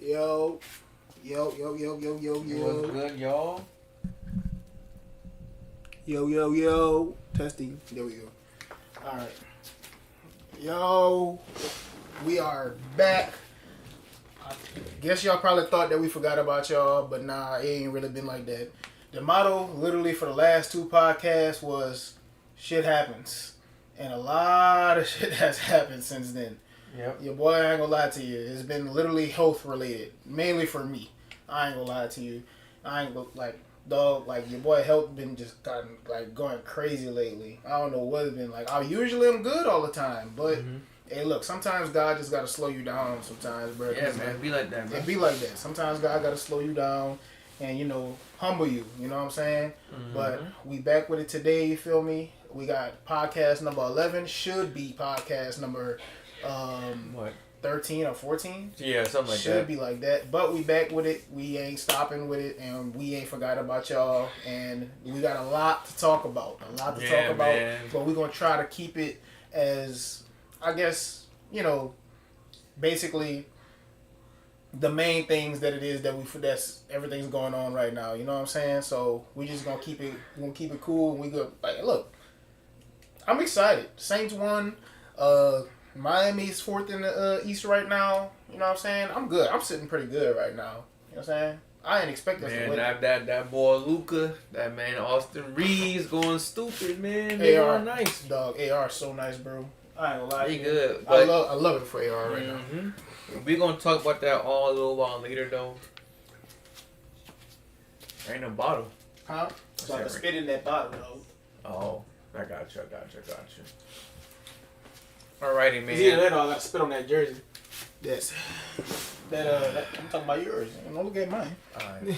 Yo. Yo. What's good, y'all? Yo. Testing. There we go. Alright. Yo. We are back. I guess y'all probably thought that we forgot about y'all, but nah, it ain't really been like that. The motto, literally, for the last two podcasts was shit happens. And a lot of shit has happened since then. Yep. Your boy, I ain't gonna lie to you. It's been literally health related. Mainly for me. I ain't gonna lie to you. I ain't gonna, like, your boy health been just gotten, like, going crazy lately. I don't know what it's been like. I usually am good all the time, but, hey, look, sometimes God just gotta slow you down sometimes, bro. Yeah, man, it be like that, bro. It be like that. Sometimes God gotta slow you down and, humble you. You know what I'm saying? Mm-hmm. But we back with it today, you feel me? We got podcast number 11. Should be podcast number... what? 13 or 14? Yeah, something like that. Should be like that. But we back with it. We ain't stopping with it, and we ain't forgot about y'all. And we got a lot to talk about. Talk about. Man. But we're going to try to keep it as, I guess, basically the main things that it is that's everything's going on right now. You know what I'm saying? So we just going to keep it cool. And we go, like, look, I'm excited. Saints won. Miami's fourth in the East right now. You know what I'm saying? I'm good. I'm sitting pretty good right now. You know what I'm saying? I ain't expect us to win. That boy Luka, that man Austin Reaves going stupid, man. AR nice. Dog, AR so nice, bro. I ain't gonna lie. He good. I love it for AR right now. We're gonna talk about that all a little while later, though. There ain't no bottle. Huh? So I can spit in that bottle, though. Oh, I got you. Alrighty, man. Yeah, that all I got to spit on that jersey. Yes. That I'm talking about yours. Don't look at mine. Alright, man.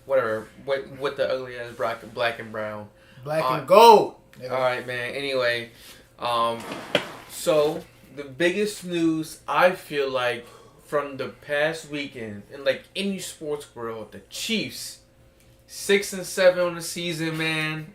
Whatever. With the ugly ass black and brown. Black and gold. Alright, man. Anyway, so the biggest news I feel like from the past weekend in like any sports world, the Chiefs 6-7 on the season, man.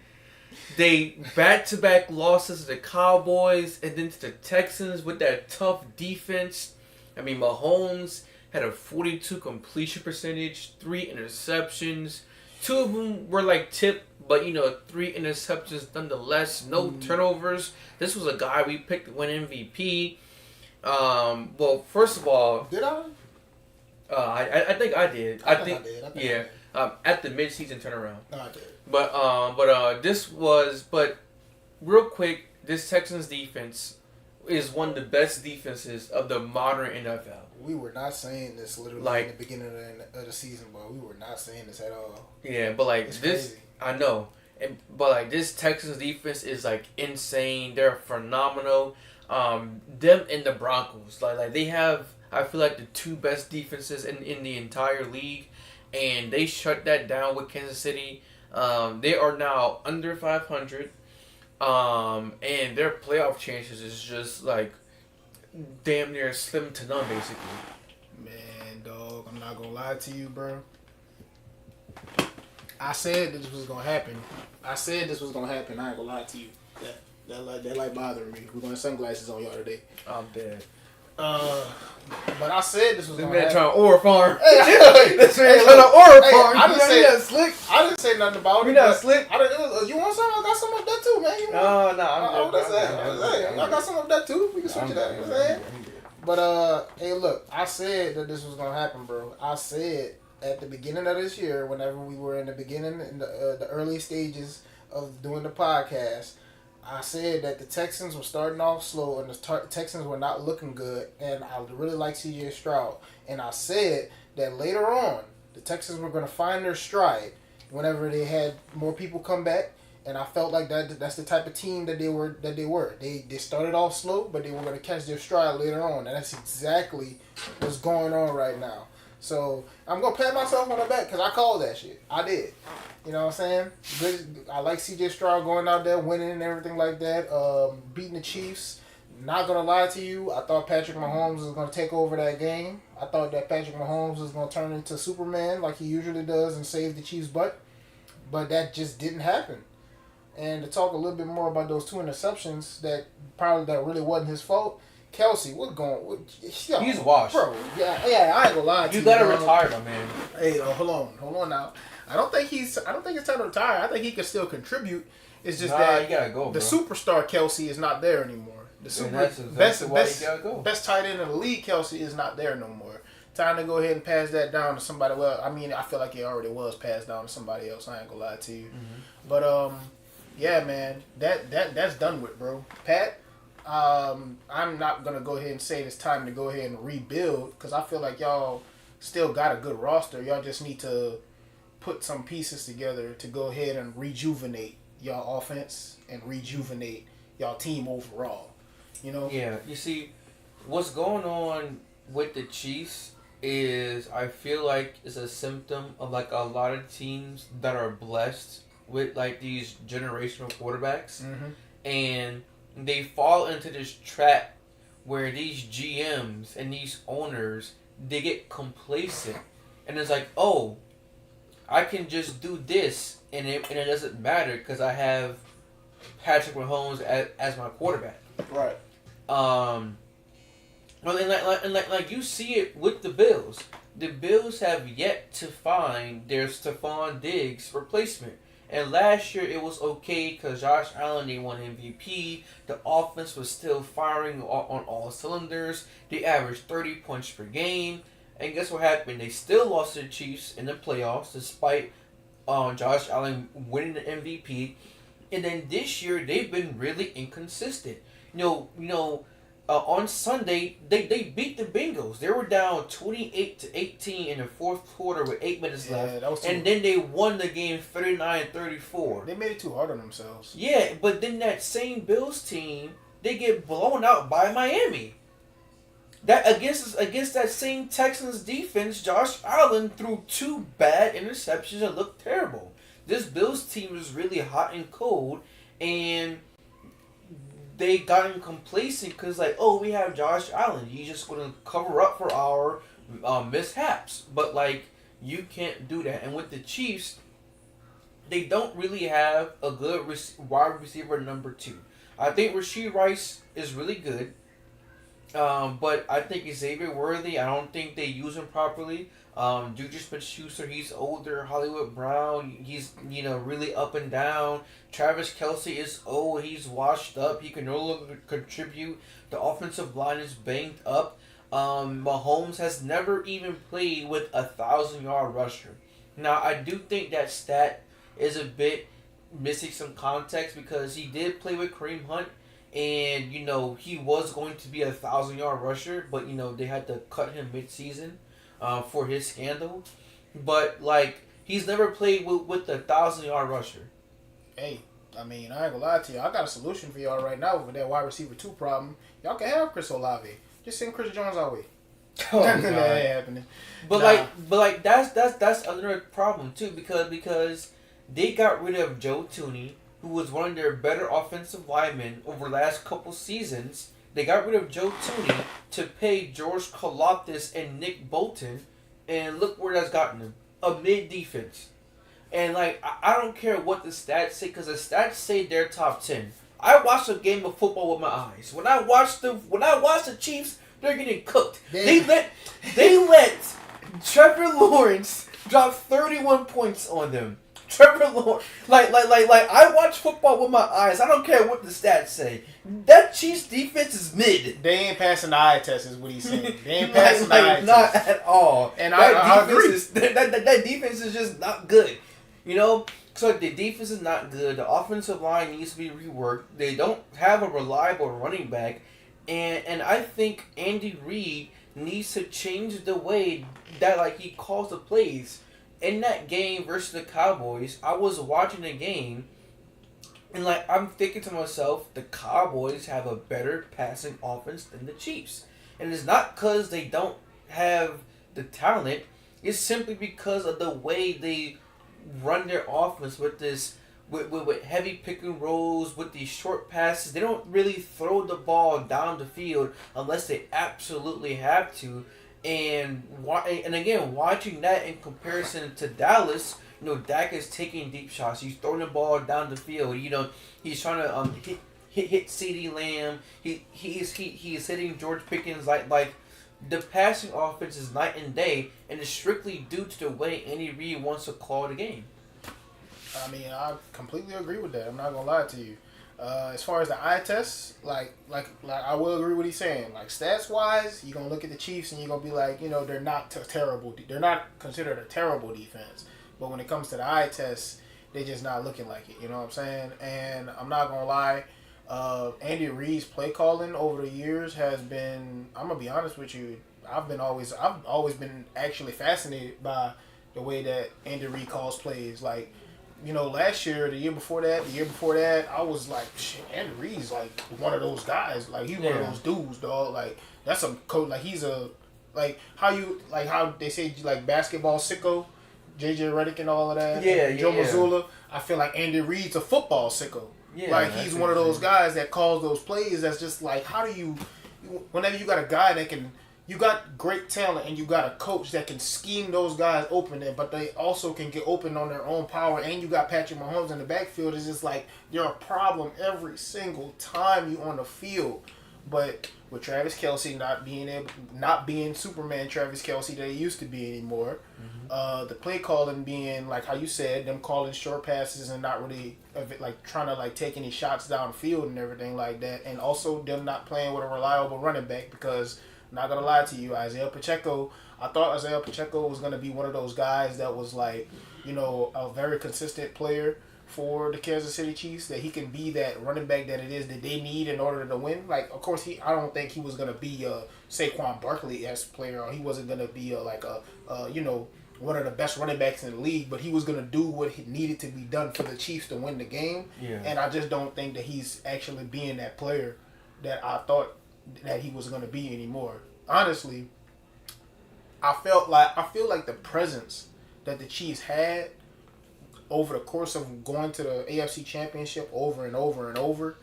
They back-to-back losses to the Cowboys and then to the Texans with that tough defense. I mean, Mahomes had a 42 completion percentage, 3 interceptions. 2 of them were like tipped, but 3 interceptions nonetheless. No turnovers. This was a guy we picked to win MVP. Well, first of all, did I? I think I did. I think I did. yeah. At the mid-season turnaround. No, I did. But real quick, this Texans defense is one of the best defenses of the modern NFL. We were not saying this literally in the beginning of the season, but we were not saying this at all. Yeah, but like it's this, crazy. I know, but like this Texans defense is like insane. They're phenomenal. Them and the Broncos, like they have, I feel like the 2 best defenses in the entire league. And they shut that down with Kansas City. They are now under 500. And their playoff chances is just like damn near slim to none, basically. Man, dog, I'm not gonna lie to you, bro. I said this was gonna happen. I ain't gonna lie to you. That light bothering me. We're gonna have sunglasses on y'all today. I'm dead. But I said this was this gonna man happen. trying to aura farm. This man trying to aura farm. I didn't say nothing about it. You not slick. You want some? I got some of that too, man. I'm good. I got some of that too. We can switch it out. You know what I'm saying? But hey, look, I said that this was gonna happen, bro. I said at the beginning of this year, whenever we were in the early stages of doing the podcast, I said that the Texans were starting off slow and the Texans were not looking good, and I really like C.J. Stroud. And I said that later on, the Texans were going to find their stride whenever they had more people come back, and I felt like that's the type of team that they were. They started off slow, but they were going to catch their stride later on, and that's exactly what's going on right now. So I'm going to pat myself on the back because I called that shit. I did. You know what I'm saying? I like C.J. Stroud going out there, winning and everything like that, beating the Chiefs. Not going to lie to you, I thought Patrick Mahomes was going to take over that game. I thought that Patrick Mahomes was going to turn into Superman like he usually does and save the Chiefs' butt. But that just didn't happen. And to talk a little bit more about those 2 interceptions that really wasn't his fault, Kelsey, what's going? Yo, he's washed, bro. Yeah, I ain't gonna lie to you. You gotta retire, my man. Hey, hold on now. I don't think it's time to retire. I think he can still contribute. It's just that you gotta go, the bro. Superstar Kelsey is not there anymore. The best tight end in the league, Kelsey, is not there no more. Time to go ahead and pass that down to somebody. Well, I mean, I feel like it already was passed down to somebody else. I ain't gonna lie to you. Mm-hmm. But yeah, man, that's done with, bro. Pat, I'm not gonna go ahead and say it's time to go ahead and rebuild because I feel like y'all still got a good roster. Y'all just need to put some pieces together to go ahead and rejuvenate y'all offense and rejuvenate y'all team overall. You know? Yeah. You see, what's going on with the Chiefs is I feel like it's a symptom of like a lot of teams that are blessed with like these generational quarterbacks, and they fall into this trap where these GMs and these owners, they get complacent, and it's like, oh, I can just do this, and it doesn't matter because I have Patrick Mahomes as my quarterback. Right. Well, and like you see it with the Bills. The Bills have yet to find their Stephon Diggs replacement. And last year it was okay because Josh Allen, they won MVP. The offense was still firing on all cylinders. They averaged 30 points per game. And guess what happened? They still lost to the Chiefs in the playoffs despite Josh Allen winning the MVP. And then this year they've been really inconsistent. On Sunday, they beat the Bengals. They were down 28-18 in the fourth quarter with 8 minutes left. And then they won the game 39-34. They made it too hard on themselves. Yeah, but then that same Bills team, they get blown out by Miami. That against that same Texans defense, Josh Allen threw 2 bad interceptions and looked terrible. This Bills team is really hot and cold, and they got complacent because, like, oh, we have Josh Allen. He's just going to cover up for our mishaps. But, like, you can't do that. And with the Chiefs, they don't really have a good wide receiver number 2. I think Rashee Rice is really good. But I think Xavier Worthy, I don't think they use him properly. Juju Smith-Schuster, he's older. Hollywood Brown, he's really up and down. Travis Kelce is old. He's washed up. He can no longer contribute. The offensive line is banged up. Mahomes has never even played with a 1,000-yard rusher. Now, I do think that stat is a bit missing some context because he did play with Kareem Hunt. And, he was going to be a 1,000-yard rusher, but, they had to cut him mid-season for his scandal. But, like, he's never played with a 1,000-yard rusher. Hey, I mean, I ain't gonna lie to you. I got a solution for y'all right now with that wide receiver 2 problem. Y'all can have Chris Olave. Just send Chris Jones our way. Oh, that ain't happening. But that's another problem, too, because they got rid of Joe Tooney, who was one of their better offensive linemen over the last couple seasons. They got rid of Joe Tooney to pay George Karlaftis and Nick Bolton, and look where that's gotten them. A mid-defense. And, like, I don't care what the stats say, because the stats say they're top 10. I watched a game of football with my eyes. When I watch the Chiefs, they're getting cooked. They let Trevor Lawrence drop 31 points on them. Trevor Lawrence, like I watch football with my eyes. I don't care what the stats say. That Chiefs defense is mid. They ain't passing the eye test, is what he's saying. They ain't passing the eye test. Not at all. And I agree. That defense is just not good. So the defense is not good. The offensive line needs to be reworked. They don't have a reliable running back, and I think Andy Reid needs to change the way that he calls the plays. In that game versus the Cowboys, I was watching the game, and I'm thinking to myself, the Cowboys have a better passing offense than the Chiefs. And it's not because they don't have the talent, it's simply because of the way they run their offense with heavy pick and rolls, with these short passes. They don't really throw the ball down the field unless they absolutely have to. And again, watching that in comparison to Dallas, Dak is taking deep shots. He's throwing the ball down the field. He's trying to hit CeeDee Lamb. He is hitting George Pickens like the passing offense is night and day, and it's strictly due to the way Andy Reid wants to call the game. I mean, I completely agree with that. I'm not gonna lie to you. As far as the eye tests, like I will agree with what he's saying. Like stats wise, you're gonna look at the Chiefs and you're gonna be like, they're not terrible. They're not considered a terrible defense. But when it comes to the eye tests, they're just not looking like it. You know what I'm saying? And I'm not gonna lie. Andy Reid's play calling over the years has been. I'm gonna be honest with you. I've always been actually fascinated by the way that Andy Reid calls plays. Like, last year, the year before that, I was like, shit, Andy Reid's like one of those guys. Like, he's one of those dudes, dog. Like, that's a coach. Like, he's a, like, how they say, like, basketball sicko, JJ Redick and all of that. Yeah, Joe Mazzulla. I feel like Andy Reid's a football sicko. Yeah, like, he's one of those guys that calls those plays that's just like, how do you, whenever you got a guy that can, you got great talent and you got a coach that can scheme those guys open, but they also can get open on their own power, and you got Patrick Mahomes in the backfield. It's just like you're a problem every single time you on the field. But with Travis Kelce not being Superman Travis Kelce that he used to be anymore, the play calling being like how you said, them calling short passes and not really like trying to like take any shots downfield and everything like that, and also them not playing with a reliable running back because. Not gonna lie to you, Isaiah Pacheco. I thought Isaiah Pacheco was gonna be one of those guys that was like, a very consistent player for the Kansas City Chiefs. That he can be that running back that it is that they need in order to win. Like, of course, I don't think he was gonna be a Saquon Barkley-esque player, or he wasn't gonna be one of the best running backs in the league. But he was gonna do what needed to be done for the Chiefs to win the game. Yeah. And I just don't think that he's actually being that player that I thought that he was going to be anymore. Honestly, I feel like the presence that the Chiefs had over the course of going to the AFC Championship over and over and over,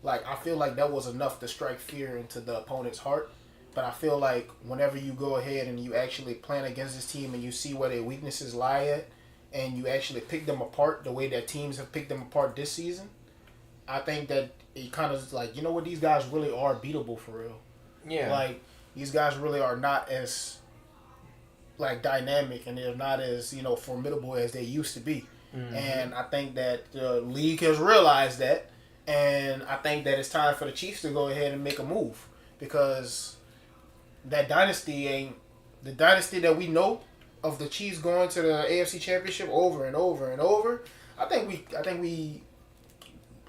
like I feel like that was enough to strike fear into the opponent's heart. But I feel like whenever you go ahead and you actually plan against this team and you see where their weaknesses lie at, and you actually pick them apart the way that teams have picked them apart this season, I think that it kind of is like, these guys really are beatable for real. Yeah. Like, these guys really are not as, like, dynamic, and they're not as, formidable as they used to be. Mm-hmm. And I think that the league has realized that, and I think that it's time for the Chiefs to go ahead and make a move, because that dynasty ain't the dynasty that we know of the Chiefs going to the AFC Championship over and over and over. I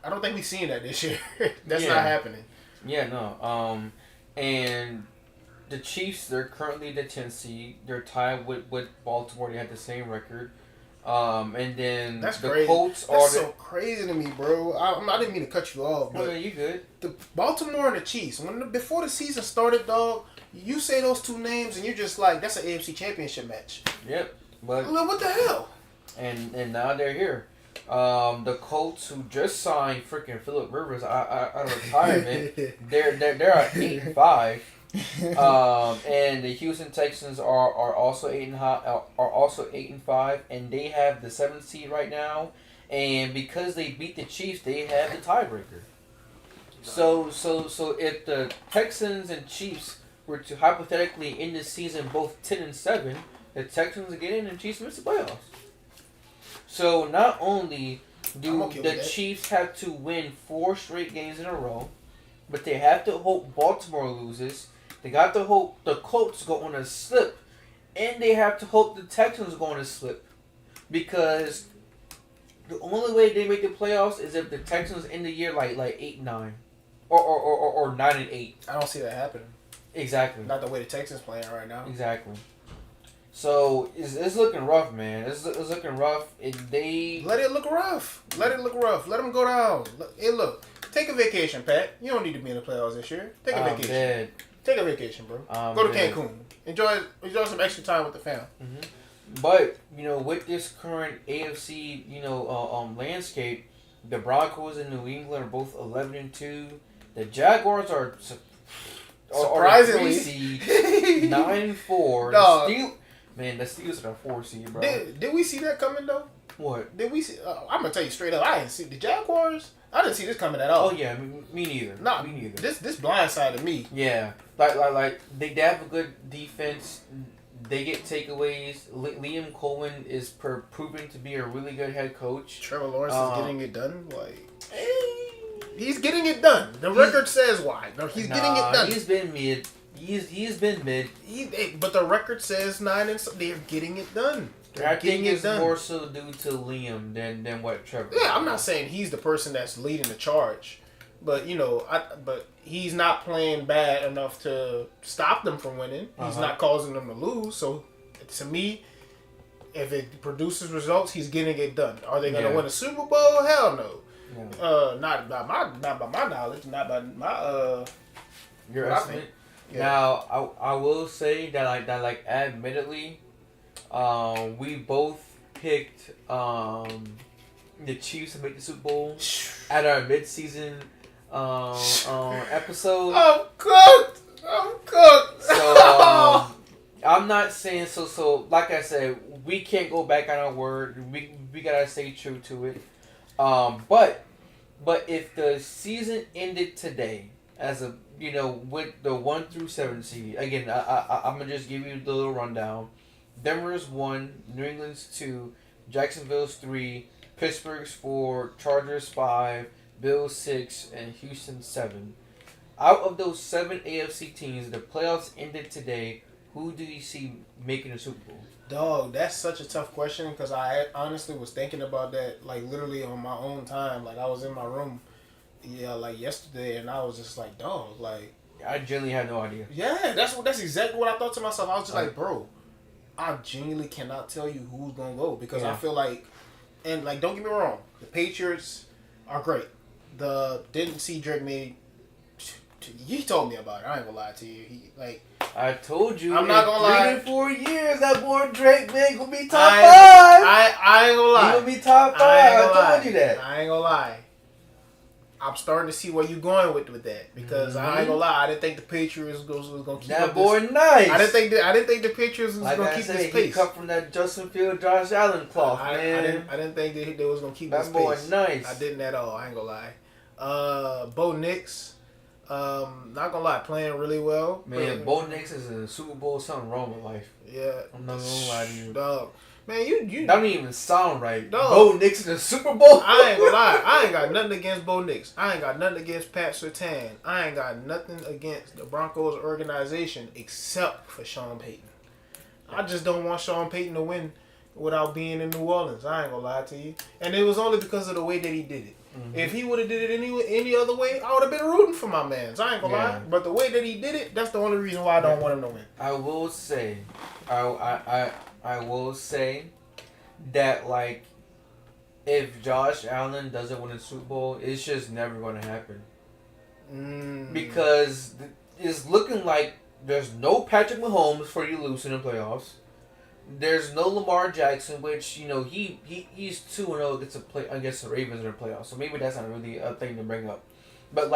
don't think we've seen that this year. That's not happening. Yeah, no. And the Chiefs, they're currently the 10th seed. They're tied with Baltimore. They had the same record. And then that's the crazy. Colts are That's so crazy to me, bro. I didn't mean to cut you off, but you good. The Baltimore and the Chiefs. Before the season started, dog, you say those two names and you're just like, that's an AFC Championship match. Yep. But what the hell? And now they're here. The Colts, who just signed freaking Phillip Rivers out of retirement, they're at 8-5. And the Houston Texans are also 8-5, and they have the 7th seed right now. And because they beat the Chiefs, they have the tiebreaker. So if the Texans and Chiefs were to hypothetically end this season both 10-7, the Texans get in and Chiefs miss the playoffs. So not only do the Chiefs have to win 4 straight games in a row, but they have to hope Baltimore loses. They got to hope the Colts go on a slip, and they have to hope the Texans go on a slip, because the only way they make the playoffs is if the Texans end the year like 8-9, or 9-8. I don't see that happening. Exactly. Not the way the Texans playing right now. Exactly. So it's looking rough, man. It's looking rough. Let it look rough. Let them go down. Look. Take a vacation, Pat. You don't need to be in the playoffs this year. Take a vacation. Dead. Take a vacation, bro. Go to Cancun. Enjoy some extra time with the fam. Mm-hmm. But with this current AFC, landscape, the Broncos and New England are both 11-2. The Jaguars are surprisingly 9-4. Dog. Man, the Steelers are 4 seed, bro. Did we see that coming though? What? Did we see? I'm gonna tell you straight up. I didn't see the Jaguars. I didn't see this coming at all. Oh yeah, me neither. Nah, me neither. This blindsided me. Yeah, like they have a good defense. They get takeaways. Liam Cohen is proven to be a really good head coach. Trevor Lawrence is getting it done. He's getting it done. The record says why. No, he's getting it done. He's been mid. He's been mid. But the record says 9 and so they're getting it done. I think it's more so due to Liam than what Trevor. Yeah, I'm not saying he's the person that's leading the charge, but but he's not playing bad enough to stop them from winning. He's not causing them to lose. So, to me, if it produces results, he's getting it done. Are they going to win a Super Bowl? Hell no. Yeah. Not by my knowledge, not by my your estimate. Yeah. Now, I will say that admittedly, we both picked the Chiefs to make the Super Bowl at our mid-season episode. I'm cooked. So I'm not saying so. Like I said, we can't go back on our word. We gotta stay true to it. But if the season ended today, as a with the 1 through 7 seed, again, I'm gonna just give you the little rundown. Denver's 1, New England's 2, Jacksonville's 3, Pittsburgh's 4, Chargers 5, Bills 6, and Houston 7. Out of those 7 AFC teams, the playoffs ended today. Who do you see making the Super Bowl? Dog, that's such a tough question because I honestly was thinking about that literally on my own time. I was in my room, yesterday, and I was just like, dog, I genuinely had no idea. Yeah, that's exactly what I thought to myself. I was just like, bro, I genuinely cannot tell you who's gonna go because I feel don't get me wrong, the Patriots are great. Didn't see Drake May. He told me about it. I ain't gonna lie to you. I told you. I'm not gonna lie. 3 to 4 years, that boy Drake May gonna be top 5. I ain't gonna lie. He gonna be top 5. I told you that. I ain't gonna lie. I'm starting to see where you're going with that because I ain't gonna lie. I didn't think the Patriots was gonna keep that boy nice. I didn't think the Patriots was gonna keep this pace. He cut from that Justin Field, Josh Allen cloth, man. I didn't think they was gonna keep this pace. That boy nice. I didn't at all. I ain't gonna lie. Bo Nix. Not gonna lie, playing really well. Man, Bo Nix is in the Super Bowl. Something wrong with life. Yeah, I'm not gonna lie to you, dog. Man, you that don't even sound right. Dog. Bo Nix in the Super Bowl. I ain't gonna lie. I ain't got nothing against Bo Nix. I ain't got nothing against Pat Surtain. I ain't got nothing against the Broncos organization except for Sean Payton. I just don't want Sean Payton to win without being in New Orleans. I ain't gonna lie to you. And it was only because of the way that he did it. Mm-hmm. If he would have did it any other way, I would have been rooting for my mans. I ain't gonna lie. But the way that he did it, that's the only reason why I don't want him to win. I will say, I will say that if Josh Allen doesn't win a Super Bowl, it's just never going to happen. Because it's looking like there's no Patrick Mahomes for you to lose in the playoffs. There's no Lamar Jackson, which he's 2-0 against the Ravens in the playoffs. So maybe that's not really a thing to bring up. But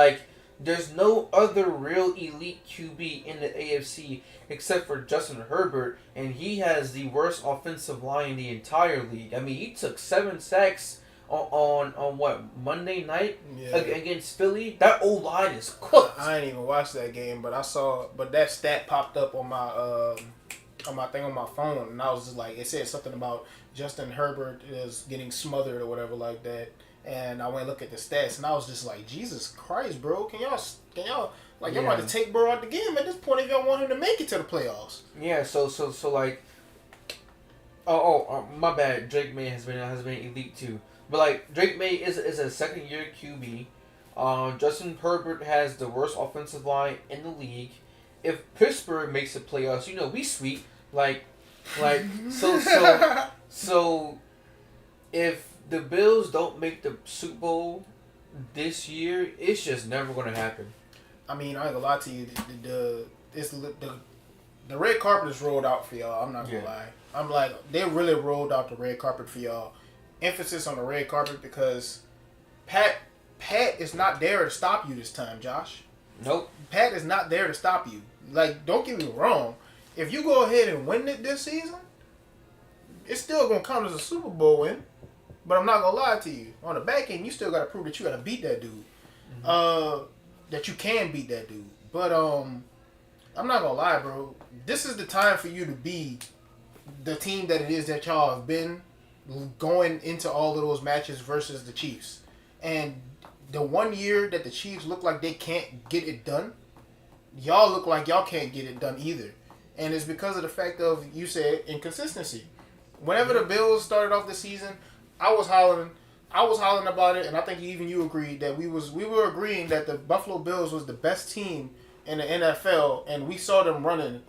there's no other real elite QB in the AFC except for Justin Herbert, and he has the worst offensive line in the entire league. I mean, he took 7 sacks on what, Monday night against Philly. That O-line is cooked. I didn't even watch that game, but that stat popped up on my thing on my phone, and I was just like, it said something about Justin Herbert is getting smothered or whatever like that. And I went and looked at the stats, and I was just like, Jesus Christ, bro, can y'all y'all about to take bro out the game at this point if y'all want him to make it to the playoffs. Yeah, so my bad. Drake May has been elite too, but Drake May is a 2nd-year QB. Justin Herbert has the worst offensive line in the league. If Pittsburgh makes the playoffs, we sweep. So if the Bills don't make the Super Bowl this year, it's just never going to happen. I mean, I ain't gonna lie to you. The red carpet is rolled out for y'all. I'm not gonna lie. I'm they really rolled out the red carpet for y'all. Emphasis on the red carpet because Pat is not there to stop you this time, Josh. Nope. Pat is not there to stop you. Don't get me wrong. If you go ahead and win it this season, it's still gonna count as a Super Bowl win. But I'm not gonna lie to you. On the back end, you still gotta prove that you gotta beat that dude. That you can beat that dude. But I'm not gonna lie, bro. This is the time for you to be the team that it is that y'all have been going into all of those matches versus the Chiefs. And the 1 year that the Chiefs look like they can't get it done, y'all look like y'all can't get it done either. And it's because of the fact of, you said, inconsistency. Whenever the Bills started off the season, I was hollering about it, and I think even you agreed that we were agreeing that the Buffalo Bills was the best team in the NFL, and we saw them running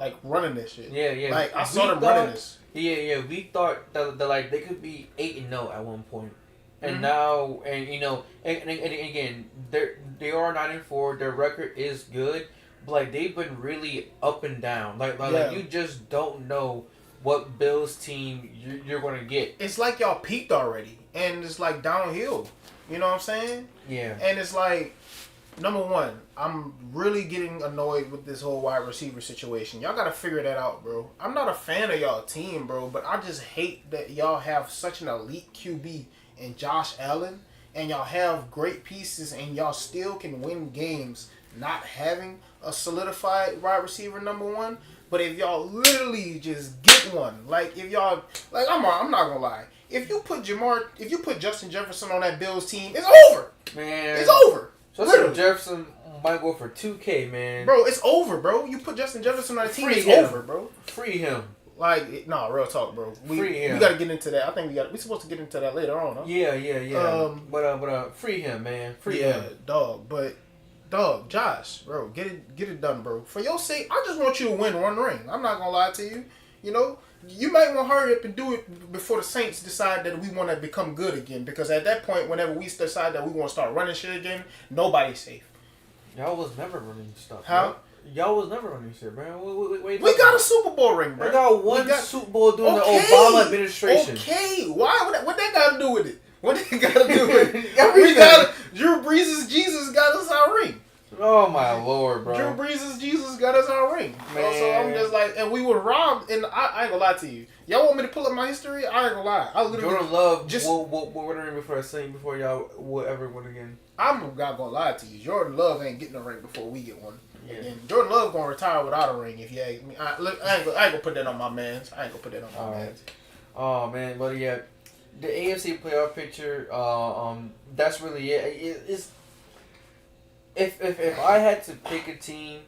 this shit. Yeah. Like, I saw them running this. Yeah. We thought that like they could be 8-0 at one point, and now, and you know, and again, they are 9-4. Their record is good, but like they've been really up and down. Like you just don't know what Bills team you're gonna get. It's like y'all peaked already, and it's like downhill. You know what I'm saying? Yeah. And it's like, number one, I'm really getting annoyed with this whole wide receiver situation. Y'all gotta figure that out, bro. I'm not a fan of y'all team, bro, but I just hate that y'all have such an elite QB in Josh Allen, and y'all have great pieces, and y'all still can win games not having a solidified wide receiver number one. But if y'all literally just get one, like if y'all, like I'm not gonna lie, if you put Justin Jefferson on that Bills team, it's over. Man, it's over. Justin Jefferson might go for $2K, man. Bro, it's over, bro. You put Justin Jefferson on the team, it's over, bro. Free him. Like, no, real talk, bro. Free him. We gotta get into that. I think we supposed to get into that later on, huh? Yeah. But free him, man. Free him. Dog, Josh, bro, get it done, bro. For your sake, I just want you to win one ring. I'm not gonna lie to you. You know, you might want to hurry up and do it before the Saints decide that we want to become good again. Because at that point, whenever we decide that we want to start running shit again, nobody's safe. Y'all was never running stuff. How? Bro. Y'all was never running shit, man. We got a Super Bowl ring, bro. We got one Super Bowl during the Obama administration. Okay, why? What that got to do with it? What they got to do with it? Drew Brees' Jesus got us our ring. Oh my Lord, bro. Drew Brees' Jesus got us our ring. Man. So I'm just like, and we were robbed, and I ain't gonna lie to you. Y'all want me to pull up my history? I ain't gonna lie. I literally Jordan Love just what ring before y'all will ever win again. I'm not gonna lie to you. Jordan Love ain't getting a ring before we get one. Yeah. And Jordan Love gonna retire without a ring if you ask me. I ain't gonna put that on my mans. Oh man, but yeah, the AFC playoff picture. That's really it. It's if I had to pick a team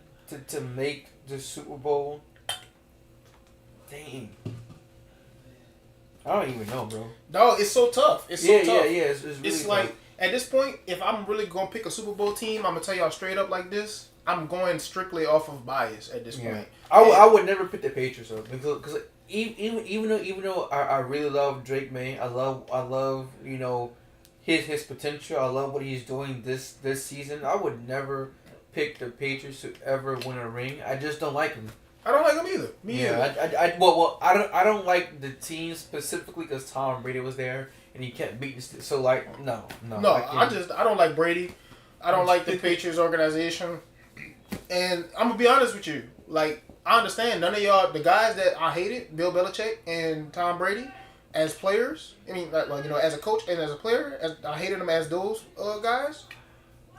to make the Super Bowl, dang, I don't even know, bro. Dog, it's so tough. It's so tough. Yeah. It's really it's tough. like, at this point, if I'm really gonna pick a Super Bowl team, I'm gonna tell y'all straight up like this. I'm going strictly off of bias at this point. I would never pick the Patriots up because even though I really love Drake May, I love you know his potential. I love what he's doing this season. I would never pick the Patriots to ever win a ring. I just don't like him. I don't like him either. Me either. I don't like the team specifically because Tom Brady was there and he kept beating. So like no. I don't like Brady. I don't like the Patriots organization. And I'm gonna be honest with you. Like, I understand none of y'all, the guys that I hated, Bill Belichick and Tom Brady, as players. I mean, like you know, as a coach and as a player, I hated them as those guys.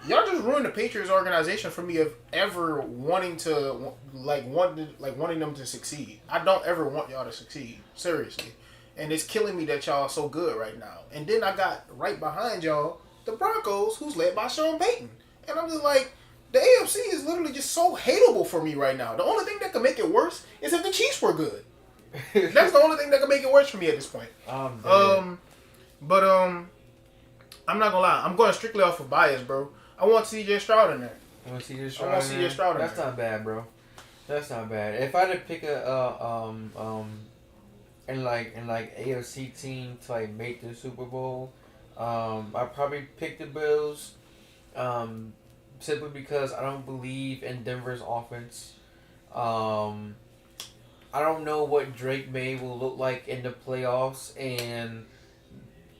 Y'all just ruined the Patriots organization for me of ever wanting to wanting them to succeed. I don't ever want y'all to succeed, seriously. And it's killing me that y'all so good right now. And then I got right behind y'all the Broncos, who's led by Sean Payton, and I'm just like, the AFC is literally just so hateable for me right now. The only thing that could make it worse is if the Chiefs were good. That's the only thing that could make it worse for me at this point. But I'm not gonna lie. I'm going strictly off of bias, bro. I want CJ Stroud in there. I want CJ Stroud in there. That's not bad, bro. That's not bad. If I had to pick a in AFC team to like make the Super Bowl, I'd probably pick the Bills. Simply because I don't believe in Denver's offense. I don't know what Drake May will look like in the playoffs, and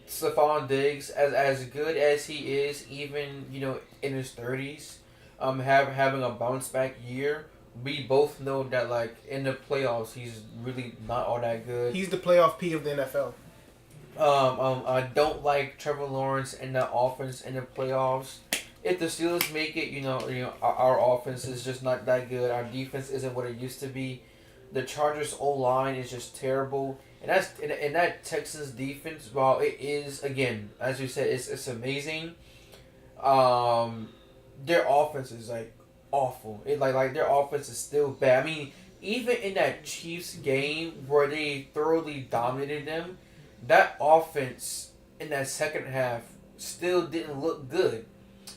Stephon Diggs, as good as he is, even in his 30s, having a bounce back year. We both know that in the playoffs he's really not all that good. He's the playoff P of the NFL. I don't like Trevor Lawrence and the offense in the playoffs. If the Steelers make it, our offense is just not that good. Our defense isn't what it used to be. The Chargers' O-line is just terrible. And that Texans defense, while it is, again, as you said, it's amazing. Their offense is like awful. It like their offense is still bad. I mean, even in that Chiefs game where they thoroughly dominated them, that offense in that second half still didn't look good.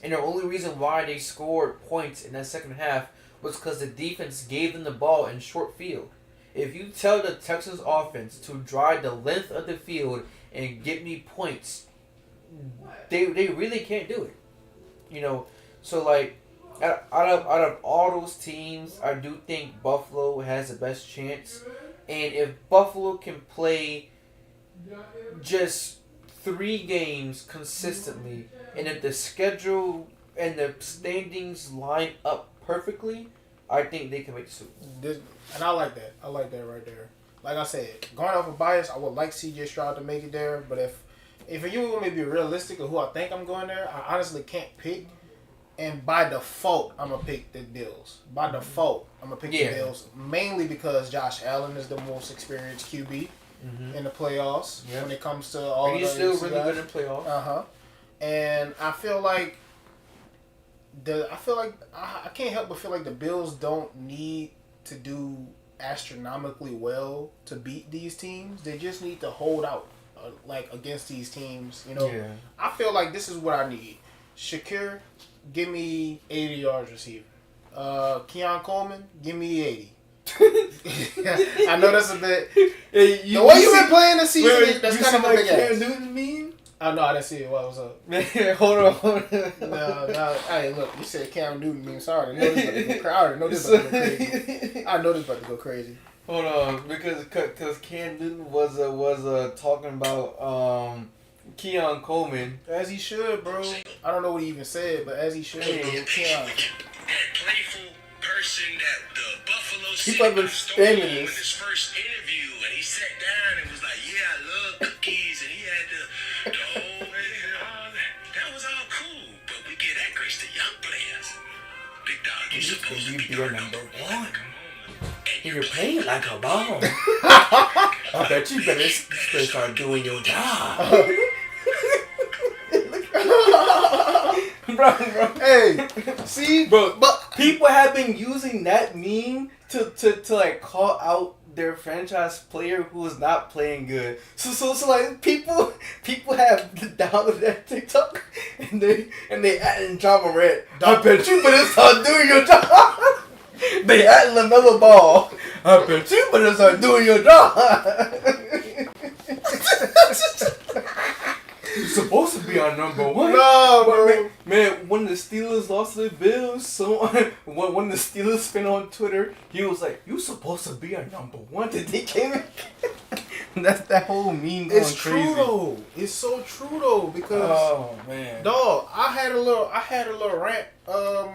And the only reason why they scored points in that second half was because the defense gave them the ball in short field. If you tell the Texans offense to drive the length of the field and get me points, they really can't do it. So like out of all those teams, I do think Buffalo has the best chance. And if Buffalo can play just 3 games consistently, and if the schedule and the standings line up perfectly, I think they can make the Super Bowl. And I like that. I like that right there. Like I said, going off of bias, I would like C.J. Stroud to make it there. But if you want me to be realistic of who I think I'm going there, I honestly can't pick. And by default, I'm going to pick the Bills. By default, I'm going to pick the Bills. Mainly because Josh Allen is the most experienced QB in the playoffs when it comes to all of he's still really good in playoffs. And I feel like I can't help but feel like the Bills don't need to do astronomically well to beat these teams. They just need to hold out against these teams. I feel like this is what I need. Shedeur, give me 80 yards receiver. Keon Coleman, give me 80. I know that's a bit. The way you've been playing this season, that's kind of a big ass. Cam Newton meme? Oh, no, I didn't see it. What was up? Man, hold on. No. Hey, look, you said Cam Newton meme. Sorry, I know this about to go crazy. I know this about to go crazy. Hold on, because Cam Newton was talking about Keon Coleman. As he should, bro. I don't know what he even said, but as he should, bro. Keon. That playful person that the Buffalo City stole in his first interview, and he sat down and was like, "Yeah, I love cookies," and he had the whole that was all cool, but we give that grace to young players. Big dog, you supposed to be our number one. And you're playing like a bomb. I bet you better start doing your job. Bro. Hey, see, bro, but people have been using that meme to like call out their franchise player who is not playing good. So like people have downloaded that TikTok and they adding John Morant. I bet you better start doing your job. They adding LaMelo Ball. I bet you better start doing your job. You're supposed to be our number one. No, bro. Man, when the Steelers lost to the Bills, when the Steelers fan on Twitter, he was like, "You supposed to be our number one." Did they came in? That's that whole meme going it's crazy. True though. It's so true though because oh man, dog, I had a little rant a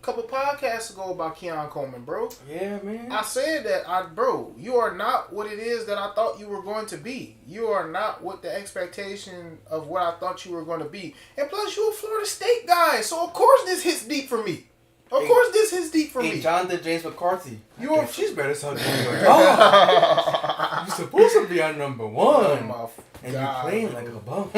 couple podcasts ago about Keon Coleman, bro. Yeah, man. I said that, bro, you are not what it is that I thought you were going to be. You are not what the expectation of what I thought you were going to be. And plus, you're a Florida State guy, so of course this hits deep for me. Of course this hits deep for me. Jonathan James McCarthy. She's better start doing your job. You're supposed to be our number one. Oh and you're playing like a bum.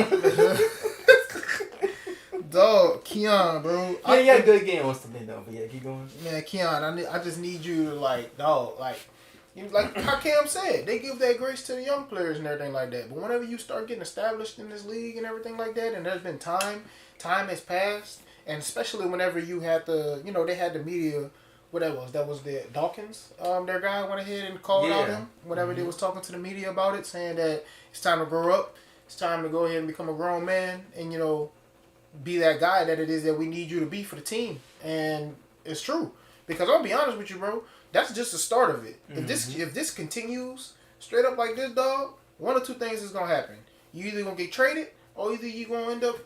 Dog, Keon, bro. Yeah, a good game once to be though, but yeah, keep going. Man, Keon, I just need you to like how Cam said, they give that grace to the young players and everything like that. But whenever you start getting established in this league and everything like that, and there's been time has passed, and especially whenever you had they had the media, what that was the Dawkins, their guy went ahead and called out him whenever they was talking to the media about it, saying that it's time to grow up, it's time to go ahead and become a grown man, and be that guy that it is that we need you to be for the team. And it's true. Because I'll be honest with you, bro, that's just the start of it. Mm-hmm. If this continues straight up like this, dog, one or two things is gonna happen. You either gonna get traded or either you gonna end up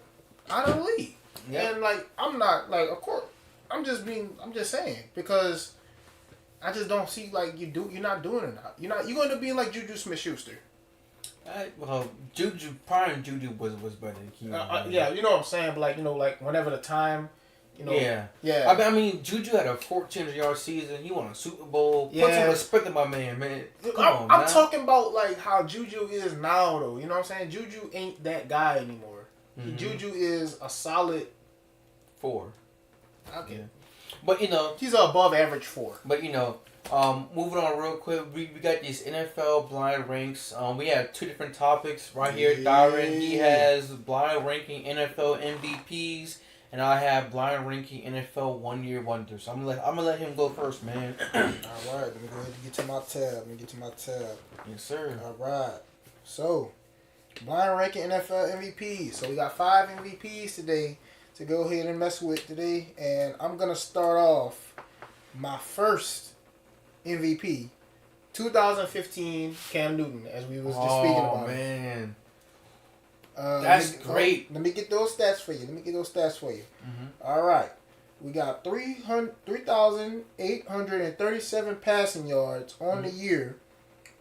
out of the league. Yep. And I'm not of course I'm just saying, because I just don't see you're not doing it now. You're gonna be like Juju Smith-Schuster. Prime Juju was better than Keenan. Yeah, you know what I'm saying. But like whenever the time, Yeah. Yeah. I mean, Juju had a 1,400-yard season. He won a Super Bowl. Yeah. Put some respect on my man. I'm talking about like how Juju is now, though. You know what I'm saying? Juju ain't that guy anymore. Mm-hmm. Juju is a solid 4. Okay. Yeah. But he's an above average 4. But moving on real quick, we got these NFL blind ranks. We have 2 different topics right here. Darren, he has blind ranking NFL MVPs, and I have blind ranking NFL 1-year wonders. I'm gonna let him go first, man. All right, let me go ahead and get to my tab. Yes, sir. All right. So, blind ranking NFL MVPs. So we got 5 MVPs today to go ahead and mess with today, and I'm gonna start off my first MVP, 2015 Cam Newton, as we was just speaking about. Oh man, that's great. Let me get those stats for you. Mm-hmm. All right, we got 3,837 passing yards on the year,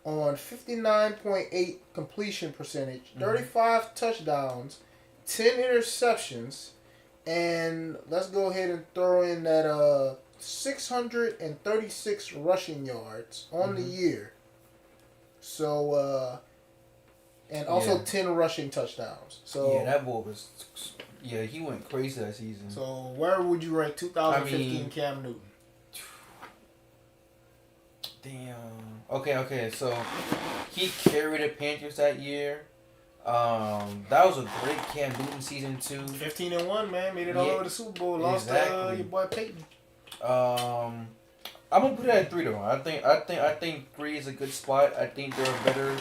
on 59.8 completion percentage, 35 touchdowns, 10 interceptions, and let's go ahead and throw in that 636 rushing yards on the year. So, and also 10 rushing touchdowns. So yeah, that boy was, he went crazy that season. So where would you rank 2015 Cam Newton? Damn. Okay. So he carried the Panthers that year. That was a great Cam Newton season too. 15-1, man, made it all over the Super Bowl. Lost to your boy Peyton. I'm gonna put it at 3 though. I think 3 is a good spot. I think there are better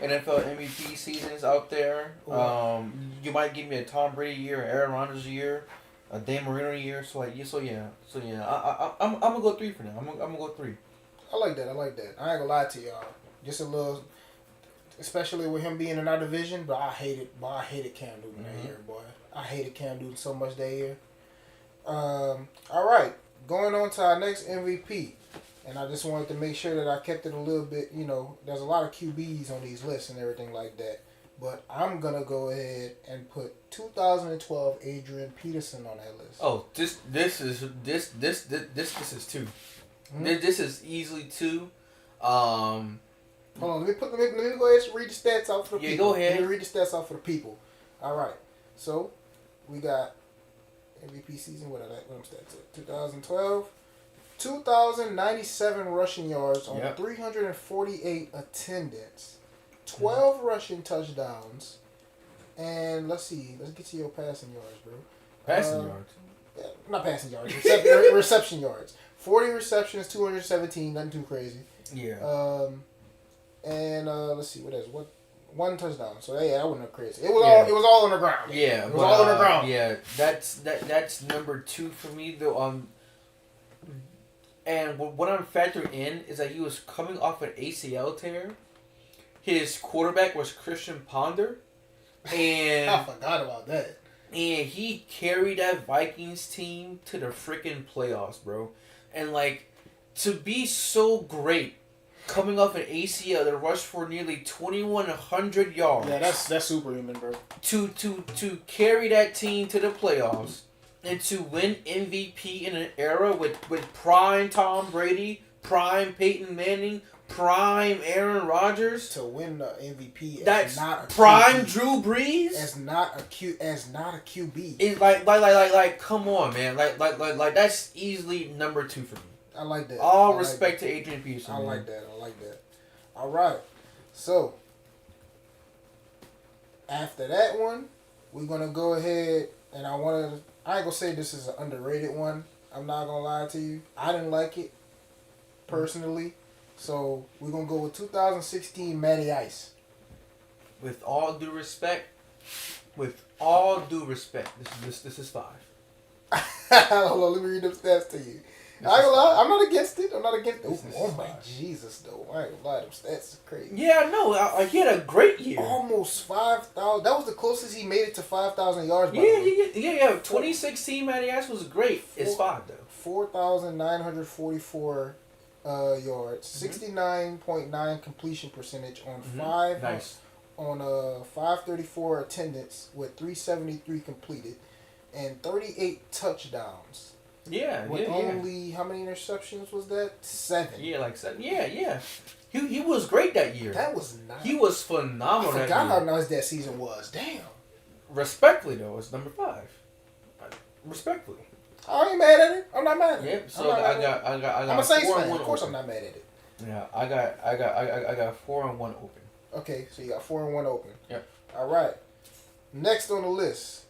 NFL MVP seasons out there. You might give me a Tom Brady year, Aaron Rodgers year, a Dan Marino year. So yeah. I'm gonna go 3 for now. I'm gonna go 3. I like that. I ain't gonna lie to y'all. Just a little, especially with him being in our division. But I hated Cam Newton that year, boy. I hated Cam Newton so much that year. All right. Going on to our next MVP, and I just wanted to make sure that I kept it a little bit, there's a lot of QBs on these lists and everything like that, but I'm going to go ahead and put 2012 Adrian Peterson on that list. Oh, this is 2. Mm-hmm. This is easily 2. Hold on, let me go ahead and read the stats out for the people. Yeah, go ahead. Let me read the stats out for the people. All right, so we got MVP season, what are them stats at? 2012, 2,097 rushing yards on 348 attendance, 12 rushing touchdowns, and let's get to your passing yards, bro. Passing yards? Yeah, not passing yards, reception yards. 40 receptions, 217, nothing too crazy. Yeah. And let's see, what else? 1 touchdown. So that wasn't crazy. It was all on the ground. Yeah, it was all on the ground. Yeah, that's number 2 for me though. And what I'm factoring in is that he was coming off an ACL tear. His quarterback was Christian Ponder, and I forgot about that. And he carried that Vikings team to the freaking playoffs, bro. And to be so great. Coming off an ACL that rushed for nearly 2,100 yards. Yeah, that's superhuman, bro. To carry that team to the playoffs and to win MVP in an era with prime Tom Brady, prime Peyton Manning, prime Aaron Rodgers. To win the MVP, that's not a prime QB. Drew Brees. As not a QB. It's like come on, man. Like that's easily number 2 for me. I like that. All respect to Adrian Peterson. I like that. All right. So, after that one, we're going to go ahead, and I ain't going to say this is an underrated one. I'm not going to lie to you. I didn't like it, personally. So, we're going to go with 2016 Matty Ice. With all due respect, this is 5. Hold on, let me read them stats to you. I ain't gonna lie, I'm not against it. Oh my Jesus, though. I ain't gonna lie, them stats is crazy. Yeah, no, he had a great year. Almost 5,000. That was the closest he made it to 5,000 yards. Yeah. 2016 Matty Ice was great. It's 5 though. 4,944 yards, 69.9 completion percentage on 5 on a 534 attendance with 373 completed and 38 touchdowns. Yeah, with only how many interceptions was that? 7. Yeah, like 7. Yeah. He was great that year. That was nice. He was phenomenal. I forgot how nice that season was. Damn. Respectfully though, it's number 5. Respectfully. I ain't mad at it. I'm not mad at it. Yep. So I got. I'm a Saints fan. Of course, I'm not mad at it. Yeah, I got 4-1 open. Okay, so you got 4-1 open. Yep. All right. Next on the list,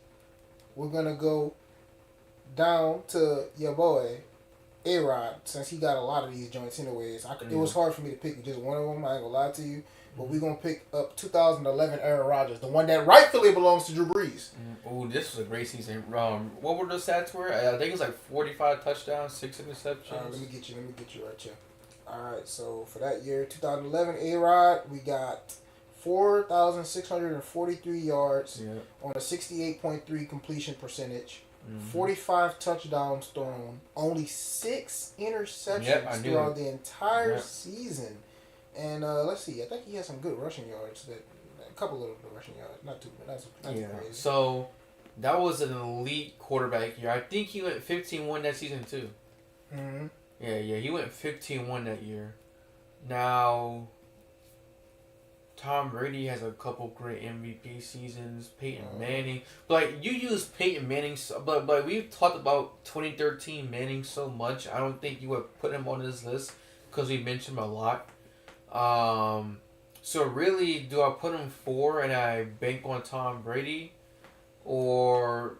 we're gonna go down to your boy A-Rod, since he got a lot of these joints anyways. It was hard for me to pick just one of them. I ain't gonna lie to you. But we're going to pick up 2011 Aaron Rodgers, the one that rightfully belongs to Drew Brees. Oh, this was a great season. What were the stats were? I think it was like 45 touchdowns, 6 interceptions. Let me get you right here. All right, so for that year, 2011 A-Rod, we got 4,643 yards on a 68.3 completion percentage, 45 touchdowns thrown, only 6 interceptions throughout the entire season. And let's see, I think he had some good rushing yards. A couple of rushing yards, not too crazy. So that was an elite quarterback year. I think he went 15-1 that season too. Mm-hmm. Yeah, he went 15-1 that year. Now, Tom Brady has a couple great MVP seasons. Peyton Manning, but you use Peyton Manning, but we've talked about 2013 Manning so much. I don't think you would put him on this list because we mentioned him a lot. So really, do I put him 4 and I bank on Tom Brady, or?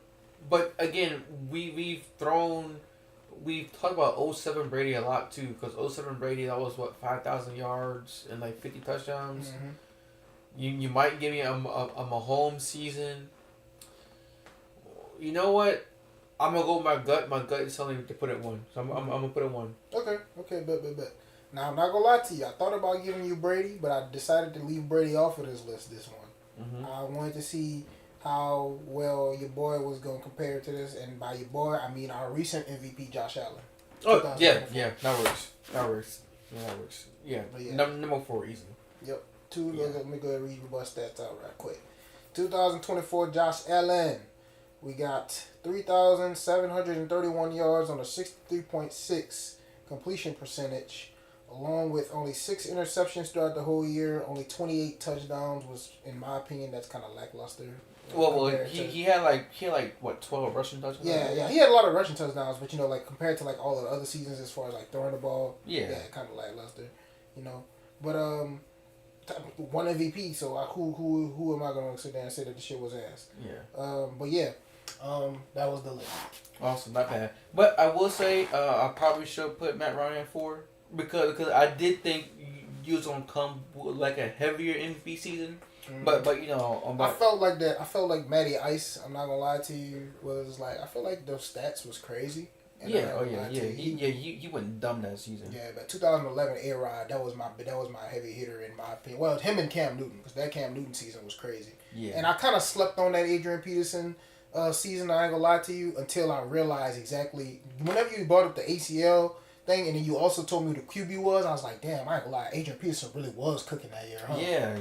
But again, we've talked about 07 Brady a lot too, because 07 Brady, that was 5,000 yards and like 50 touchdowns. Mm-hmm. You might give me a Mahomes season. You know what? I'm gonna go with my gut. My gut is telling me to put it 1, so I'm gonna put it 1. Okay, bet. Now, I'm not going to lie to you. I thought about giving you Brady, but I decided to leave Brady off of this list this one. Mm-hmm. I wanted to see how well your boy was going to compare to this. And by your boy, I mean our recent MVP, Josh Allen. Oh, yeah. That works. Yeah, number 4 easily. Yep. Let me go ahead and read your boy stats out right quick. 2024 Josh Allen. We got 3,731 yards on a 63.6 completion percentage, along with only 6 interceptions throughout the whole year, only 28 touchdowns, was, in my opinion, that's kind of lackluster. Well, he had like 12 rushing touchdowns. Yeah, he had a lot of rushing touchdowns, but compared to all of the other seasons as far as throwing the ball, kind of lackluster, But 1 MVP, so who am I gonna sit there and say that the shit was ass? Yeah. That was the list. Awesome, not bad. But I will say, I probably should put Matt Ryan 4. Because I did think you was gonna come with like a heavier MVP season, but I felt like that. I felt like Matty Ice. I'm not gonna lie to you. I felt like those stats was crazy. He went dumb that season. Yeah, but 2011 A-Rod, that was my heavy hitter in my opinion. Well, him and Cam Newton, because that Cam Newton season was crazy. Yeah, and I kind of slept on that Adrian Peterson season. I ain't gonna lie to you until I realized exactly whenever you brought up the ACL thing, and then you also told me who the QB was. I was like, damn, I ain't gonna lie, Adrian Peterson really was cooking that year, huh? Yeah.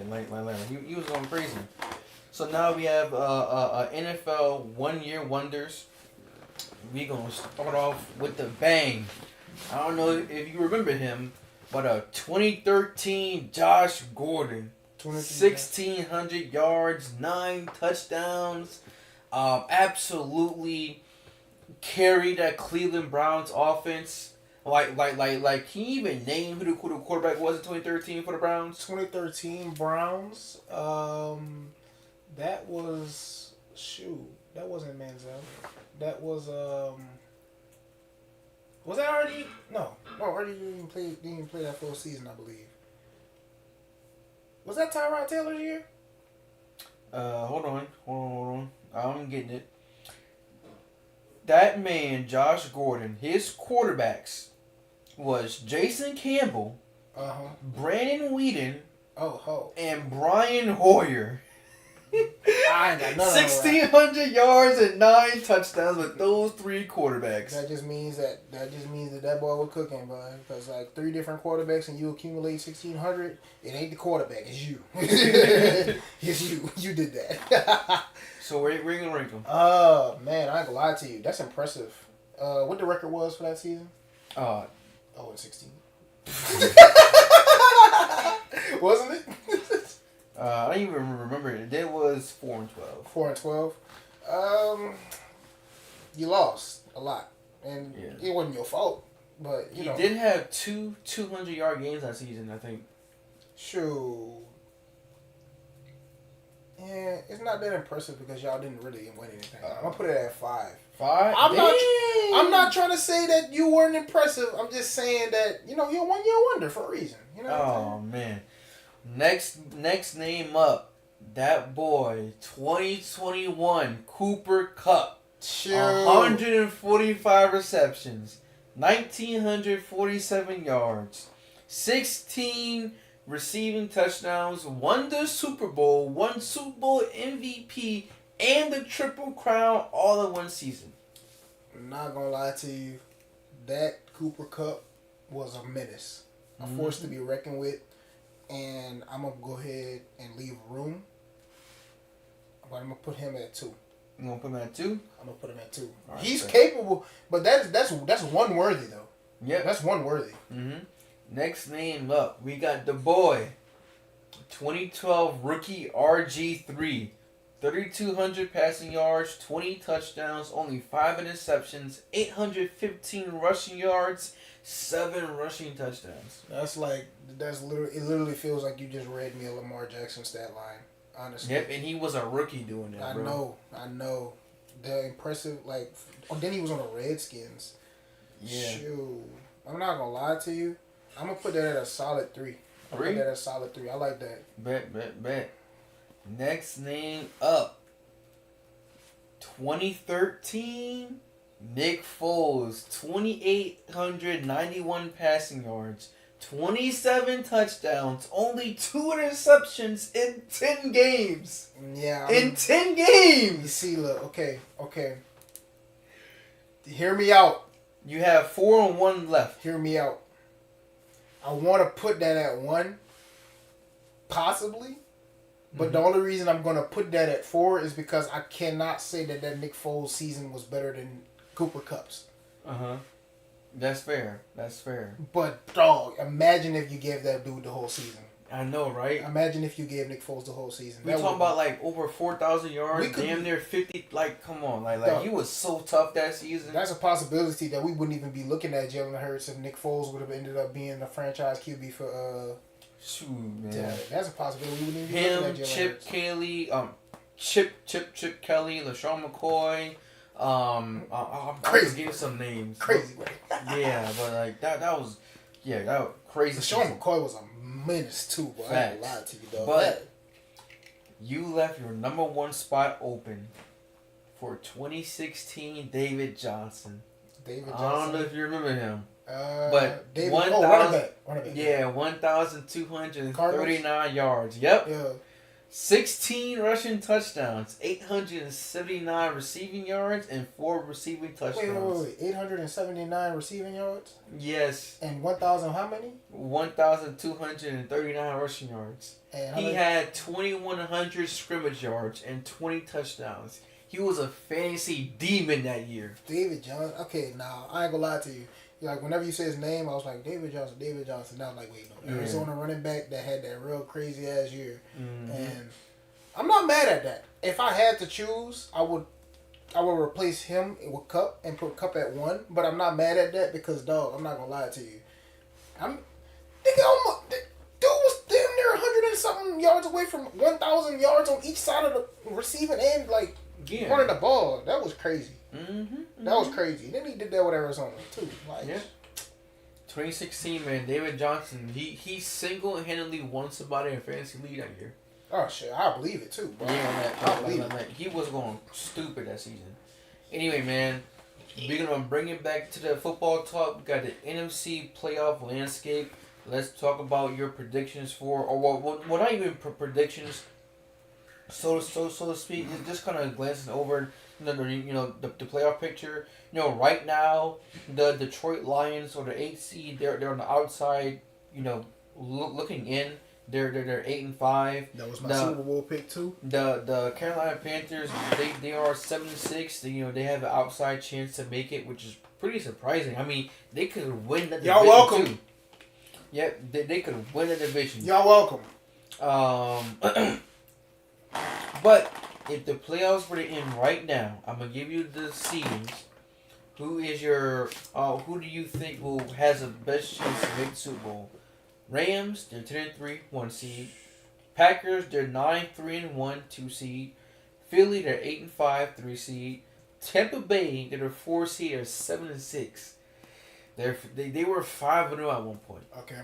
Like he was going crazy. So now we have NFL 1-year wonders. We gonna start off with the bang. I don't know if you remember him, but 2013 Josh Gordon, 1,600 yards, 9 touchdowns, absolutely carried that Cleveland Browns offense. Like, can you even name who the quarterback was in 2013 for the Browns? 2013 Browns. That was that wasn't Manziel. That was that already? No, already didn't even play that full season, I believe. Was that Tyrod Taylor's year? Hold on. I'm getting it. That man, Josh Gordon, his quarterbacks was Jason Campbell, Brandon Whedon, and Brian Hoyer. I ain't got none 1,600 yards and 9 touchdowns with those 3 quarterbacks. That just means that boy was cooking, boy. Because like 3 different quarterbacks and you accumulate 1,600, it ain't the quarterback, it's you. It's you. You did that. So where you gonna rank them? Man, I ain't gonna lie to you. That's impressive. What the record was for that season? 0-16. Wasn't it? I don't even remember it. It was 4-12. 4-12. You lost a lot, and it wasn't your fault. But you did have 2 200-yard games that season, I think. Shoot. Yeah, it's not that impressive because y'all didn't really win anything. I'm gonna put it at 5. 5. I'm not trying to say that you weren't impressive. I'm just saying that you're 1 year wonder for a reason. You know. Oh man. Next name up, that boy, 2021 Cooper Kupp. 145 receptions, 1,947 yards, 16 receiving touchdowns, won the Super Bowl, won Super Bowl MVP, and the Triple Crown all in one season. I'm not gonna lie to you, that Cooper Kupp was a menace, a force to be reckoned with. And I'm going to go ahead and leave room. But I'm going to put him at 2. You going to put him at 2? I'm going to put him at 2. Right, He's capable, but that's one worthy, though. Yeah. That's one worthy. Mm-hmm. Next name up, we got the boy, 2012 rookie RG3. 3,200 passing yards, 20 touchdowns, only 5 interceptions, 815 rushing yards, 7 rushing touchdowns. It literally feels like you just read me a Lamar Jackson stat line, honestly. Yep, and he was a rookie doing that, bro. I know. The impressive, then he was on the Redskins. Yeah. Shoot. I'm not going to lie to you. I'm going to put that at a solid 3. I'll put that at a solid 3. I like that. Bet. Next name up, 2013 Nick Foles, 2,891 passing yards, 27 touchdowns, only 2 interceptions in 10 games. Yeah. In 10 games! You see, look, okay. Hear me out. You have 4 and 1 left. Hear me out. I want to put that at 1, possibly. But the only reason I'm going to put that at 4 is because I cannot say that Nick Foles season was better than Cooper Kupp's. Uh-huh. That's fair. But, dog, imagine if you gave that dude the whole season. I know, right? Imagine if you gave Nick Foles the whole season. We talking about, over 4,000 yards, damn near 50. Come on. Dog, he was so tough that season. That's a possibility that we wouldn't even be looking at Jalen Hurts if Nick Foles would have ended up being the franchise QB for... Shoot, man. That's a possibility. We wouldn't even be looking at Jalen Chip Hurts. Kelly, Chip Kelly, LaShawn McCoy. I'm crazy. getting some names. Crazy, right? Yeah, but that was crazy. LaShawn McCoy was a menace too, boy. I ain't gonna lie to you, dog. But you left your number 1 spot open for 2016 David Johnson. I don't know if you remember him. But running back. Yeah, 1,239 yards. Yep. Yeah. 16 rushing touchdowns, 879 receiving yards, and 4 receiving touchdowns. Wait. 879 receiving yards? Yes. And 1,000 how many? 1,239 rushing yards. And he had 2,100 scrimmage yards and 20 touchdowns. He was a fantasy demon that year. David Johnson. Okay, now I ain't gonna lie to you. Whenever you say his name, I was like, David Johnson. Now I'm like, wait, no. Arizona running back that had that real crazy ass year. Mm-hmm. And I'm not mad at that. If I had to choose, I would replace him with Kupp and put Kupp at 1. But I'm not mad at that because, dog, I'm not gonna lie to you. Dude was damn near 100 and something yards away from 1,000 yards on each side of the receiving end, running the ball. That was crazy. Mm-hmm. That was crazy. Then he did that with Arizona too. 2016, man, David Johnson. He single-handedly won somebody in fantasy league that year. Oh shit, I believe it too, bro. Yeah, I believe it. He was going stupid that season. Anyway, man, we're gonna bring it back to the football talk. We got the NFC playoff landscape. Let's talk about your predictions for, or what not even predictions. so to speak, just kind of glancing over the playoff picture. Right now the Detroit Lions or the 8th seed, they're on the outside. Looking in, they're 8-5. That was my Super Bowl pick too. The Carolina Panthers, they are 7-6. They have an outside chance to make it, which is pretty surprising. I mean, they could win that division. Y'all welcome. Too. Yep, they could win the division. Y'all welcome. But if the playoffs were to end right now, I'm gonna give you the seedings. Who do you think has the best chance to make the Super Bowl? Rams, they're 10-3, 1 seed. Packers, they're 9-3-1, 2 seed. Philly, they're 8-5, 3 seed. Tampa Bay, they're the 4 seed, they're 7-6. They were 5-0 at one point. Okay.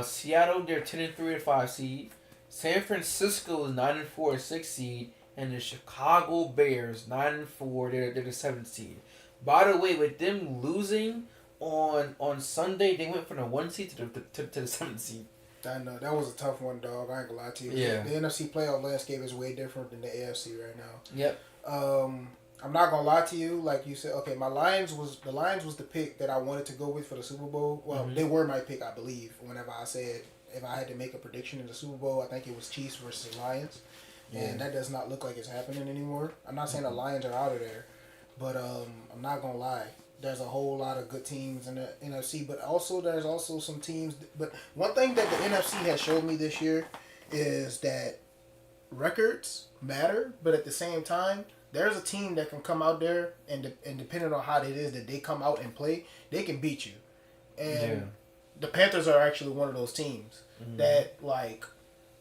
Seattle, they're 10-3, 5 seed. San Francisco is 9-4, 6 seed, and the Chicago Bears 9-4, they're the 7th seed. By the way, with them losing on Sunday, they went from the 1 seed to the 7th seed. I know that was a tough one, dog. I ain't gonna lie to you. Yeah. The NFC playoff landscape is way different than the AFC right now. Yep. I'm not gonna lie to you. Like you said, okay, the Lions was the pick that I wanted to go with for the Super Bowl. Well, they were my pick, I believe. Whenever I said if I had to make a prediction in the Super Bowl, I think it was Chiefs versus Lions, and that does not look like it's happening anymore. I'm not saying the Lions are out of there, but I'm not gonna lie. There's a whole lot of good teams in the NFC, but also there's also some teams. But one thing that the NFC has showed me this year is that records matter, but at the same time, there's a team that can come out there and depending on how it is that they come out and play, they can beat you. And the Panthers are actually one of those teams that like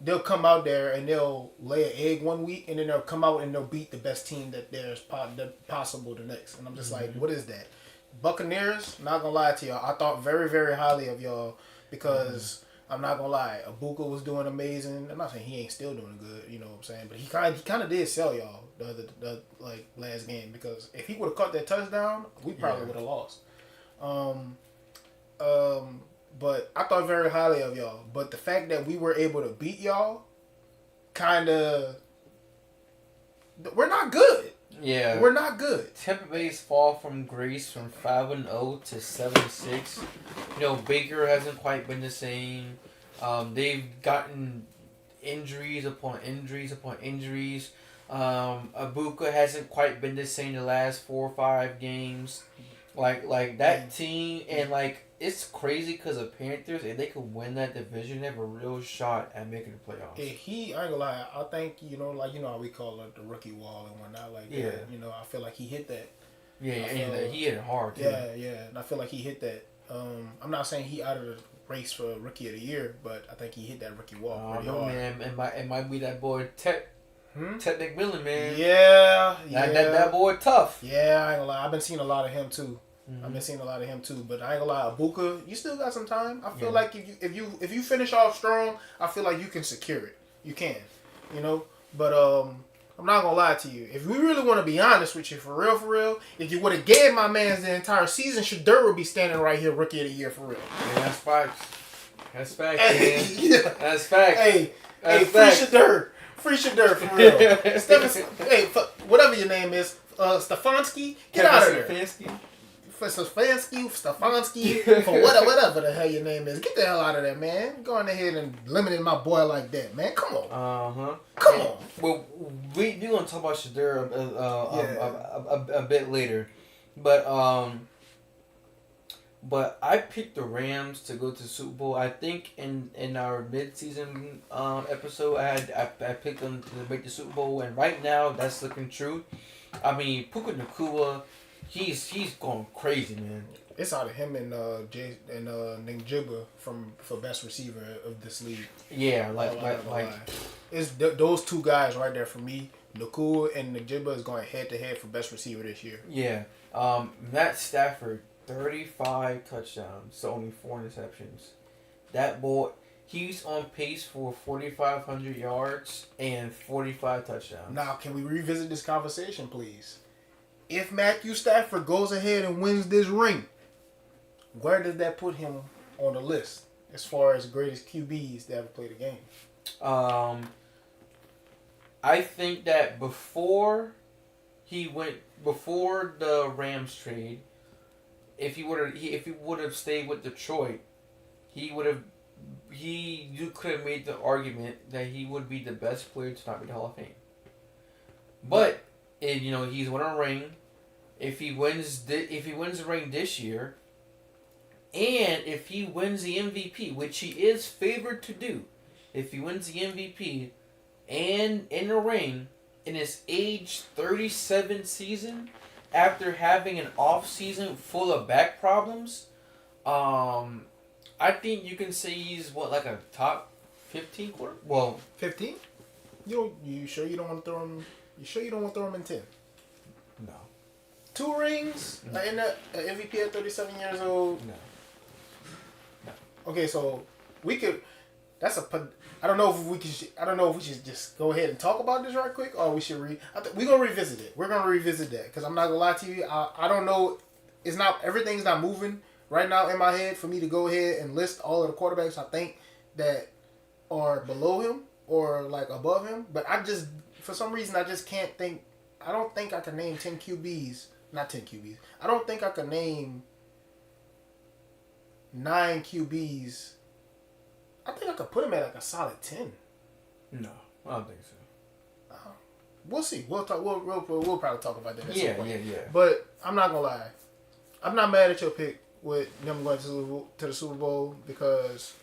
they'll come out there and they'll lay an egg one week and then they'll come out and they'll beat the best team that there's possible the next. And I'm just like, what is that? Buccaneers, not gonna lie to y'all, I thought very, very highly of y'all because I'm not gonna lie, Ibuka was doing amazing. I'm not saying he ain't still doing good, you know what I'm saying, but he kind of did sell y'all the last game because if he would have caught that touchdown, we probably would have lost. But I thought very highly of y'all. But the fact that we were able to beat y'all, we're not good. Yeah, we're not good. Tampa Bay's fall from grace from 5-0 to 7-6. Baker hasn't quite been the same. They've gotten injuries upon injuries upon injuries. Ibuka hasn't quite been the same the last 4 or 5 games. Like that team, and it's crazy because the Panthers, if they could win that division, they have a real shot at making the playoffs. I ain't gonna lie, I think how we call it the rookie wall and whatnot that. I feel like he hit that. Yeah, and he hit it hard too. Yeah, and I feel like he hit that. I'm not saying he out of the race for rookie of the year, but I think he hit that rookie wall pretty hard. Man, it might be that boy Ted McMillan, man. Yeah. That boy tough. Yeah, I ain't gonna lie, I've been seeing a lot of him too. But I ain't gonna lie, Ibuka, you still got some time. I feel like if you finish off strong, I feel like you can secure it. You can, But I'm not gonna lie to you. If we really want to be honest with you, for real, if you would have gave my man the entire season, Shedeur would be standing right here, rookie of the year, for real. Yeah, that's facts. That's facts, man. That's facts. Hey, free Shedeur, for real. Whatever your name is, Stefanski, get out of there. Stefanski, for whatever the hell your name is. Get the hell out of there, man. Going ahead and limiting my boy like that, man. Come on. Come on. Well, we're going to talk about Shedeur a bit later. But I picked the Rams to go to the Super Bowl. I think in our mid-season episode, I picked them to make the Super Bowl. And right now, that's looking true. I mean, Puka Nacua, he's going crazy, man. It's out of him and Njigba for best receiver of this league. Yeah, it's those two guys right there for me. Nacua and Njigba is going head to head for best receiver this year. Yeah, Matt Stafford, 35 touchdowns, so only 4 interceptions. That boy, he's on pace for 4,500 yards and 45 touchdowns. Now, can we revisit this conversation, please? If Matthew Stafford goes ahead and wins this ring, where does that put him on the list as far as greatest QBs that ever played the game? I think that before the Rams trade, if he would have stayed with Detroit, you could have made the argument that he would be the best player to not be the Hall of Fame. But he's won a ring. If he wins the ring this year, and if he wins the MVP, which he is favored to do, if he wins the MVP and in the ring in his age 37 season, after having an off season full of back problems, I think you can say he's like a top 15 quarter. Well, 15. You sure you don't want to throw him? You sure you don't want to throw him in 10? No. 2 rings in the MVP at 37 years old. No. Okay, so we could. I don't know if we should just go ahead and talk about this right quick, or we should we're gonna revisit it. We're gonna revisit that because I'm not gonna lie to you. I don't know. Everything's not moving right now in my head for me to go ahead and list all of the quarterbacks I think that are below him or like above him. But for some reason I just can't think. I don't think I can name 10 QBs. Not 10 QBs. I don't think I can name 9 QBs. I think I could put him at like a solid 10. No, I don't think so. We'll see. We'll talk. We'll probably talk about that. At some point. Yeah. But I'm not gonna lie. I'm not mad at your pick with them going to the Super Bowl because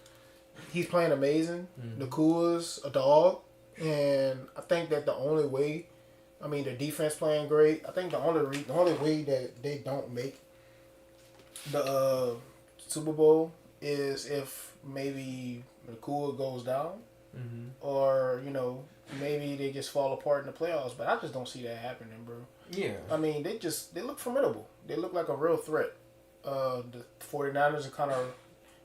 he's playing amazing. Mm-hmm. Nakua's a dog, and I think that the only way, the defense playing great. I think the only way that they don't make the Super Bowl is if maybe Nakua goes down, or maybe they just fall apart in the playoffs. But I just don't see that happening, bro. Yeah. They look formidable. They look like a real threat. The 49ers are kind of,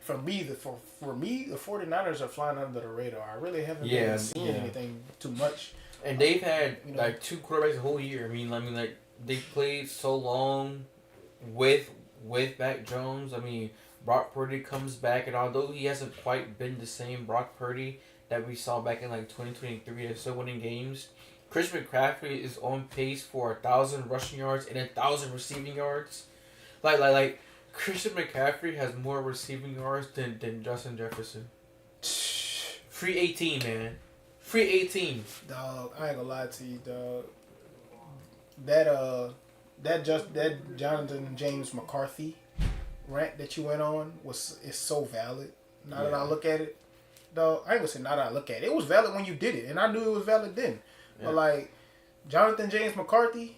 for me, the 49ers are flying under the radar. I really haven't been seeing anything too much. And they've had like 2 quarterbacks the whole year. They played so long with Mac Jones. Brock Purdy comes back, and although he hasn't quite been the same Brock Purdy that we saw back in 2023, they're still winning games. Chris McCaffrey is on pace for 1,000 rushing yards and 1,000 receiving yards. Like Christian McCaffrey has more receiving yards than Justin Jefferson. Free 18, man. Free 18. Dog, I ain't gonna lie to you, dog. That Jonathan James McCarthy rant that you went on is so valid. Now that I look at it, dog, I ain't gonna say now that I look at it. It was valid when you did it, and I knew it was valid then. Yeah. But Jonathan James McCarthy,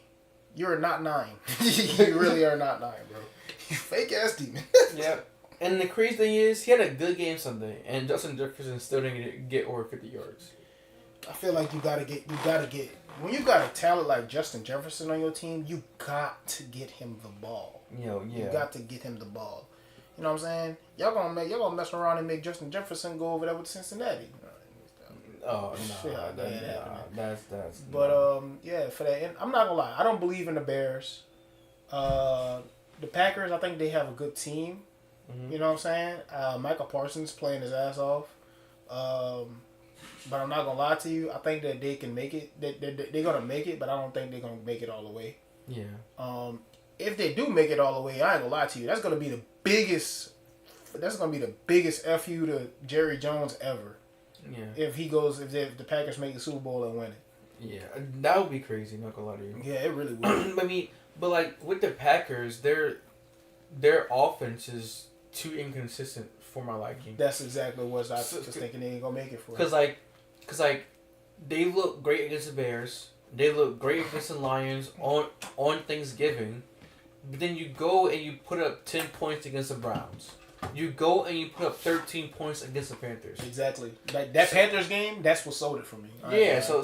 you're not 9. You really are not 9, bro. You fake ass demon. Yeah. And the crazy thing is, he had a good game Sunday, and Justin Jefferson still didn't get over 50 yards. I feel like you gotta get when you got a talent like Justin Jefferson on your team, you got to get him the ball. You got to get him the ball. You know what I'm saying? Y'all gonna mess around and make Justin Jefferson go over there with Cincinnati. Oh no, that's. But for that, and I'm not gonna lie, I don't believe in the Bears. The Packers, I think they have a good team. Mm-hmm. You know what I'm saying? Michael Parsons playing his ass off. But I'm not gonna lie to you. I think that they can make it. They're gonna make it, but I don't think they're gonna make it all the way. Yeah. If they do make it all the way, I ain't gonna lie to you. That's gonna be the biggest. That's gonna be the biggest FU to Jerry Jones ever. Yeah. If the Packers make the Super Bowl and win it. Yeah, that would be crazy. Not gonna lie to you. Yeah, it really would. But with the Packers, their offense is too inconsistent for my liking. That's exactly what I was thinking they ain't gonna make it for. Cause they look great against the Bears. They look great against the Lions on Thanksgiving. But then you go and you put up 10 points against the Browns. You go and you put up 13 points against the Panthers. Exactly. That Panthers game, that's what sold it for me. So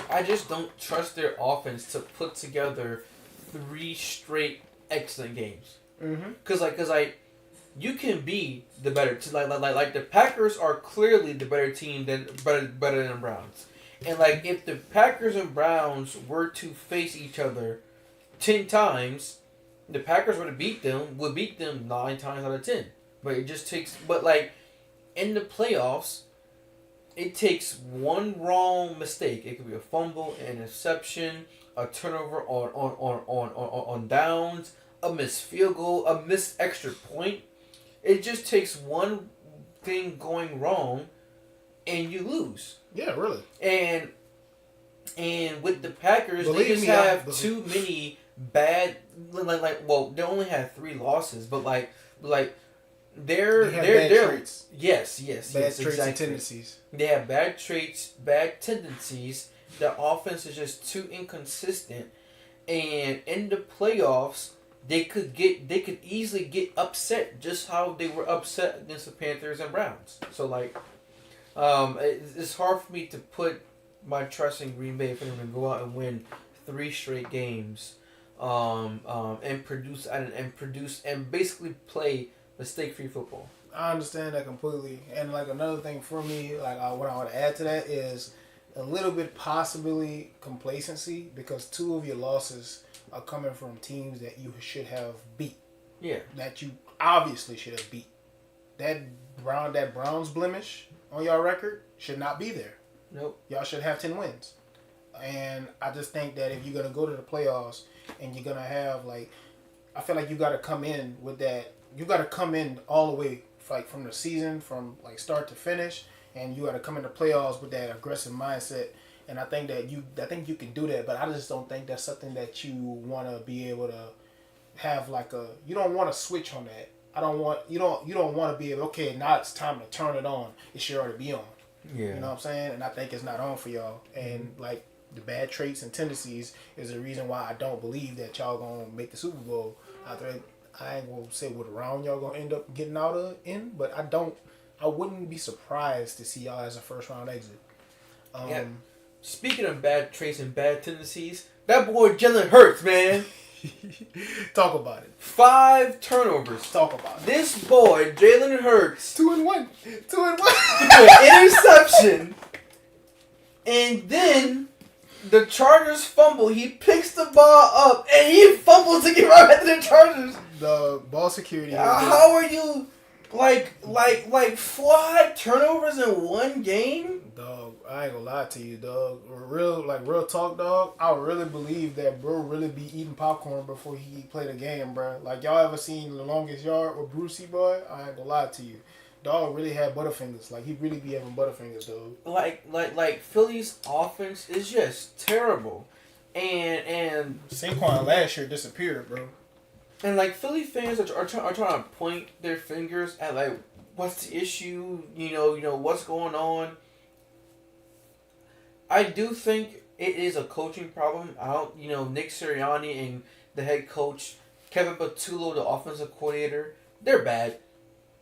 I just don't trust their offense to put together 3 straight excellent games. Mm-hmm. Cause you can be the better team. Like the Packers are clearly the better team better than the Browns. And if the Packers and Browns were to face each other 10 times, the Packers would beat them 9 times out of 10. But it just takes. But in the playoffs, it takes one wrong mistake. It could be a fumble, an interception, a turnover on downs, a missed field goal, a missed extra point. It just takes one thing going wrong, and you lose. Yeah, really. And with the Packers, Believe they just me, have too many bad. Well, they only had 3 losses, but they're bad traits. Yes, Bad traits exactly. and tendencies. They have bad traits, bad tendencies. The offense is just too inconsistent, and in the playoffs, they could easily get upset, just how they were upset against the Panthers and Browns. So it's hard for me to put my trust in Green Bay for them to go out and win 3 straight games, and produce and basically play mistake-free football. I understand that completely. And another thing for me, what I would add to that is a little bit possibly complacency, because 2 of your losses are coming from teams that you should have beat. Yeah. That you obviously should have beat. That Browns blemish on your record should not be there. Nope. Y'all should have 10 wins. And I just think that if you're going to go to the playoffs and you're going to have, I feel like you got to come in with that. You got to come in all the way, from the season, from, start to finish. And you got to come in the playoffs with that aggressive mindset. And I think you can do that. But I just don't think that's something that you want to be able to have, you don't want to switch on that. You don't want to be able, okay, now it's time to turn it on. It should already be on. Yeah. You know what I'm saying? And I think it's not on for y'all. And the bad traits and tendencies is the reason why I don't believe that y'all gonna make the Super Bowl. I ain't gonna say what round y'all gonna end up getting in, but I wouldn't be surprised to see y'all as a first round exit. Yeah. Speaking of bad traits and bad tendencies, that boy Jalen Hurts, man. Talk about it. 5 turnovers. Talk about it. This boy, Jalen Hurts. 2-1. 2-1. Interception. And then the Chargers fumble. He picks the ball up and he fumbles to get right back to the Chargers. The ball security. How are you like 5 turnovers in one game? Dog, I ain't gonna lie to you, dog. Real talk, dog. I really believe that bro really be eating popcorn before he play the game, bro. Y'all ever seen The Longest Yard with Brucey, boy? I ain't gonna lie to you. Dog really had butterfingers. He really be having butterfingers, dog. Philly's offense is just terrible, and Saquon last year disappeared, bro. And Philly fans are trying to point their fingers at what's the issue, you know what's going on. I do think it is a coaching problem. Nick Sirianni and the head coach Kevin Patullo, the offensive coordinator, they're bad.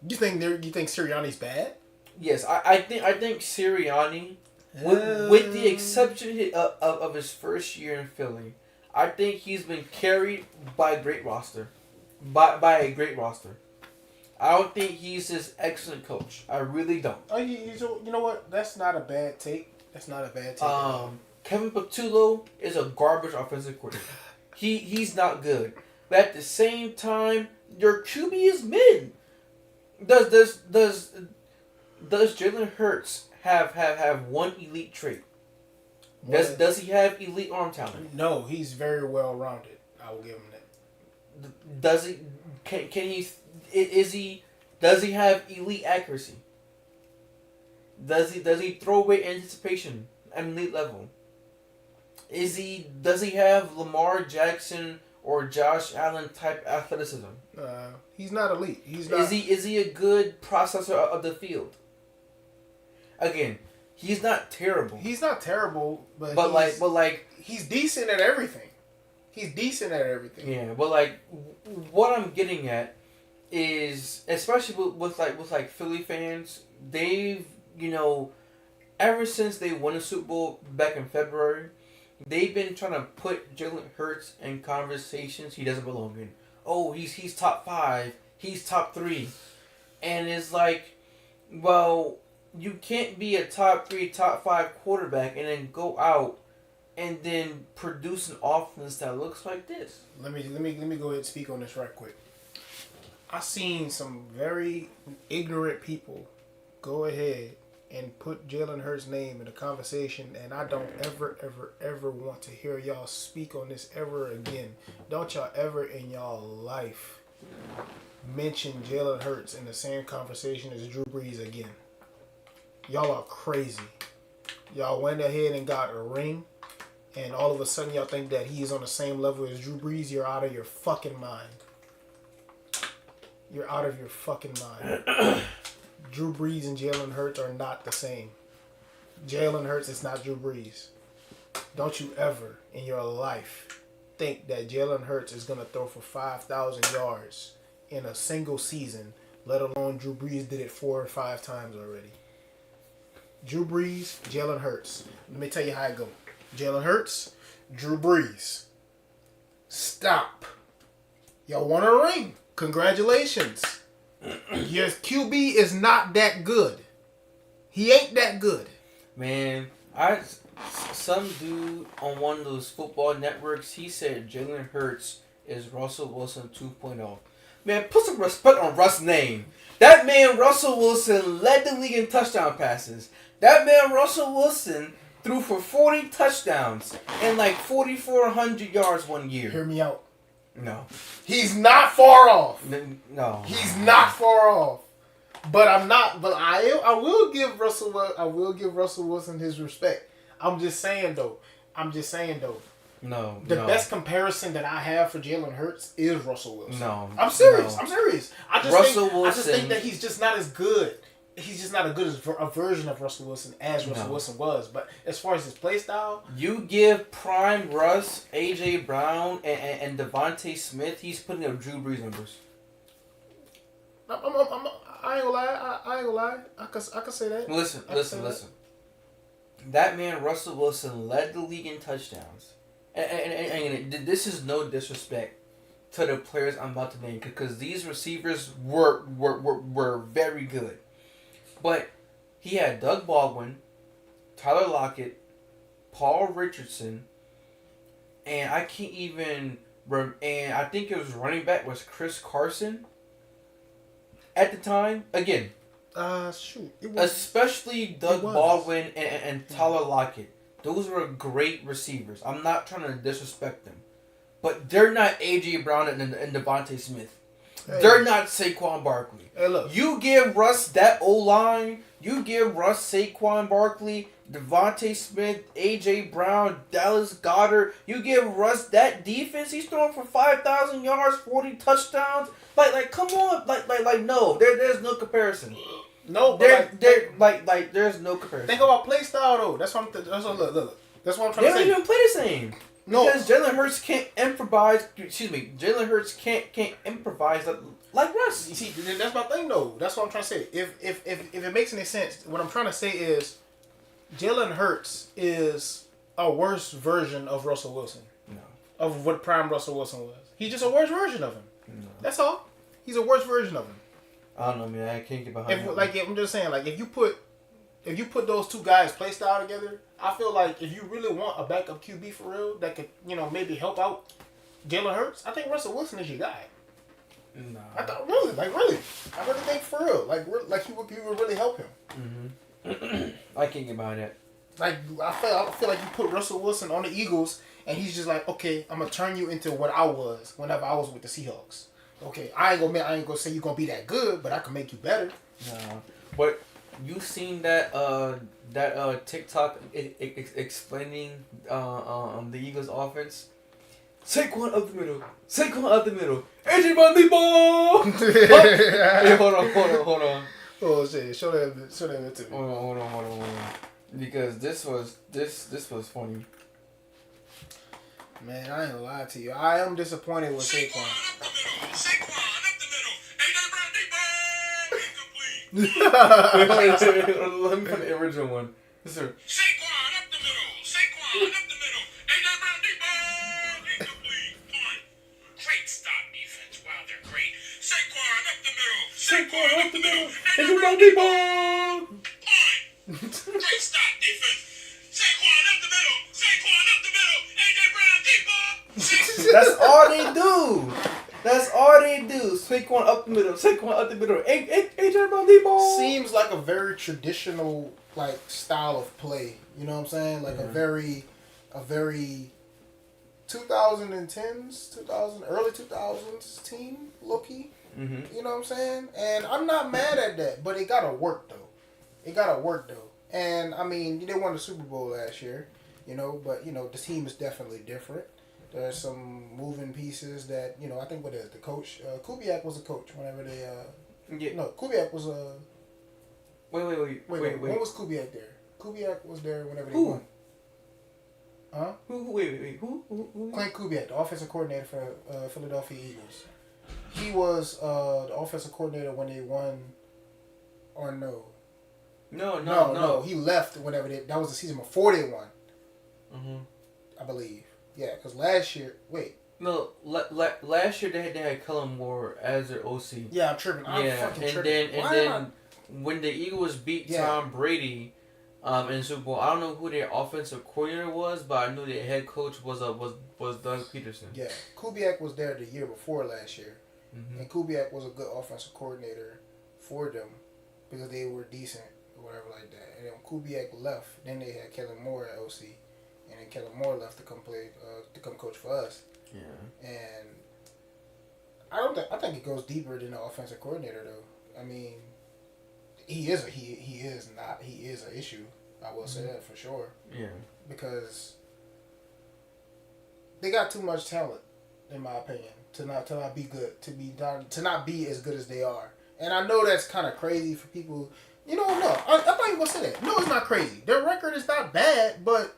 You think Sirianni's bad? Yes, I think Sirianni, with the exception of his first year in Philly, I think he's been carried by a great roster. By a great roster. I don't think he's this excellent coach. I really don't. Oh, you know what? That's not a bad take. Kevin Patullo is a garbage offensive coordinator. He's not good. But at the same time, your QB is mid. Does Jalen Hurts have one elite trait? Does he have elite arm talent? No, he's very well rounded. I will give him that. Does he? Does he have elite accuracy? Does he throw away anticipation at an elite level? Does he have Lamar Jackson or Josh Allen type athleticism? He's not elite. He's not. Is he a good processor of the field? Again, he's not terrible. He's not terrible, but he's decent at everything. Yeah, but what I'm getting at is, especially with Philly fans, they've ever since they won the Super Bowl back in February, they've been trying to put Jalen Hurts in conversations he doesn't belong in. Oh, he's top 5, he's top 3, and it's well, you can't be a top 3, top 5 quarterback and then go out and then produce an offense that looks like this. Let me go ahead and speak on this right quick. I seen some very ignorant people go ahead and put Jalen Hurts' name in the conversation, and I don't ever want to hear y'all speak on this ever again. Don't y'all ever in y'all life mention Jalen Hurts in the same conversation as Drew Brees again. Y'all are crazy. Y'all went ahead and got a ring, and all of a sudden y'all think that he is on the same level as Drew Brees. You're out of your fucking mind. You're out of your fucking mind. Drew Brees and Jalen Hurts are not the same. Jalen Hurts is not Drew Brees. Don't you ever in your life think that Jalen Hurts is going to throw for 5,000 yards in a single season, let alone Drew Brees did it 4 or 5 times already. Drew Brees, Jalen Hurts. Let me tell you how it goes. Jalen Hurts, Drew Brees. Stop. Y'all want a ring. Congratulations. Your QB is not that good. He ain't that good. Man, some dude on one of those football networks, he said Jalen Hurts is Russell Wilson 2.0. Man, put some respect on Russ' name. That man, Russell Wilson, led the league in touchdown passes. That man, Russell Wilson, threw for 40 touchdowns and like 4,400 yards one year. Hear me out. No. He's not far off. No. He's not far off. But I'm not. But I will give Russell. I will give Russell Wilson his respect. I'm just saying though. No. The best comparison that I have for Jalen Hurts is Russell Wilson. No. I'm serious. No. I'm serious. I just think that he's just not as good. He's just not as good as a version of Russell Wilson as Russell Wilson was. But as far as his play style, you give prime Russ, AJ Brown, and Devontae Smith, he's putting up Drew Brees numbers. I ain't gonna lie. I can say that. Listen. That man, Russell Wilson, led the league in touchdowns. And this is no disrespect to the players I'm about to name, because these receivers were very good. But he had Doug Baldwin, Tyler Lockett, Paul Richardson, and I can't even. And I think it was running back was Chris Carson. At the time, again. Especially Doug Baldwin and Tyler Lockett. Those were great receivers. I'm not trying to disrespect them, but they're not AJ Brown and Devontae Smith. Hey. They're not Saquon Barkley. Hey, look. You give Russ that O-line. You give Russ Saquon Barkley, Devontae Smith, AJ Brown, Dallas Goedert. You give Russ that defense. He's throwing for 5,000 yards, 40 touchdowns. Like, come on. No. There's no comparison. No, but there's no comparison. Think about play style though. That's what I'm. Look. That's what I'm trying to say. They don't even play the same. No, because Jalen Hurts can't improvise. Jalen Hurts can't improvise like Russ. You see, that's my thing though. That's what I'm trying to say. If it makes any sense, what I'm trying to say is, Jalen Hurts is a worse version of Russell Wilson. No. Of what prime Russell Wilson was. He's just a worse version of him. No. That's all. He's a worse version of him. I don't know, man. I can't get behind him. I'm just saying, if you put those two guys' play style together, I feel like if you really want a backup QB for real that could, maybe help out Jalen Hurts, I think Russell Wilson is your guy. No. I thought really. I really think for real, he would really help him. Mm-hmm. I can't get behind that. I feel like you put Russell Wilson on the Eagles, and he's just like, okay, I'm gonna turn you into what I was whenever I was with the Seahawks. Okay, I ain't gonna say you're gonna be that good, but I can make you better. No, but you seen that TikTok explaining the Eagles offense? Saquon up the middle. AJ Brown deep ball. Hey, hold on. Oh shit! Show that to me. Hold on. Because this was funny. Man, I ain't gonna lie to you. I am disappointed with Saquon. Saquon up the middle. AJ Brown deep ball. Incomplete. Let me put the original one. Yes, sir. Saquon up the middle. AJ Brown deep ball. Incomplete. Punt. Great stop defense. Wow, they're great. Saquon up the middle. AJ Brown deep ball. Punt. Great stop defense. Saquon up the middle. AJ Brown deep ball. That's all they do. Saquon up the middle. AJ Brown deep ball. Seems like a very traditional like style of play. You know what I'm saying? Like a very 2010s, early 2000s team, low key. Mm-hmm. You know what I'm saying? And I'm not mad at that, but it gotta work though. And I mean, they won the Super Bowl last year, but the team is definitely different. There's some moving pieces that I think what is the coach Kubiak was a coach whenever they Kubiak was a Wait. when was Kubiak there? Kubiak was there whenever they Who? won. Huh? Wait. Who? Clint Kubiak, the offensive coordinator for Philadelphia Eagles. He was the offensive coordinator when they won, or no? No. He left whenever that was the season before they won. Mm-hmm. I believe. Yeah, because last year. Wait. No, last year they had Kellen Moore as their OC. Yeah, I'm tripping. I'm fucking tripping. Then when the Eagles beat Tom Brady, in the Super Bowl, I don't know who their offensive coordinator was, but I knew their head coach was Doug Peterson. Yeah, Kubiak was there the year before last year, and Kubiak was a good offensive coordinator for them because they were decent or whatever like that. And then when Kubiak left, then they had Kellen Moore at OC, and then Kellen Moore left to come coach for us. Yeah. And I think it goes deeper than the offensive coordinator though. I mean, he is an issue. I will say that for sure. Yeah. Because they got too much talent, in my opinion, to not be good, to not be as good as they are. And I know that's kind of crazy for people. No, I'm not even gonna say that. No, it's not crazy. Their record is not bad, but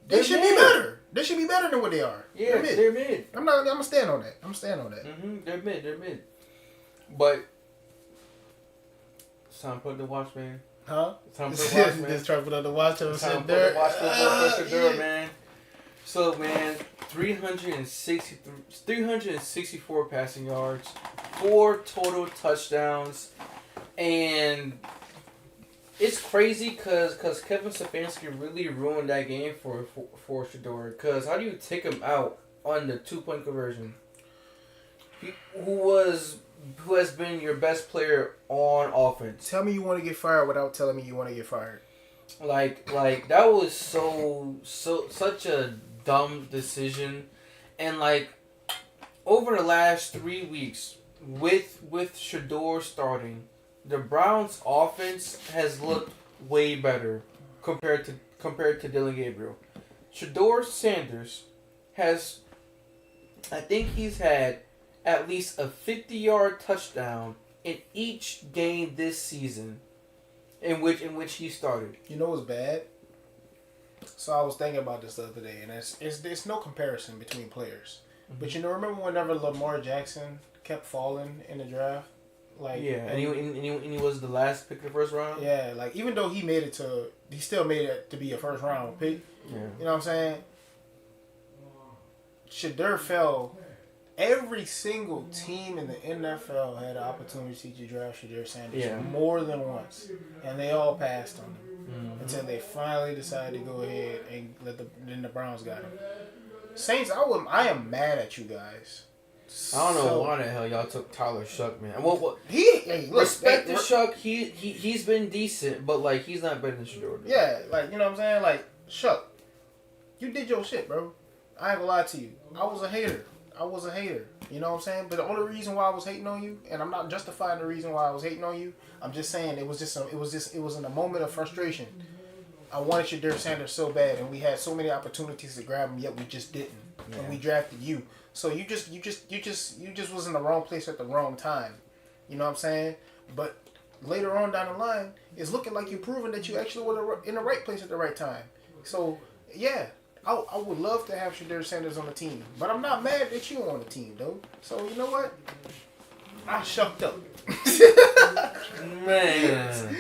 they should be better. They should be better than what they are. Yeah, they're mid. I'm gonna stand on that. Mm-hmm. They're mid. But it's time to put the watch, man. Huh? It's time to put the watch, man. Just try to put on the watch on Shedeur. Shedeur, man. So, man, 364 passing yards, 4 total touchdowns, and it's crazy because Kevin Stefanski really ruined that game for Shedeur. Because how do you take him out on the 2-point conversion? Who has been your best player on offense? Tell me you want to get fired without telling me you want to get fired. Like that was such a dumb decision, and like over the last 3 weeks with Shedeur starting, the Browns' offense has looked way better compared to Dylan Gabriel. Shedeur Sanders has, I think he's had at least a 50-yard touchdown in each game this season, in which he started. You know what's bad? So I was thinking about this the other day, and it's no comparison between players. Mm-hmm. But remember whenever Lamar Jackson kept falling in the draft? And he was the last pick of the first round. Yeah, like even though he still made it to be a first round pick. Yeah. You know what I'm saying? Shedeur fell. Every single team in the NFL had an opportunity to draft Shedeur Sanders more than once, and they all passed on him until they finally decided to go ahead and then the Browns got him. Saints, I am mad at you guys. I don't know why the hell y'all took Tyler Shuck, man. Well, respect to Shuck. He's been decent, but like he's not better than Shedeur. Yeah, like you know what I'm saying. Like Shuck, you did your shit, bro. I ain't gonna lie to you. I was a hater. You know what I'm saying? But the only reason why I was hating on you, and I'm not justifying the reason why I was hating on you. I'm just saying it was in a moment of frustration. I wanted Shedeur Sanders so bad, and we had so many opportunities to grab him, yet we just didn't. Yeah. And we drafted you. So you just was in the wrong place at the wrong time. You know what I'm saying? But later on down the line, it's looking like you're proving that you actually were in the right place at the right time. So yeah, I would love to have Shedeur Sanders on the team, but I'm not mad that you on the team though. So you know what? I shucked up. Man.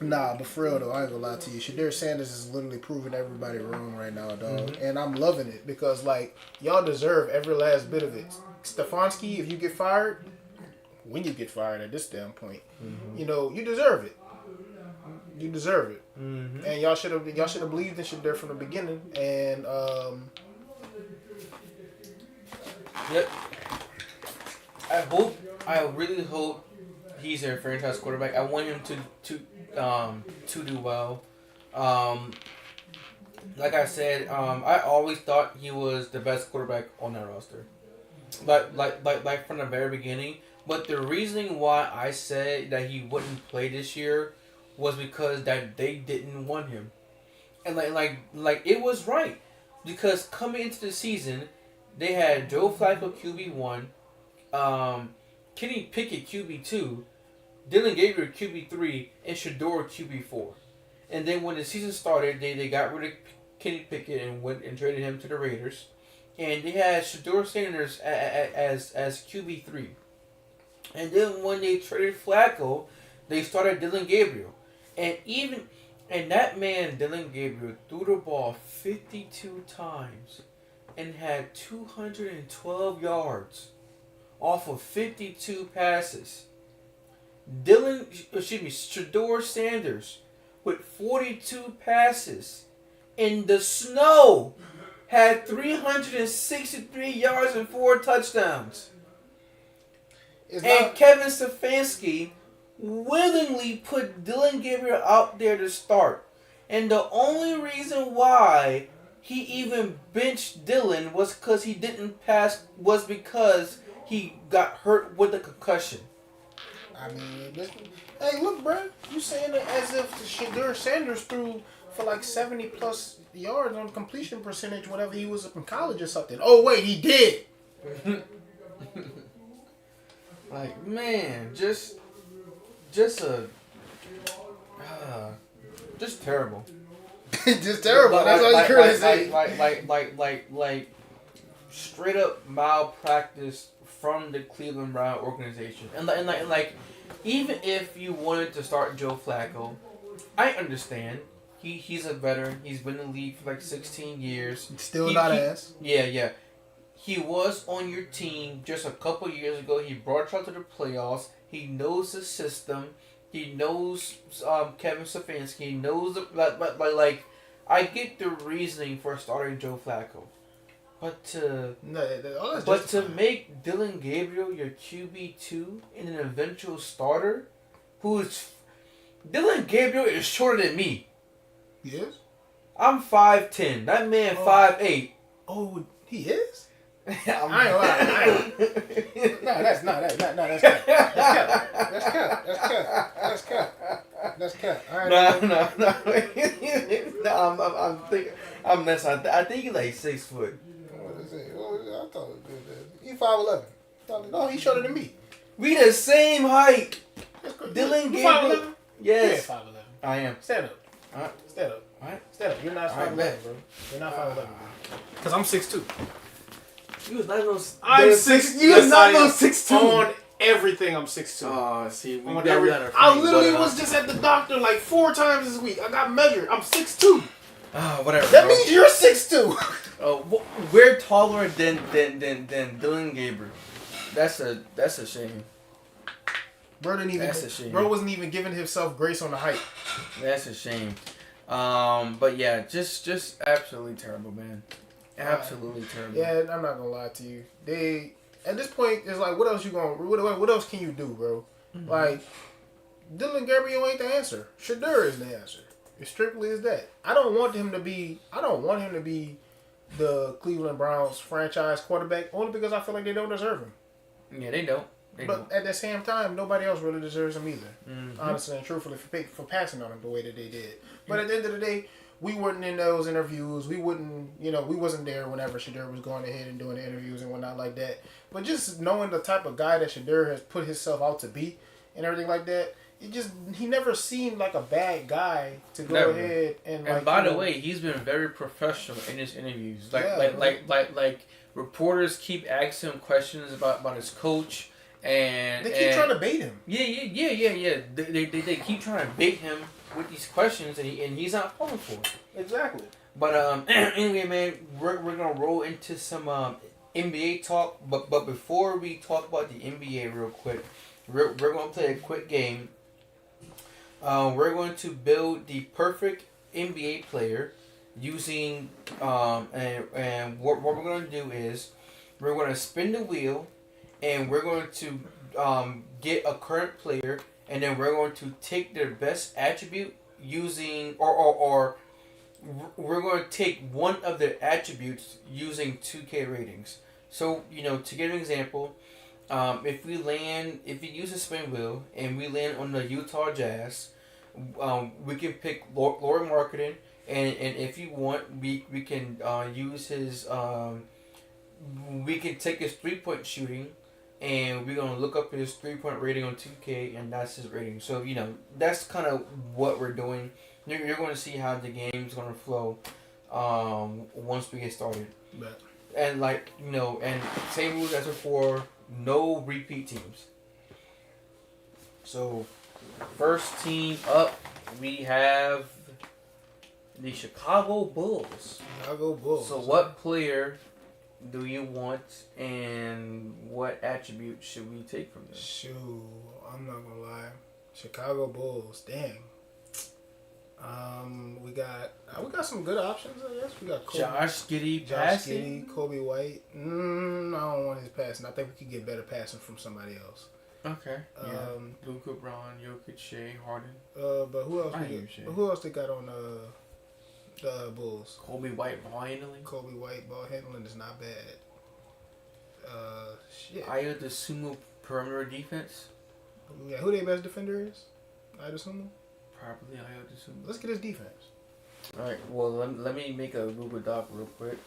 Nah, but for real though, I ain't gonna lie to you. Shedeur Sanders is literally proving everybody wrong right now, dog. Mm-hmm. And I'm loving it because, like, y'all deserve every last bit of it. Stefanski, if you get fired, when you get fired at this damn point, you deserve it. You deserve it. Mm-hmm. And y'all should have believed in Shedeur from the beginning. And yep. I really hope he's their franchise quarterback. I want him to to do well. Like I said, I always thought he was the best quarterback on that roster. Like from the very beginning. But the reasoning why I said that he wouldn't play this year was because that they didn't want him. And like it was right. Because coming into the season, they had Joe Flacco QB1, Kenny Pickett QB2, Dylan Gabriel QB3, and Shedeur QB4. And then when the season started, they got rid of Kenny Pickett and went and traded him to the Raiders. And they had Shedeur Sanders as QB3. And then when they traded Flacco, they started Dylan Gabriel. And that man, Dylan Gabriel, threw the ball 52 times and had 212 yards off of 52 passes. Shedeur Sanders with 42 passes in the snow had 363 yards and 4 touchdowns. Kevin Stefanski willingly put Dylan Gabriel out there to start. And the only reason why he even benched Dylan was because he didn't pass, was because he got hurt with a concussion. I mean, hey, look, bro, you saying it as if Shedeur Sanders threw for like 70 plus yards on completion percentage whenever he was up in college or something. Oh wait, he did. Like, man, just terrible. Just terrible. That's all you currently say. Like, straight up malpractice from the Cleveland Brown organization. And like, even if you wanted to start Joe Flacco, I understand. He's a veteran. He's been in the league for like 16 years. Still not ass. Yeah. He was on your team just a couple years ago. He brought you out to the playoffs. He knows the system. He knows Kevin Stefanski. He knows like I get the reasoning for starting Joe Flacco, but to make Dylan Gabriel your QB2 and an eventual starter, Dylan Gabriel is shorter than me. Yes. I'm 5'10". That man 5'8". Oh, he is. I ain't lying. That's cut. I'm messing. I think he's like 6 foot. What is it? I thought it was good. He 5'11". No, he's shorter than me. We the same height. Dylan Gabriel. Yes. Yeah, 5'11". I am. Stand up. All right. Stand up. All right. Stand up. You're not 5'11", bro. You're not 5'11", bro. Because I'm 6'2". You was not no. I'm 6. You was not no 6'2". On everything, I'm 6'2". See, we On got every, our I literally was just at the doctor like 4 times this week. I got measured. I'm 6'2". Whatever. That means you're 6'2". We're taller than Dylan Gabriel. That's a shame. Bro didn't even. That's a shame. Bro wasn't even giving himself grace on the height. That's a shame. But yeah, just absolutely terrible, man. Absolutely terrible. Yeah, I'm not gonna lie to you. They at this point it's like, what else you gonna? What else can you do, bro? Mm-hmm. Like Dylan Gabriel ain't the answer. Shedeur is the answer. As strictly as that. I don't want him to be the Cleveland Browns franchise quarterback only because I feel like they don't deserve him. Yeah, they don't. But at the same time, nobody else really deserves him either. Mm-hmm. Honestly and truthfully, for passing on him the way that they did. But at the end of the day, we weren't in those interviews. We wasn't there whenever Shedeur was going ahead and doing the interviews and whatnot like that. But just knowing the type of guy that Shedeur has put himself out to be and everything like that, he never seemed like a bad guy to go ahead and. And by the way, he's been very professional in his interviews. Like reporters keep asking him questions about his coach. And they keep trying to bait him. Yeah. They keep trying to bait him with these questions, and he's not falling for it. Exactly. But anyway, man, we're gonna roll into some NBA talk. But before we talk about the NBA real quick, we're gonna play a quick game. We're going to build the perfect NBA player using and what we're gonna do is we're gonna spin the wheel. And we're going to get a current player and then we're going to take their best attribute using, or we're going to take one of their attributes using 2K ratings. So, to give an example, if you use a spin wheel and we land on the Utah Jazz, we can pick Lord Marketing, and if you want, we can use his, we can take his 3-point shooting, and we're going to look up his 3-point rating on 2K, and that's his rating. So, that's kind of what we're doing. You're going to see how the game's going to flow once we get started. Bet. And and same rules as before, no repeat teams. So, first team up, we have the Chicago Bulls. Chicago Bulls. So, what player do you want, and what attribute should we take from them? Shoot, I'm not gonna lie. Chicago Bulls, dang. We got some good options, I guess. We got Josh Giddey, Kobe White. I don't want his passing. I think we could get better passing from somebody else. Okay. Luka, Braun, Jokic, Shea, Harden. But who else? Who else they got on the Bulls? Kobe White ball handling. Kobe White ball handling is not bad. Shit. Ayo Dosunmu perimeter defense. Yeah, who their best defender is? Ayo Dosunmu. Probably Ayo Dosunmu. Let's get his defense. All right. Well, let me make a Google Doc real quick.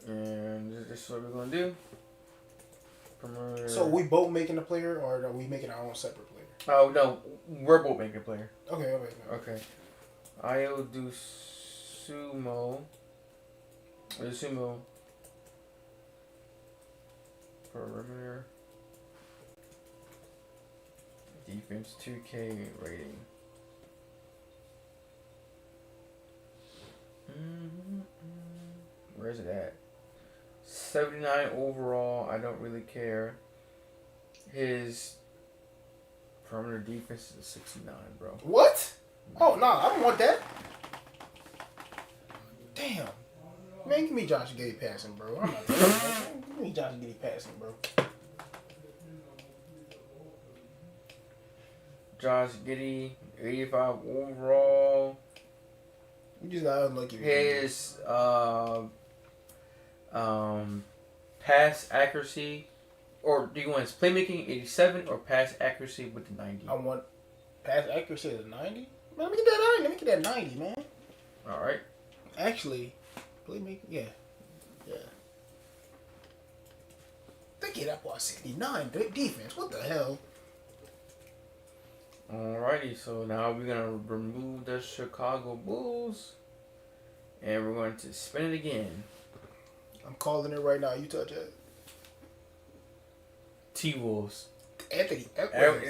And this is what we're gonna do. Perimeter. So we both making a player, or are we making our own separate player? Oh no, we're both making a player. Okay. Okay. Ayo Dosunmu. Perimeter. Defense 2K rating. Where's it at? 79 overall. I don't really care. His perimeter defense is 69, bro. What? Oh no, I don't want that. Damn. Man, give me Josh Giddey passing, bro. I'm not give me Josh Giddey passing, bro. Josh Giddey, 85 overall. You just got unlucky. His pass accuracy, or do you want his playmaking 87 or pass accuracy with the 90? I want pass accuracy at 90. Man, let me get that 90. Let me get that 90, man. All right. Actually, playmaking, yeah. They get up on 69 defense. What the hell? Alrighty, so now we're gonna remove the Chicago Bulls, and we're going to spin it again. I'm calling it right now. Utah Jazz. T-Wolves. Anthony.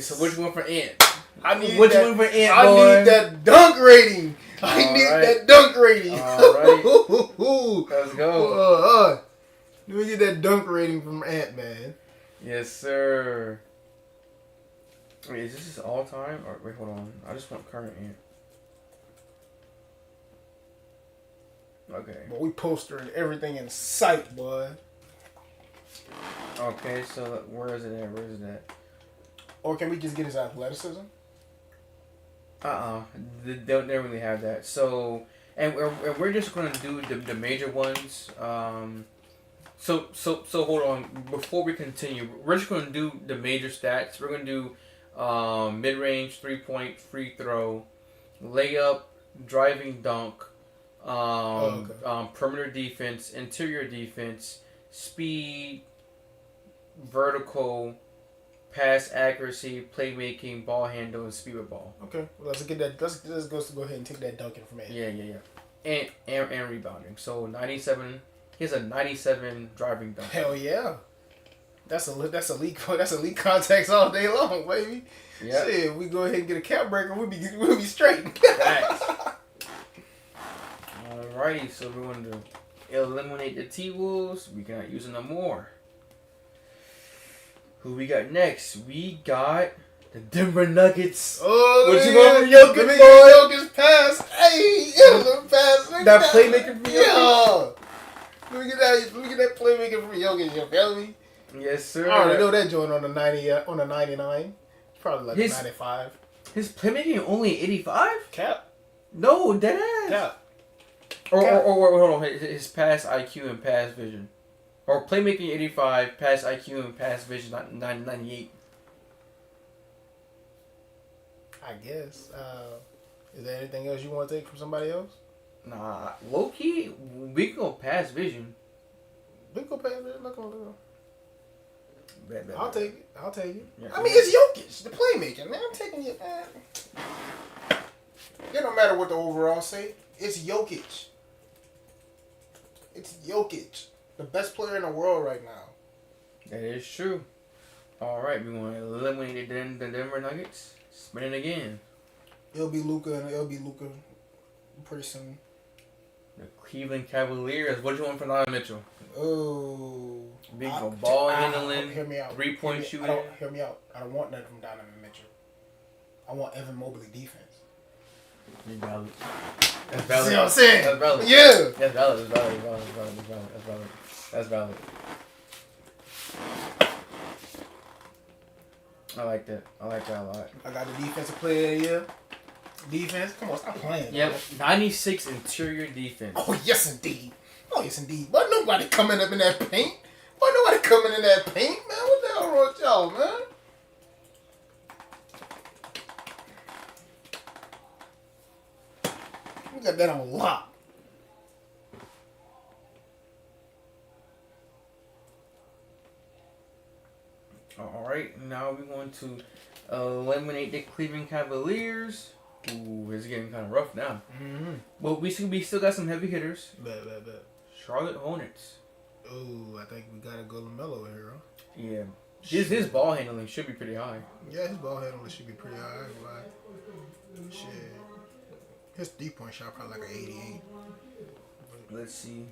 So which one for Ant? I need which that, one for Ant, I boy? need that dunk rating. I need that dunk rating. Alright. Let's go. Let me get that dunk rating from Ant, man. Yes, sir. Wait, is this his all time? Or wait, hold on. I just want current Ant. Okay. But we postering everything in sight, boy. Okay, so where is it at? Or can we just get his athleticism? They don't really have that. So, and we're just gonna do the major ones. So hold on. Before we continue, we're just gonna do the major stats. We're gonna do mid-range, 3-point, free throw, layup, driving dunk, perimeter defense, interior defense, speed, vertical, pass accuracy, playmaking, ball handle, and speed with ball. Okay, well, let's get that. Let's go ahead and take that dunking from Ant. Yeah. And rebounding. So 97. He has a 97 driving dunk. Hell yeah. That's elite contacts all day long, baby. Yeah. Shit, we go ahead and get a cap breaker, we'll be straight. Facts. Alrighty, so we're going to eliminate the T-Wolves. We're not using them more. Who we got next? We got the Denver Nuggets. Oh, what you want from Jokic, boy? Jokic pass. Hey, little pass. That playmaker from Jokic. Let me get that playmaker from Jokic. You feel me? Yes, sir. I already know that joint on the 90, on the 99. Probably like His- 95. His playmaking only 85? Cap. No, dead ass. Cap. Or hold on. His pass IQ and pass vision. Or playmaking 85, pass IQ and pass vision 98. I guess. Is there anything else you want to take from somebody else? Nah, low key, we can go pass vision. We can go pay a bit. Look on. Bet. I'll take it. I'll take it. Yeah. I mean, it's Jokic, the playmaker, man. I'm taking it, man. It don't matter what the overall say. It's Jokic. It's Jokic, the best player in the world right now. That is true. All right, we want to eliminate the Denver Nuggets. Spin it again. It'll be Luka pretty soon. The Cleveland Cavaliers. What do you want from Donovan Mitchell? Oh, Big ball handling, hear me out. 3-point shooting. Hear me out. I don't want nothing from Donovan Mitchell. I want Evan Mobley defense. That's valid. See what I'm saying? That's valid. Yeah. That's valid. I like that a lot. I got the defensive player of the year. Defense? Come on, stop playing. Yep, 96 interior defense. Oh, yes, indeed. But nobody coming up in that paint. Why nobody coming in that paint, man? What the hell wrong with y'all, man? We got that on lock. All right, now we're going to eliminate the Cleveland Cavaliers. Ooh, it's getting kind of rough now. Mm-hmm. But we still got some heavy hitters. Bet. Charlotte Hornets. Ooh, I think we got to go LaMelo here, huh? Yeah. His ball handling should be pretty high. Yeah, his ball handling should be pretty high. Like, shit. His 3-point shot probably like an 88. Let's see.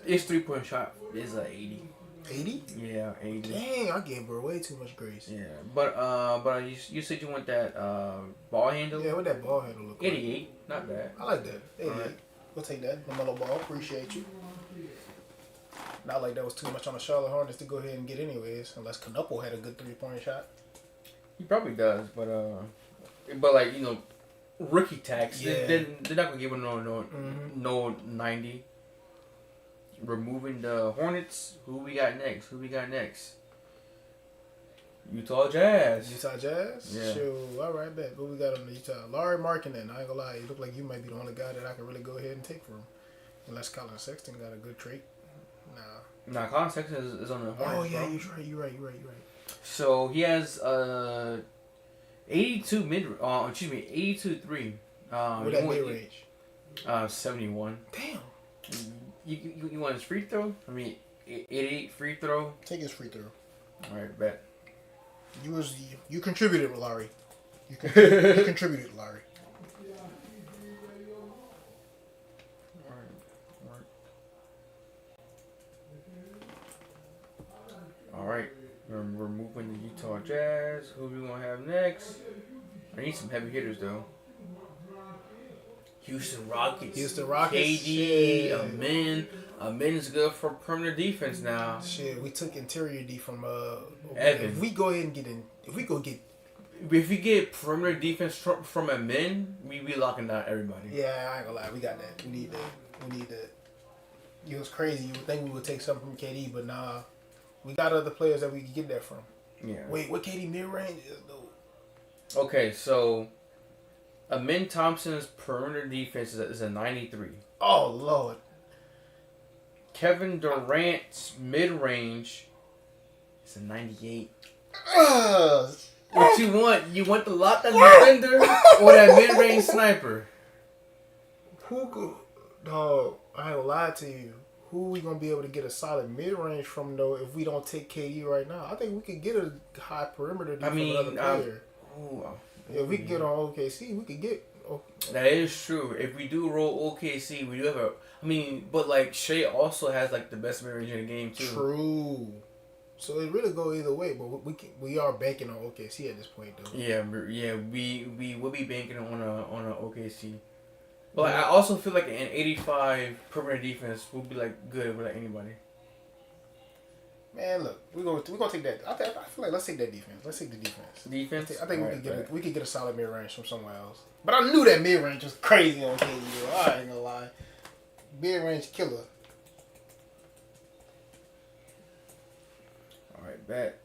His 3-point shot is a 80. 80? Yeah, 80. Dang, I gave bro way too much grace. Yeah, but you said you want that ball handle? Yeah, what that ball handle look like? 88, not bad. I like that. 88. All right. We'll take that. LaMelo Ball, appreciate you. Not like that was too much on the Charlotte Hornets to go ahead and get anyways, unless Canupo had a good 3-point shot. He probably does, but like, you know, rookie tax. Yeah. They're not gonna give him no 90. Removing the Hornets. Who we got next? Utah Jazz. Utah Jazz? Yeah. Sure. All right, bet. What we got on the Utah? Larry Markkinen. I ain't gonna lie. You look like you might be the only guy that I can really go ahead and take from. Unless Colin Sexton got a good trait. Nah, Colin Sexton is on the Hornets. Oh, yeah, bro. you're right. So he has 82 82 3. What that mid range? 71. Damn. You want his free throw? I mean, 88 free throw. Take his free throw. All right, bet. You contributed, Larry. You contributed, Larry. All right. We're moving the Utah Jazz. Who we gonna have next? I need some heavy hitters though. Houston Rockets. KD, shit. Amen is good for perimeter defense now. Shit, we took interior D from Evan. If we go ahead and if we get perimeter defense from Amen, we locking down everybody. Yeah, I ain't gonna lie, we got that. We need that. It was crazy. You would think we would take something from KD, but nah. We got other players that we can get that from. Yeah. Wait, what KD mid range is though? Okay, so Amen Thompson's perimeter defense is a 93. Oh Lord. Kevin Durant's mid range is a 98. What you want? You want the lockdown defender or that mid range sniper? Who could? Dog, I ain't gonna lie to you. Who we gonna be able to get a solid mid range from though? If we don't take KD right now, I think we could get a high perimeter from another player. If we could get on OKC, we could get. That is true. If we do roll OKC, we do have but like Shea also has like the best mid range in the game too. True. So it really go either way, but we are banking on OKC at this point though. Yeah, we will be banking on a OKC. But like, I also feel like an 85 perimeter defense would be like good with like anybody. Man, look, we're gonna take that. I feel like let's take that defense. Let's take the defense. Defense. I think we could get a solid mid range from somewhere else. But I knew that mid range was crazy on KD. I ain't gonna lie. Mid range killer. All right, bet.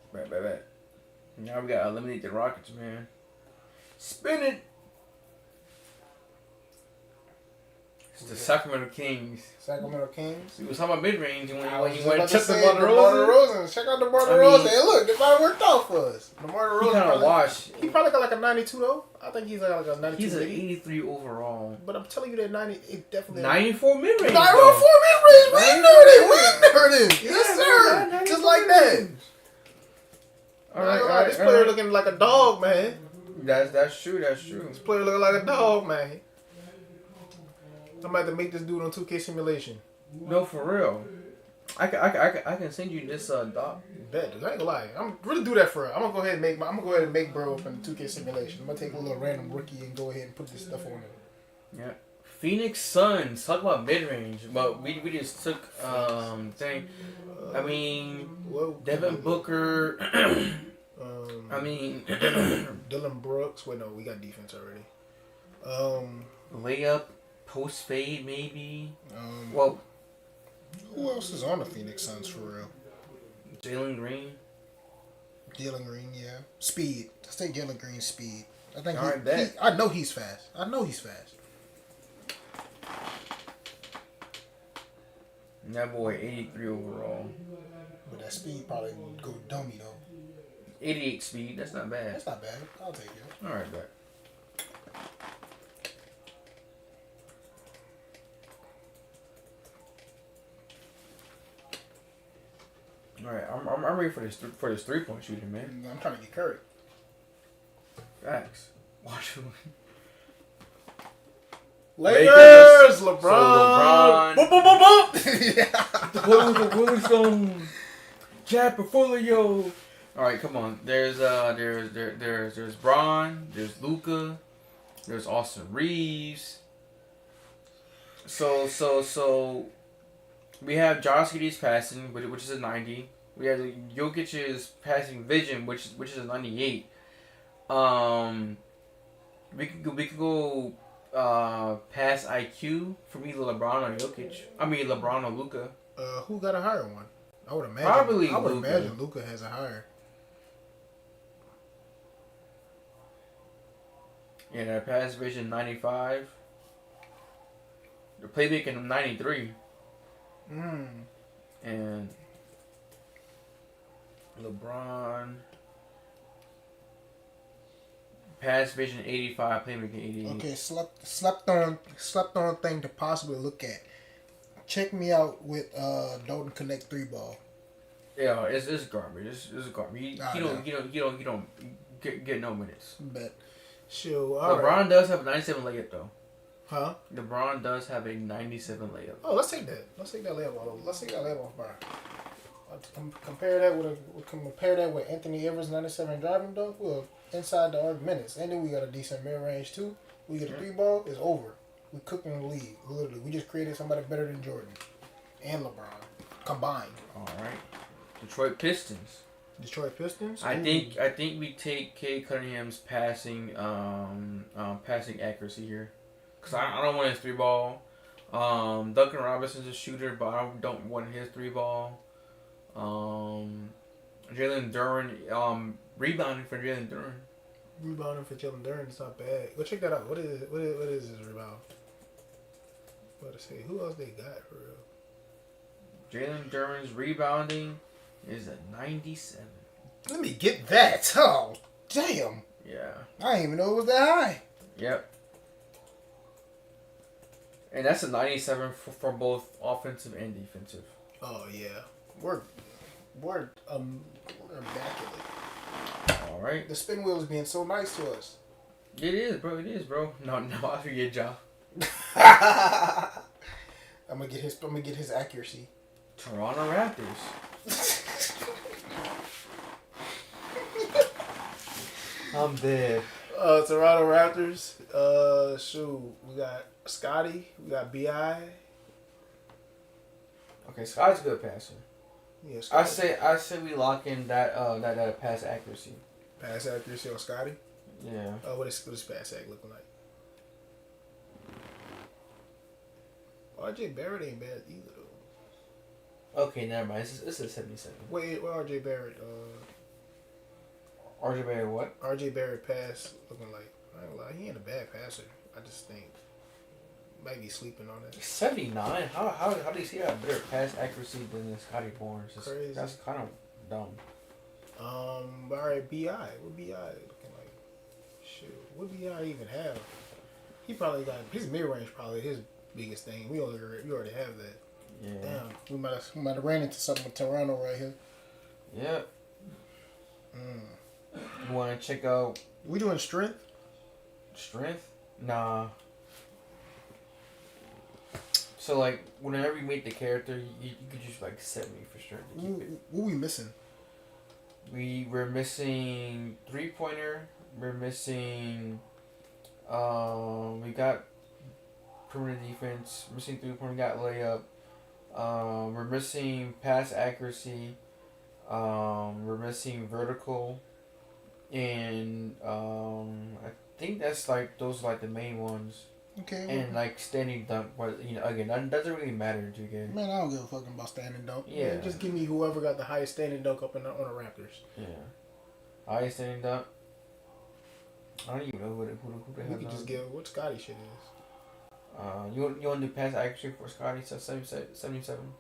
Now we gotta eliminate the Rockets, man. Spin it. It's the Sacramento Kings. Sacramento Kings. We was talking about mid range when you went went to to say DeMar DeMar DeRozan. DeRozan. Check out DeMar DeRozan. Hey, look, it might have worked out for us. DeMar DeRozan. He kind of washed. He probably got like a 92 though. I think he's like a 92. He's an 83 overall. But I'm telling you that 90, it definitely 94 mid range. 94 mid range. We ignored him. Yes, sir. Just like that. All right. This player looking like a dog, man. That's true. This player looking like a dog, man. I'm about to make this dude on 2K simulation. No, for real. I can send you this doc. Bet. I ain't gonna lie. I'm really do that for real. I'm gonna go ahead and make bro up in the 2K simulation. I'm gonna take a little random rookie and go ahead and put this stuff on it. Yeah. Phoenix Suns. Talk about mid range, but we just took thing. I mean, Devin Booker. I mean, Dylan Brooks. Wait, no, we got defense already. Layup, post fade, maybe. Well, who else is on the Phoenix Suns for real? Jalen Green. Jalen Green, yeah. Speed. Let's take Jalen Green's speed. I think I know he's fast. And that boy, 83 overall. But that speed probably would go dummy though. 88 speed. That's not bad. That's not bad. I'll take it. All right, bet. All right, I'm ready for this 3-point shooting, man. I'm trying to get Curry. Facts. Watch who. Lakers, LeBron. So LeBron. Boop, boop, boop, boop. The boy with the Wilson. Jack Portfolio. All right, come on. There's Braun. There's Luka. There's Austin Reaves. So we have Josh Giddey's passing, which is a 90. We have Jokic's passing vision, which is a 98. We could go pass IQ from either LeBron or Jokic. I mean LeBron or Luka. Who got a higher one? I would imagine. Probably I would Luka. imagine Luka has a higher. Yeah, that pass vision 95. The playmaking 93. And LeBron pass vision 85, playmaking 88. Okay, slept on thing to possibly look at. Check me out with Dalton Connect 3 ball. Yeah, it's garbage. It's garbage. You don't get no minutes. But sure, LeBron right. does have a 97 layup though. Huh? LeBron does have a 97 layup. Oh, let's take that. Let's take that layup off. Let's take that layup off, bro. Compare that with Anthony Evers 97 driving dunk. Well, inside the arc minutes, and then we got a decent mid range too. We get a 3 ball. It's over. We cooking the league. Literally, we just created somebody better than Jordan and LeBron combined. All right, Detroit Pistons. Ooh. I think we take Cade Cunningham's passing accuracy here, cause I don't want his 3 ball. Duncan Robinson's a shooter, but I don't want his 3 ball. Jalen Duren, rebounding for Jalen Duren. Rebounding for Jalen Duren is not bad. Go check that out. What is his rebound? What to say? Who else they got for real? Jalen Duren's rebounding is a 97. Let me get that. Oh, damn. Yeah. I didn't even know it was that high. Yep. And that's a 97 for both offensive and defensive. Oh yeah, we're immaculate. All right. The spin wheel is being so nice to us. It is, bro. No, I forget y'all. I'm gonna get his accuracy. Toronto Raptors. I'm dead. Toronto Raptors. Shoot, we got Scotty. We got Bi. Okay, Scott's a good passer. Yeah, I Scotty. say we lock in that pass accuracy. Pass accuracy on Scotty. Yeah. What is pass act looking like? RJ Barrett ain't bad either though. Okay, never mind. It's a 77. Wait, what RJ Barrett? RJ Barrett what? RJ Barrett pass looking like. I ain't gonna lie, he ain't a bad passer. I just think might be sleeping on it. 79. How do you see that better pass accuracy than Scotty Barnes? Crazy. That's kind of dumb. All right, Bi. What Bi looking like? Shoot, what Bi even have? He probably got his mid range. Probably his biggest thing. We already have that. Yeah. Damn, we might have ran into something with Toronto right here. Yeah. You want to check out We doing strength? strength? Nah. So like whenever you make the character, you could just like 70 for strength. To keep it. What we missing? We're missing 3-pointer. We're missing. We got perimeter defense. Missing 3-pointer. We got layup. We're missing pass accuracy. We're missing vertical, and I think that's like those are like the main ones. Okay. And like standing dunk, but again, that doesn't really matter in 2K. Man, I don't give a fucking about standing dunk. Yeah. Man, just give me whoever got the highest standing dunk up on the Raptors. Yeah. Highest standing dunk. I don't even know who the hell. We could just give what Scotty shit is. You want to do pass accuracy for Scotty? So 77.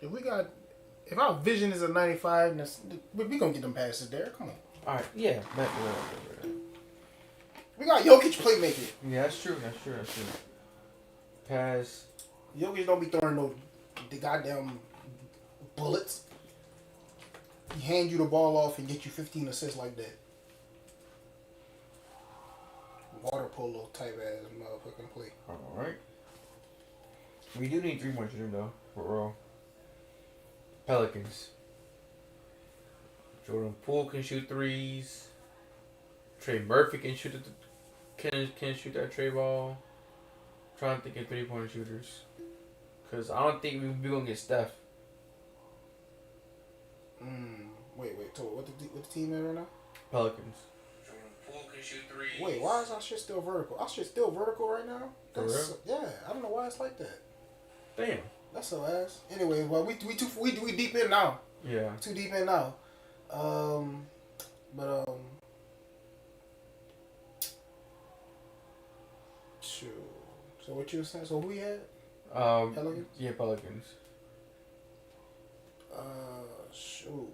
If our vision is a 95, we gonna get them passes there. Come on. All right. Yeah. We got Jokic playmaking. Yeah, that's true. Pass. Jokic don't be throwing the goddamn bullets. He hand you the ball off and get you 15 assists like that. Water polo type ass motherfucking play. All right. We do need 3-point shooting though. For real. Pelicans. Jordan Poole can shoot threes. Trey Murphy can shoot can shoot that tray ball. Trying to think of 3-point shooters. Cause I don't think we're gonna get Steph. Wait. So what the team is right now? Pelicans. Jordan Poole can shoot threes. Wait, why is our shit still vertical? Our shit still vertical right now? For real? Yeah, I don't know why it's like that. Damn. That's so ass. Anyway, well we deep in now. Yeah. Too deep in now. Shoot. So what you were saying? So who we had? Pelicans? Yeah, Pelicans. Shoot.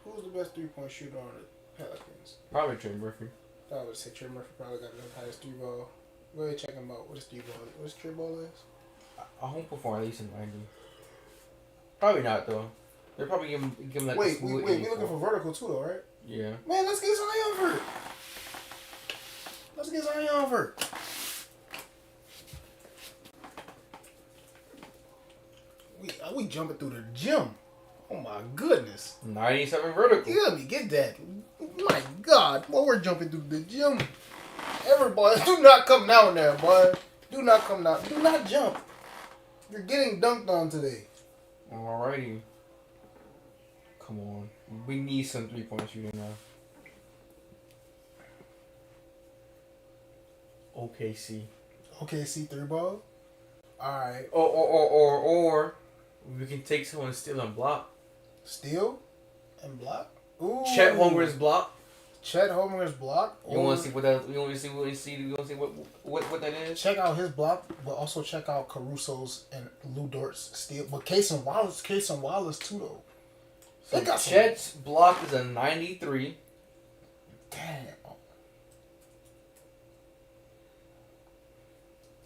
Who's the best 3-point shooter on the Pelicans? Probably Trey Murphy. I would say Trey Murphy probably got the highest 3-ball. Go ahead, check him out. What his 3-ball? What his 3-ball is? I hope before at least in 90. Probably not though. They're probably give him like Wait, we looking for vertical too though, right? Yeah. Man, let's get Zion vert. Let's get Zion vert. We jumping through the gym. Oh my goodness. 97 vertical. You let me get that. My God, boy, we're jumping through the gym. Everybody, do not come down there, boy. Do not come down. Do not jump. You're getting dunked on today. Alrighty. Come on. We need some 3-point shooting now. OKC. OKC 3-ball. All right. Or we can take someone steal and block. Steal and block. Ooh. Chet Holmgren's block. Chet Holmgren's block. You want to see what that? You want to see what that is? Check out his block, but also check out Caruso's and Lou Dort's steal. But Case and Wallace too though. They got some- Chet's block is a 93. Damn.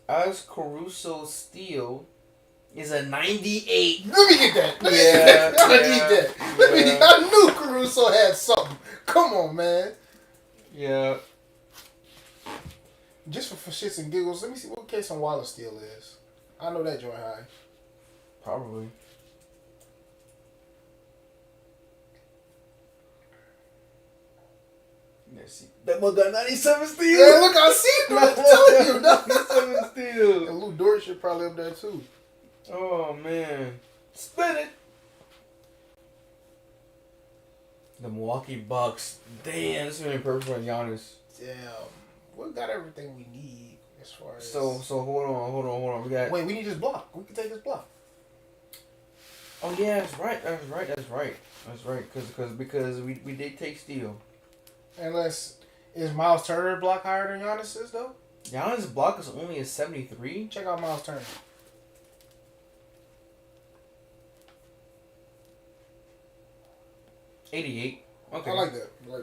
As Caruso's steal is a 98. Let me get that. Yeah, I need that. I knew Caruso had something. Come on, man. Yeah. Just for shits and giggles, let me see what Case and Wallace steal is. I know that joint high. Probably. see. That one got 97 steals. Yeah, look, I see it. I'm telling you. 97 steals. And Lou Dort should probably up there too. Oh man, spin it. The Milwaukee Bucks. Damn, this is gonna be perfect for Giannis. Damn, we got everything we need as far as. So hold on. We got. Wait, we need this block. We can take this block. Oh yeah, that's right. Because we did take steal. Unless is Miles Turner block higher than Giannis's though? Giannis' block is only a 73. Check out Miles Turner. 88. Okay. I like that. Yeah.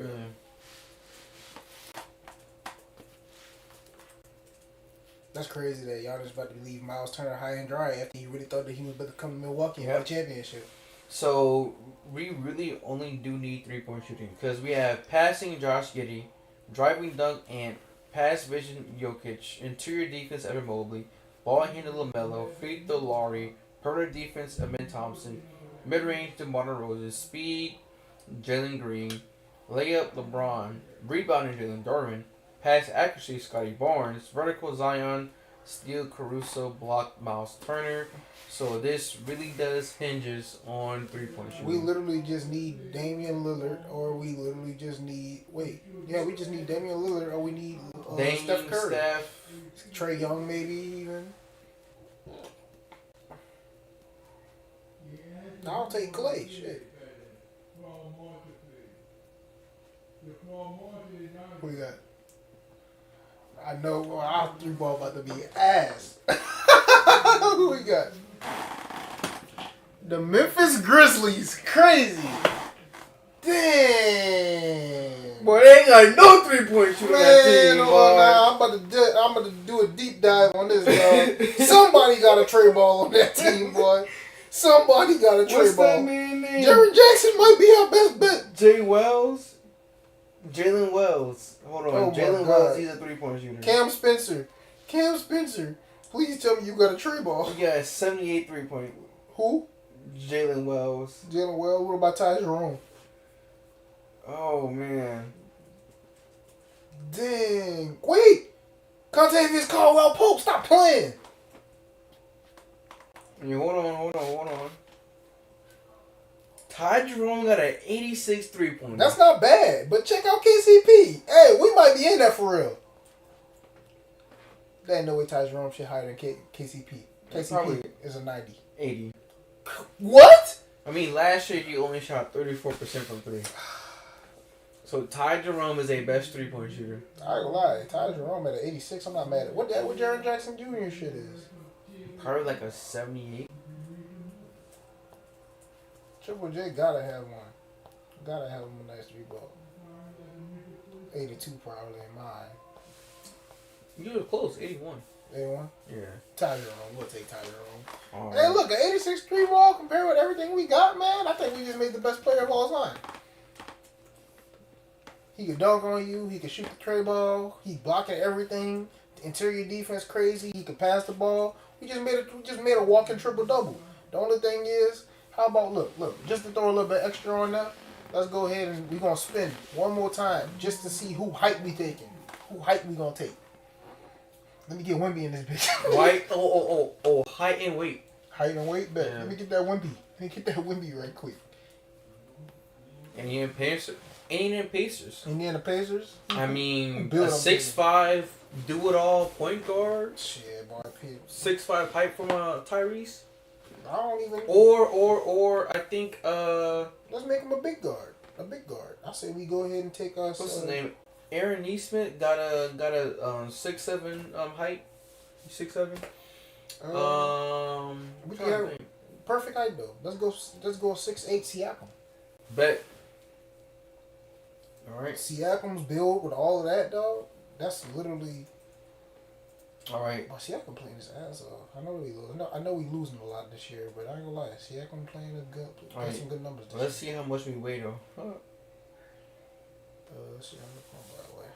That's crazy that Giannis about to leave Miles Turner high and dry after he really thought that he was about to come to Milwaukee and win a championship. So we really only do need 3-point shooting because we have passing Josh Giddey, driving dunk and pass vision Jokic, interior defense Evan Mobley, ball handler LaMelo, free throw Laurie, perimeter defense Amin Thompson, mid range DeMar DeRozan, speed Jalen Green, layup LeBron, rebounding Jalen Dorman, pass accuracy Scotty Barnes, vertical Zion, steal Caruso, block Miles Turner. So this really does hinges on 3-point shooting. We literally just need Damian Lillard, or we literally just need we just need Damian Lillard, or we need Steph Curry, Trae Young, maybe even. I'll take Clay. Shit. What we got? I know our 3-ball about to be ass. Who we got? The Memphis Grizzlies. Crazy. Damn. Boy, they ain't got no 3-point shooting on that team, boy. I'm about to do a deep dive on this, dog. Somebody got a tray ball on that team, boy. Somebody got a tray What's ball. that man name? Jaren Jackson might be our best bet. Jalen Wells. Hold on. Oh Jalen Wells, he's a 3-point shooter. Cam Spencer. Please tell me you got a tray ball. He got 78 3-point. Who? Jalen Wells. What about Ty Jerome? Oh, man. Dang. Wait. Contavious Caldwell Pope. Stop playing. Yeah, hold on. Ty Jerome got an 86 3-pointer. That's not bad, but check out KCP. Hey, we might be in that for real. There ain't no way Ty Jerome shit higher than KCP. KCP Probably is a 90. 80. What? I mean, last year he only shot 34% from 3. So Ty Jerome is a best 3-point shooter. I ain't gonna lie. Ty Jerome at an 86, I'm not mad at what Jaren Jackson Jr. shit is. Probably like a 78. Triple J gotta have one. Gotta have him a nice 3-ball. 82 probably in mine. You were close, 81. 81? Yeah. Ty Jerome. We'll take Ty Jerome. All Hey, right. look, an 86 3-ball compared with everything we got, man. I think we just made the best player of all time. He could dunk on you. He could shoot the tray ball. He's blocking everything. Interior defense crazy. He could pass the ball. We just made a walking triple double. The only thing is, how about look, just to throw a little bit extra on that, let's go ahead and we're gonna spin one more time just to see who height we taking. Who height we gonna take. Let me get Wemby in this bitch. White. Oh, height and weight. Height and weight, bet. Yeah. Let me get that Wemby right quick. Indiana Pacers. Indiana Pacers. I mean, Build a up 6'5", do-it-all point guard. Shit, boy. 6'5" height from Tyrese. I don't even. Or I think Let's make him a big guard. I say we go ahead and take us. what's his name? Aaron Neesmith got a 6'7" height. 6'7". We can have perfect height though. Let's go 6'8" Siakam. Bet. All right. Siakam's build with all of that, dog. That's literally. All right. Oh, Siakam playing his ass off. I know we losing a lot this year, but I ain't gonna lie. Siakam playing some good numbers this year. Let's see how much we weigh though. Let's see. By the way.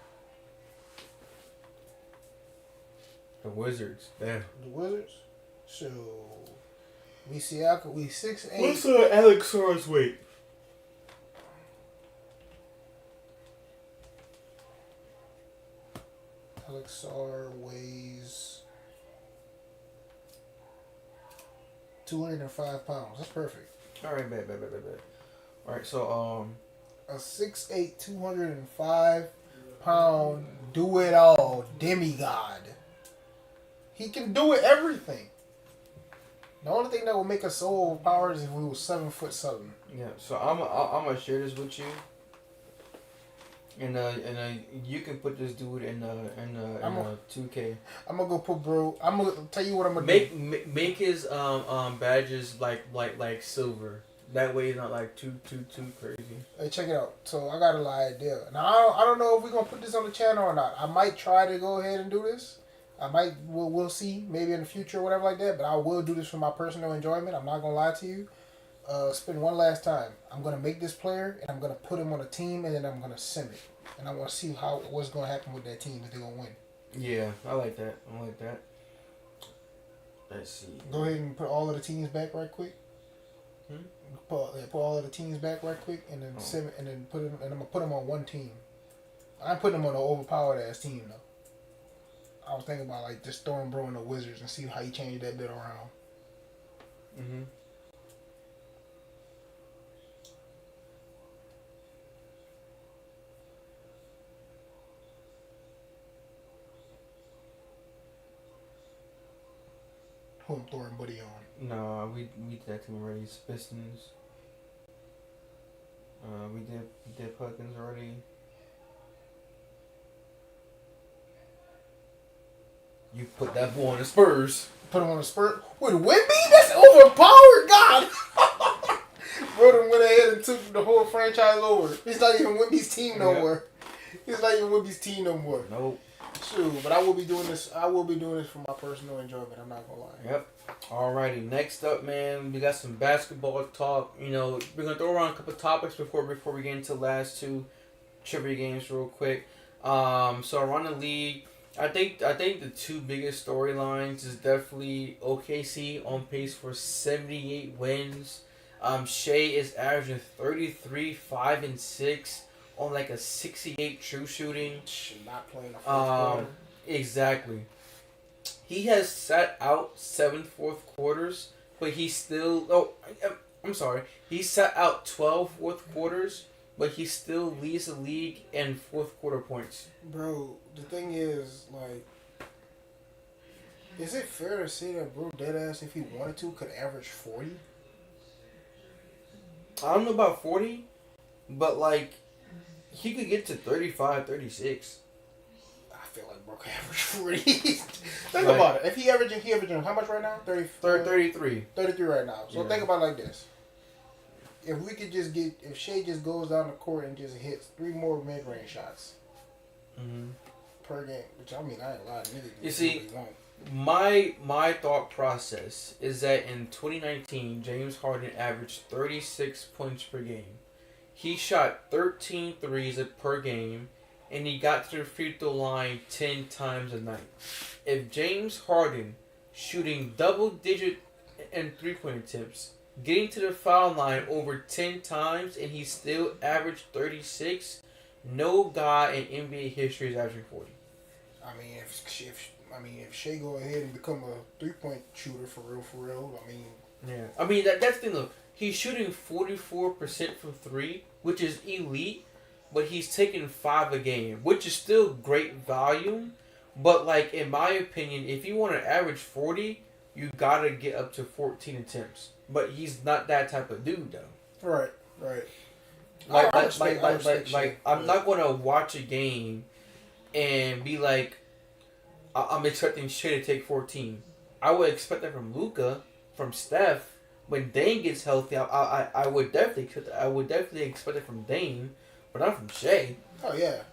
The Wizards. Damn. The Wizards. So we Siakam. We 6'8". What's Alex Soros weight? Alexar weighs 205 pounds. That's perfect. All right, bet. All right, so A 6'8", 205 pound do it all demigod. He can do it everything. The only thing that will make us so overpowered is if we were 7 foot something. yeah, so I'm gonna share this with you. And you can put this dude in 2K. I'm gonna go put bro. I'm gonna tell you what I'm gonna do. Make his badges like silver. That way it's not like too crazy. Hey, check it out. So I got a little idea. Now I don't know if we're gonna put this on the channel or not. I might try to go ahead and do this. I might. We'll see. Maybe in the future or whatever like that. But I will do this for my personal enjoyment. I'm not gonna lie to you. Spend one last time. I'm gonna make this player and I'm gonna put him on a team and then I'm gonna sim it. And I want to see what's gonna happen with that team if they're gonna win. Yeah, I like that. Let's see. Go ahead and put all of the teams back right quick. Put all of the teams back right quick and then sim it and then put him and I'm gonna put him on one team. I'm putting him on an overpowered ass team though. I was thinking about like just throwing bro in the Wizards and see how he changed that bit around. Mm-hmm. Who I'm throwing Buddy on. No, we did that team already. It's Pistons. We did Pelicans already. You put that boy on the Spurs. Put him on the Spurs with Wemby? That's overpowered, God. Bro, them went ahead and took the whole franchise over. He's not even Wemby's team no more. He's not even Wemby's team no more. Nope. True, but I will be doing this. I will be doing this for my personal enjoyment. I'm not gonna lie. Yep. Alrighty. Next up, man, we got some basketball talk. You know, we're gonna throw around a couple topics before we get into the last two trivia games real quick. So around the league, I think the two biggest storylines is definitely OKC on pace for 78 wins. Shea is averaging 33, 5 and 6. On like a 68 true shooting. Not playing the fourth quarter. Exactly. He has sat out 7 fourth quarters, but he still... Oh, I'm sorry. He sat out 12 fourth quarters, but he still leads the league in fourth quarter points. Bro, the thing is, like... Is it fair to say that bro deadass, if he wanted to, could average 40? I don't know about 40, but like... He could get to 35, 36. I feel like bro could average 40. Think about it. If he averaging how much right now? 33. 33 right now. So think about it like this. If we could just if Shea just goes down the court and just hits 3 more mid-range shots per game, which I mean, I ain't lying. You see, my thought process is that in 2019, James Harden averaged 36 points per game. He shot 13 threes per game, and he got to the free throw line 10 times a night. If James Harden shooting double-digit and three-point attempts, getting to the foul line over 10 times, and he still averaged 36, no guy in NBA history is averaging 40. I mean, if Shea go ahead and become a 3-point shooter for real, I mean... Yeah. I mean, that's the thing, though. He's shooting 44% from 3, which is elite, but he's taking 5 a game, which is still great volume. But, like, in my opinion, if you want to average 40, you got to get up to 14 attempts. But he's not that type of dude, though. Right. I'm not going to watch a game and be like, I'm expecting Shea to take 14. I would expect that from Luka, from Steph. When Dane gets healthy, I would definitely expect it from Dane, but not from Shea. Oh yeah.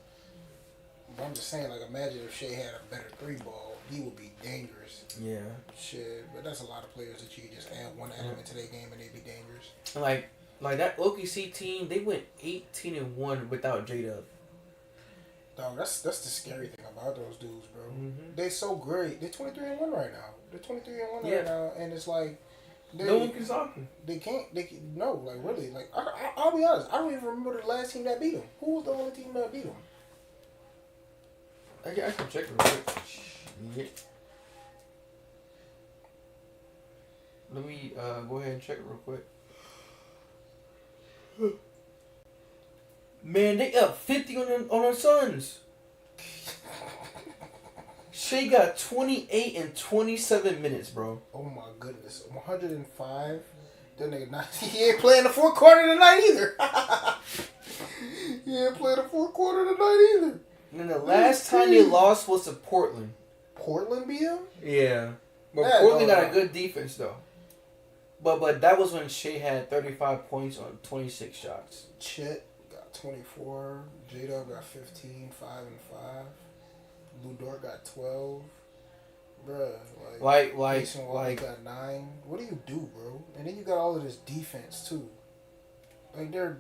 But I'm just saying, like, imagine if Shea had a better 3-ball, he would be dangerous. Yeah. Shit, but that's a lot of players that you could just add one element to their game and they'd be dangerous. Like that OKC team, they went 18-1 without J-Dub. Dog, that's the scary thing about those dudes, bro. Mm-hmm. They're so great. They're 23-1 right now. They're 23-1 right now, and it's like. No one can stop them. They can't. No, like really. Like I'll be honest. I don't even remember the last team that beat them. Who was the only team that beat them? I can check it real quick. Yeah. Let me go ahead and check it real quick. Man, they up 50 on the Suns. Shea got 28 and 27 minutes, bro. Oh my goodness, 105. That nigga not. He ain't playing the fourth quarter tonight either. He ain't playing the fourth quarter tonight either. And then the last time they lost was to Portland. Portland beat him? Yeah, but Yeah, Portland got a good defense though. But that was when Shea had 35 points on 26 shots. Chet got 24. J-Dub got 15, 5 and 5. Lou Dort got 12. Bruh, Jason Walker got 9. What do you do, bro? And then you got all of this defense too. Like they're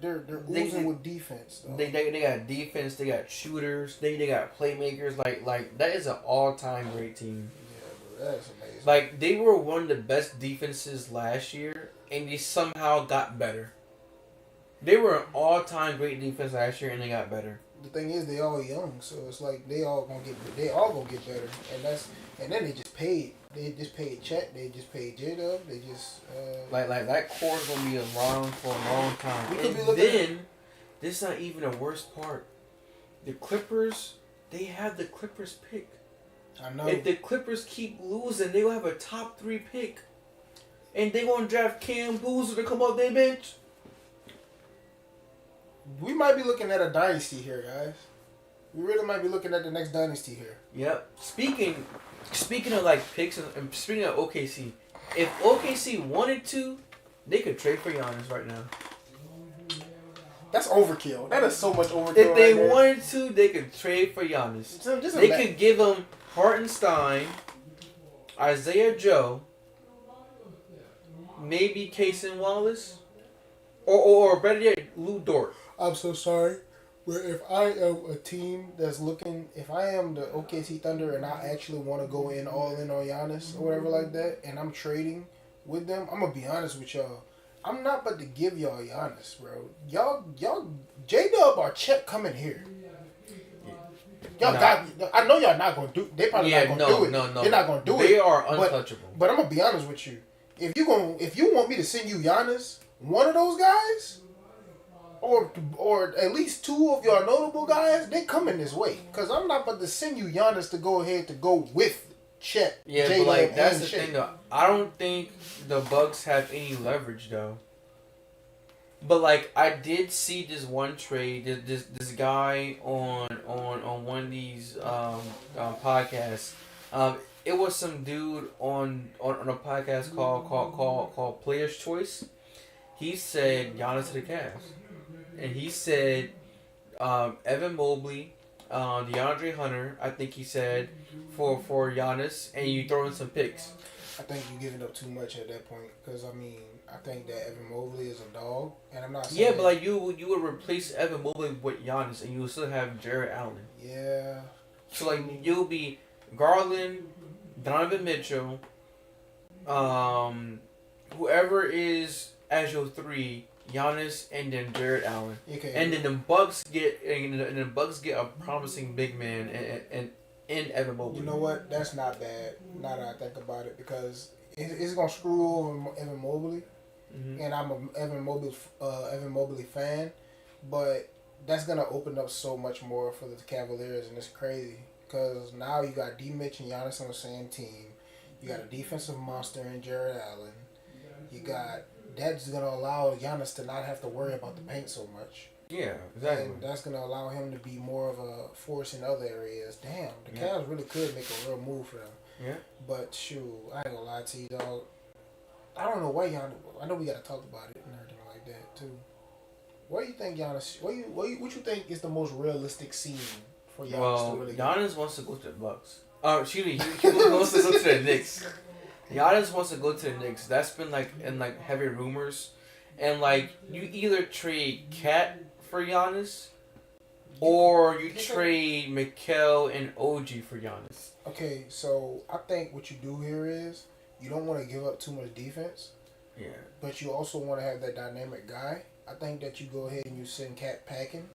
oozing with defense. Though. They got defense. They got shooters. They got playmakers. Like that is an all-time great team. Yeah, bro, that's amazing. Like they were one of the best defenses last year, and they somehow got better. They were an all-time great defense last year, and they got better. The thing is, they all young, so it's like they all gonna get better, and then they just paid. They just paid Chet. They just paid J-Dub. They just like that core is gonna be around for a long time. We could be and looking then this is not even the worst part. The Clippers, they have the Clippers pick. I know. If the Clippers keep losing, they will have a top 3 pick, and they gonna draft Cam Boozer to come off their bench. We might be looking at a dynasty here, guys. We really might be looking at the next dynasty here. Yep. Speaking of like picks and speaking of OKC, if OKC wanted to, they could trade for Giannis right now. That's overkill. That is so much overkill. If they wanted to, they could trade for Giannis. They could give him Hartenstein, Isaiah Joe, maybe Cason Wallace, or better yet, Lou Dort. I'm so sorry, but if I am a team that's looking, if I am the OKC Thunder and I actually want to go all in on Giannis or whatever like that, and I'm trading with them, I'm gonna be honest with y'all. I'm not about to give y'all Giannis, bro. Y'all, J-Dub or Chet coming here. Y'all got. I know y'all not gonna do. They probably not gonna do it. No. They're not gonna do it. They are untouchable. But I'm gonna be honest with you. If you want me to send you Giannis, one of those guys, or at least 2 of your notable guys, they coming this way. Cause I'm not about to send you Giannis to go ahead to go with Chet. Yeah, J-Dub, but like that's the Shea. thing though. I don't think the Bucks have any leverage though. But like I did see this one trade, this guy on one of these podcasts. It was some dude on a podcast called Players Choice. He said Giannis to the Cavs, and he said Evan Mobley, DeAndre Hunter. I think he said for Giannis, and you throw in some picks. I think you're giving up too much at that point. Because I mean, I think that Evan Mobley is a dog, and I'm not saying. Yeah, but like you would replace Evan Mobley with Giannis, and you would still have Jarrett Allen. Yeah. So like you'll be Garland, Donovan Mitchell, whoever is as your 3, Giannis, and then Jarrett Allen, Okay. and then the Bucks get a promising big man and Evan Mobley. You know what? That's not bad. Now that I think about it, because it's gonna screw over Evan Mobley, and I'm a Evan Mobley fan, but that's gonna open up so much more for the Cavaliers, and it's crazy because now you got D. Mitch and Giannis on the same team. You got a defensive monster in Jarrett Allen. You got that's gonna allow Giannis to not have to worry about the paint so much. Yeah, exactly. And that's going to allow him to be more of a force in other areas. Damn, the Cavs really could make a real move for them. Yeah. But, shoot, I ain't going to lie to you, dog. I don't know why Giannis... I know we got to talk about it and everything like that, too. What do you think, Giannis... What you think is the most realistic scene for Giannis to really Giannis wants to go to the Bucks. Excuse me, he wants to go to the Knicks. Giannis wants to go to the Knicks. That's been, in heavy rumors. And, you either trade Cat for Giannis, or you trade Mikal and OG for Giannis. Okay, so I think what you do here is you don't want to give up too much defense. Yeah. But you also want to have that dynamic guy. I think that you go ahead and you send Cat packing.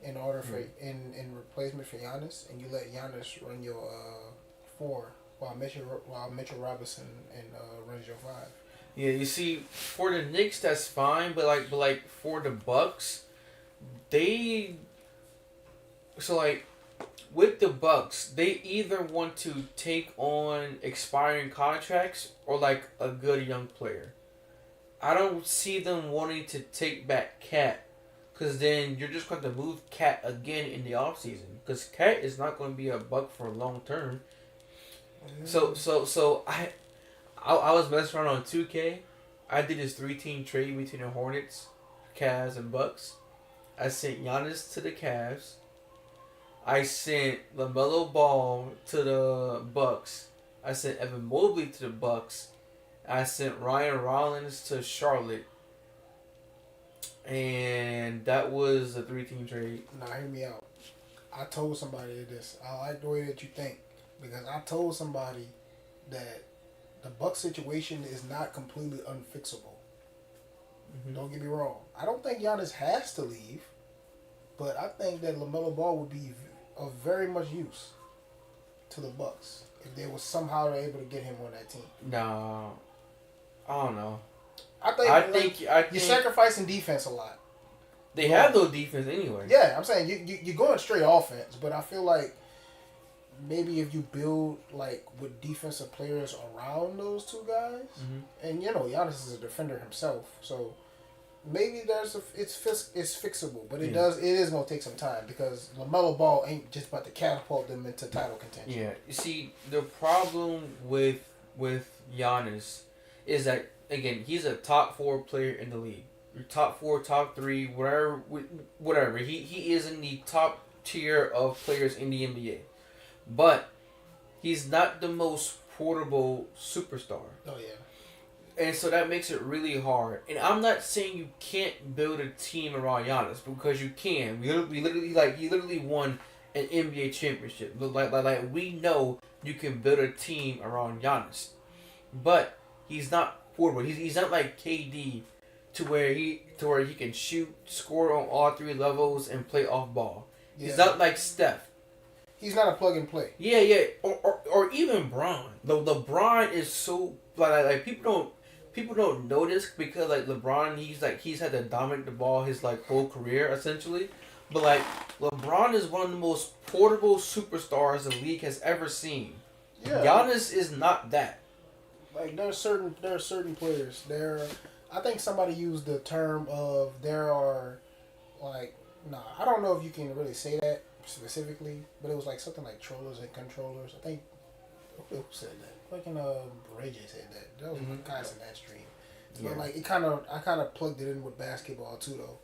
in order for in replacement for Giannis, and you let Giannis run your 4 while Mitchell Robinson and runs your 5. Yeah, you see, for the Knicks that's fine, but for the Bucks, they so like with the Bucks, they either want to take on expiring contracts or like a good young player. I don't see them wanting to take back Cat, because then you're just going to move Cat again in the offseason. Because Cat is not going to be a Buck for long term. So I was messing around on 2K. I did this 3-team trade between the Hornets, Cavs, and Bucks. I sent Giannis to the Cavs. I sent LaMelo Ball to the Bucks. I sent Evan Mobley to the Bucks. I sent Ryan Rollins to Charlotte. And that was a 3-team trade. Now hear me out. I told somebody this. I like the way that you think, because I told somebody that the Bucks situation is not completely unfixable. Mm-hmm. Don't get me wrong. I don't think Giannis has to leave, but I think that LaMelo Ball would be of very much use to the Bucks if they were somehow able to get him on that team. No, I don't know. I think you're sacrificing defense a lot. They have no defense anyway. Yeah, I'm saying you're going straight offense, but I feel like maybe if you build like with defensive players around those two guys, and Giannis is a defender himself, so maybe it's fixable, but it is gonna take some time because LaMelo Ball ain't just about to catapult them into title contention. Yeah, you see, the problem with Giannis is that again he's a top 4 player in the league, top 4, top 3, whatever. He is in the top tier of players in the NBA, but he's not the most portable superstar. Oh yeah. And so that makes it really hard. And I'm not saying you can't build a team around Giannis, because you can. He literally won an NBA championship. Like we know you can build a team around Giannis, but he's not portable. He's not like KD, to where he can shoot, score on all 3 levels, and play off ball. Yeah. He's not like Steph. He's not a plug and play. Yeah. Or even Bron. LeBron is so like people don't notice because like LeBron, he's had to dominate the ball his like whole career essentially, but like LeBron is one of the most portable superstars the league has ever seen. Yeah. Giannis is not that. Like there are certain players. I think somebody used the term of I don't know if you can really say that specifically, but it was like something like trollers and controllers. I think who said that? Fucking Ray J said that. That was guys in that stream. But like I kind of plugged it in with basketball too though.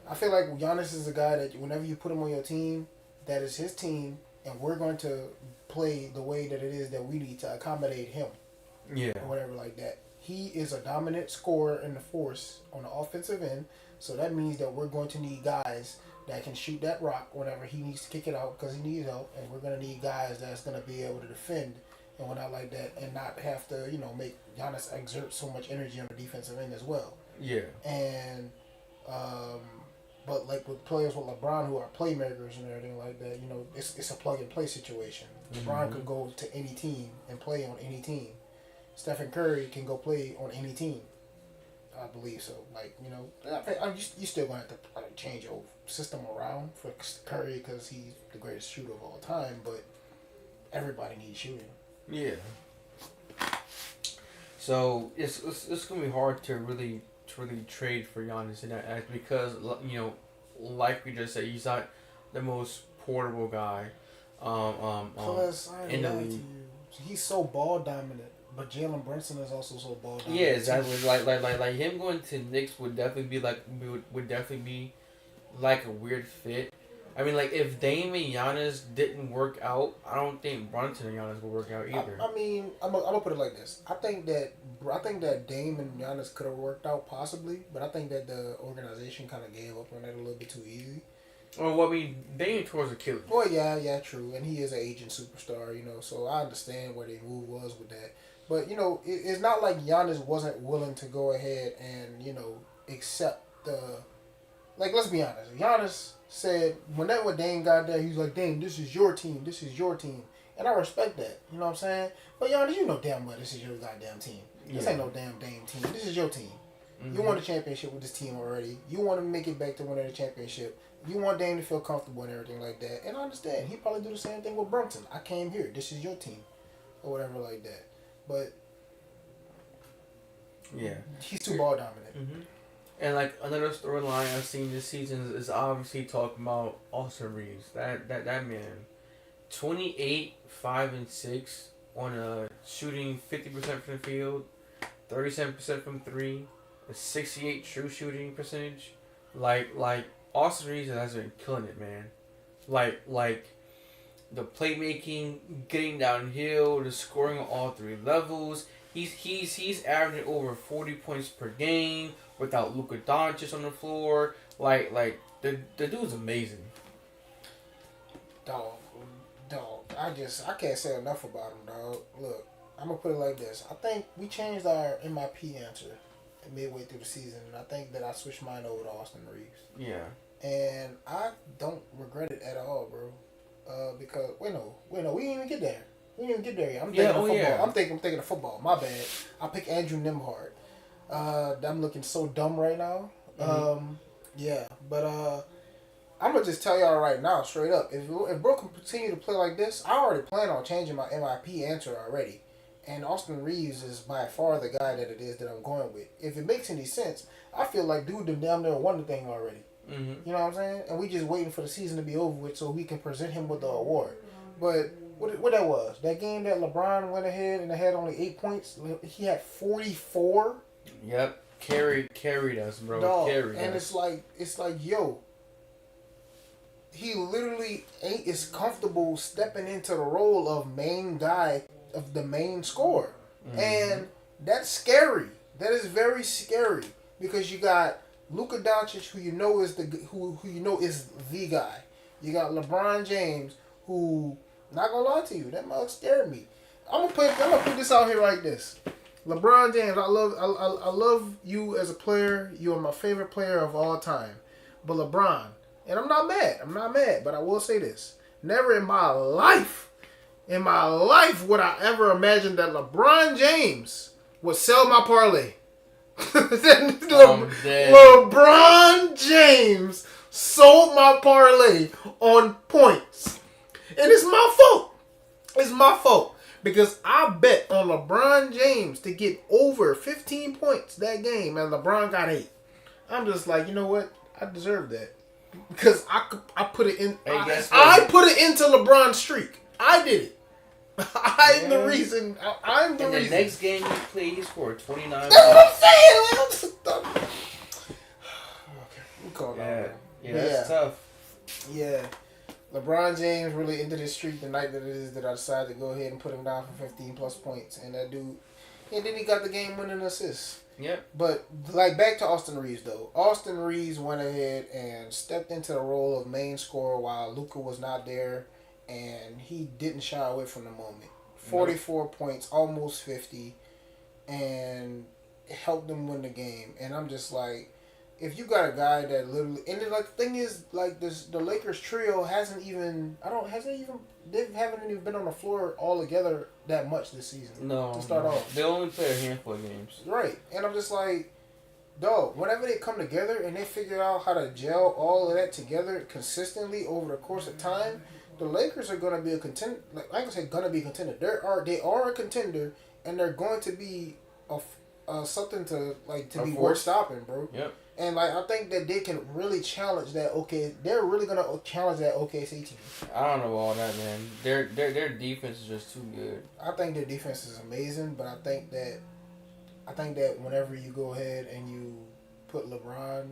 I feel like Giannis is a guy that whenever you put him on your team, that is his team, and we're going to play the way that it is that we need to accommodate him. Yeah. Or whatever like that. He is a dominant scorer in the force on the offensive end, so that means that we're going to need guys that can shoot that rock whenever he needs to kick it out because he needs help, and we're going to need guys that's going to be able to defend and whatnot like that, and not have to, make Giannis exert so much energy on the defensive end as well. Yeah. And, but like with players with LeBron who are playmakers and everything like that, it's a plug and play situation. LeBron could go to any team and play on any team. Stephen Curry can go play on any team. I believe so. Like, you still going to have to change your system around for Curry because he's the greatest shooter of all time, but everybody needs shooting. Yeah. So it's gonna be hard to really trade for Giannis in that act because like we just said, he's not the most portable guy. In the league. He's so ball dominant, but Jalen Brunson is also so ball dominant. Yeah, exactly. Like him going to Knicks would definitely be like a weird fit. I mean, like, if Dame and Giannis didn't work out, I don't think Brunson and Giannis will work out either. I mean, I'm gonna put it like this. I think that Dame and Giannis could have worked out possibly, but I think that the organization kind of gave up on that a little bit too easy. Well, I mean, Dame towards Achilles. Well, yeah, true. And he is an aging superstar, so I understand where their move was with that. But, it's not like Giannis wasn't willing to go ahead and, accept the like, let's be honest. Giannis said when Dame got there, he was like, Dame, this is your team. This is your team. And I respect that. You know what I'm saying? But Giannis, you know damn well this is your goddamn team. This ain't no damn Dame team. This is your team. Mm-hmm. You won a championship with this team already. You want to make it back to winning the championship. You want Dame to feel comfortable and everything like that. And I understand. He probably do the same thing with Brunson. I came here. This is your team. Or whatever like that. But yeah, he's too ball dominant. Mm-hmm. And like another storyline I've seen this season is obviously talking about Austin Reaves. That man, 28, 5 and 6 on shooting 50% from the field, 37% from three, a 68 true shooting percentage. Like Austin Reaves has been killing it, man. Like the playmaking, getting downhill, the scoring on all three levels. He's averaging over 40 points per game without Luka Doncic on the floor. Like the dude's amazing. Dog. I can't say enough about him, dog. Look, I'm gonna put it like this. I think we changed our MIP answer midway through the season, and I think that I switched mine over to Austin Reaves. Yeah. And I don't regret it at all, bro. Because we didn't even get there. We didn't even get there yet. I'm thinking of football. Yeah. I'm thinking of football. My bad. I picked Andrew Nembhard. I'm looking so dumb right now. Mm-hmm. Yeah, but I'm gonna just tell y'all right now, straight up. If bro can continue to play like this, I already plan on changing my MIP answer already. And Austin Reaves is by far the guy that it is that I'm going with. If it makes any sense, I feel like dude done damn near won the thing already. Mm-hmm. You know what I'm saying? And we just waiting for the season to be over with so we can present him with the award. But what that was? That game that LeBron went ahead and had only 8 points. He had 44. Yep, carried us, bro. Dog. Carried and us. it's like yo. He literally is comfortable stepping into the role of main guy of the main scorer, and that's scary. That is very scary because you got Luka Doncic, who you know is the guy. You got LeBron James, who, not gonna lie to you, that mug scared me. I'm gonna put this out here like this. LeBron James, I love you as a player. You are my favorite player of all time. But LeBron, and I'm not mad, but I will say this. Never in my life would I ever imagine that LeBron James would sell my parlay. LeBron James sold my parlay on points. And it's my fault. It's my fault. Because I bet on LeBron James to get over 15 points that game, and LeBron got 8. I'm just like, you know what? I deserve that. Because I put it in. I put it into LeBron's streak. I did it. I'm the reason. I'm the reason. In the next game he played, he scored 29 points. That's what I'm saying. Okay. Yeah, that's tough. Yeah. LeBron James really ended his streak the night that it is that I decided to go ahead and put him down for 15 plus points. And that dude, and then he got the game winning assist. Yep. But like back to Austin Reaves though. Austin Reaves went ahead and stepped into the role of main scorer while Luka was not there, and he didn't shy away from the moment. 44 points, almost 50, and helped them win the game. And I'm just like, if you got a guy that literally, and then like the thing is, like the Lakers trio they haven't even been on the floor all together that much this season. No, to start off, they only play a handful of games. Right, and I'm just like, dog. Whenever they come together and they figure out how to gel all of that together consistently over the course of time, the Lakers are gonna be a contender. Like I can say, gonna be a contender. They are a contender, and they're going to be something to be worth stopping, bro. Yep. And like I think that they can really challenge that. They're really gonna challenge that OKC team. I don't know all that, man. Their defense is just too good. I think their defense is amazing, but I think that whenever you go ahead and you put LeBron,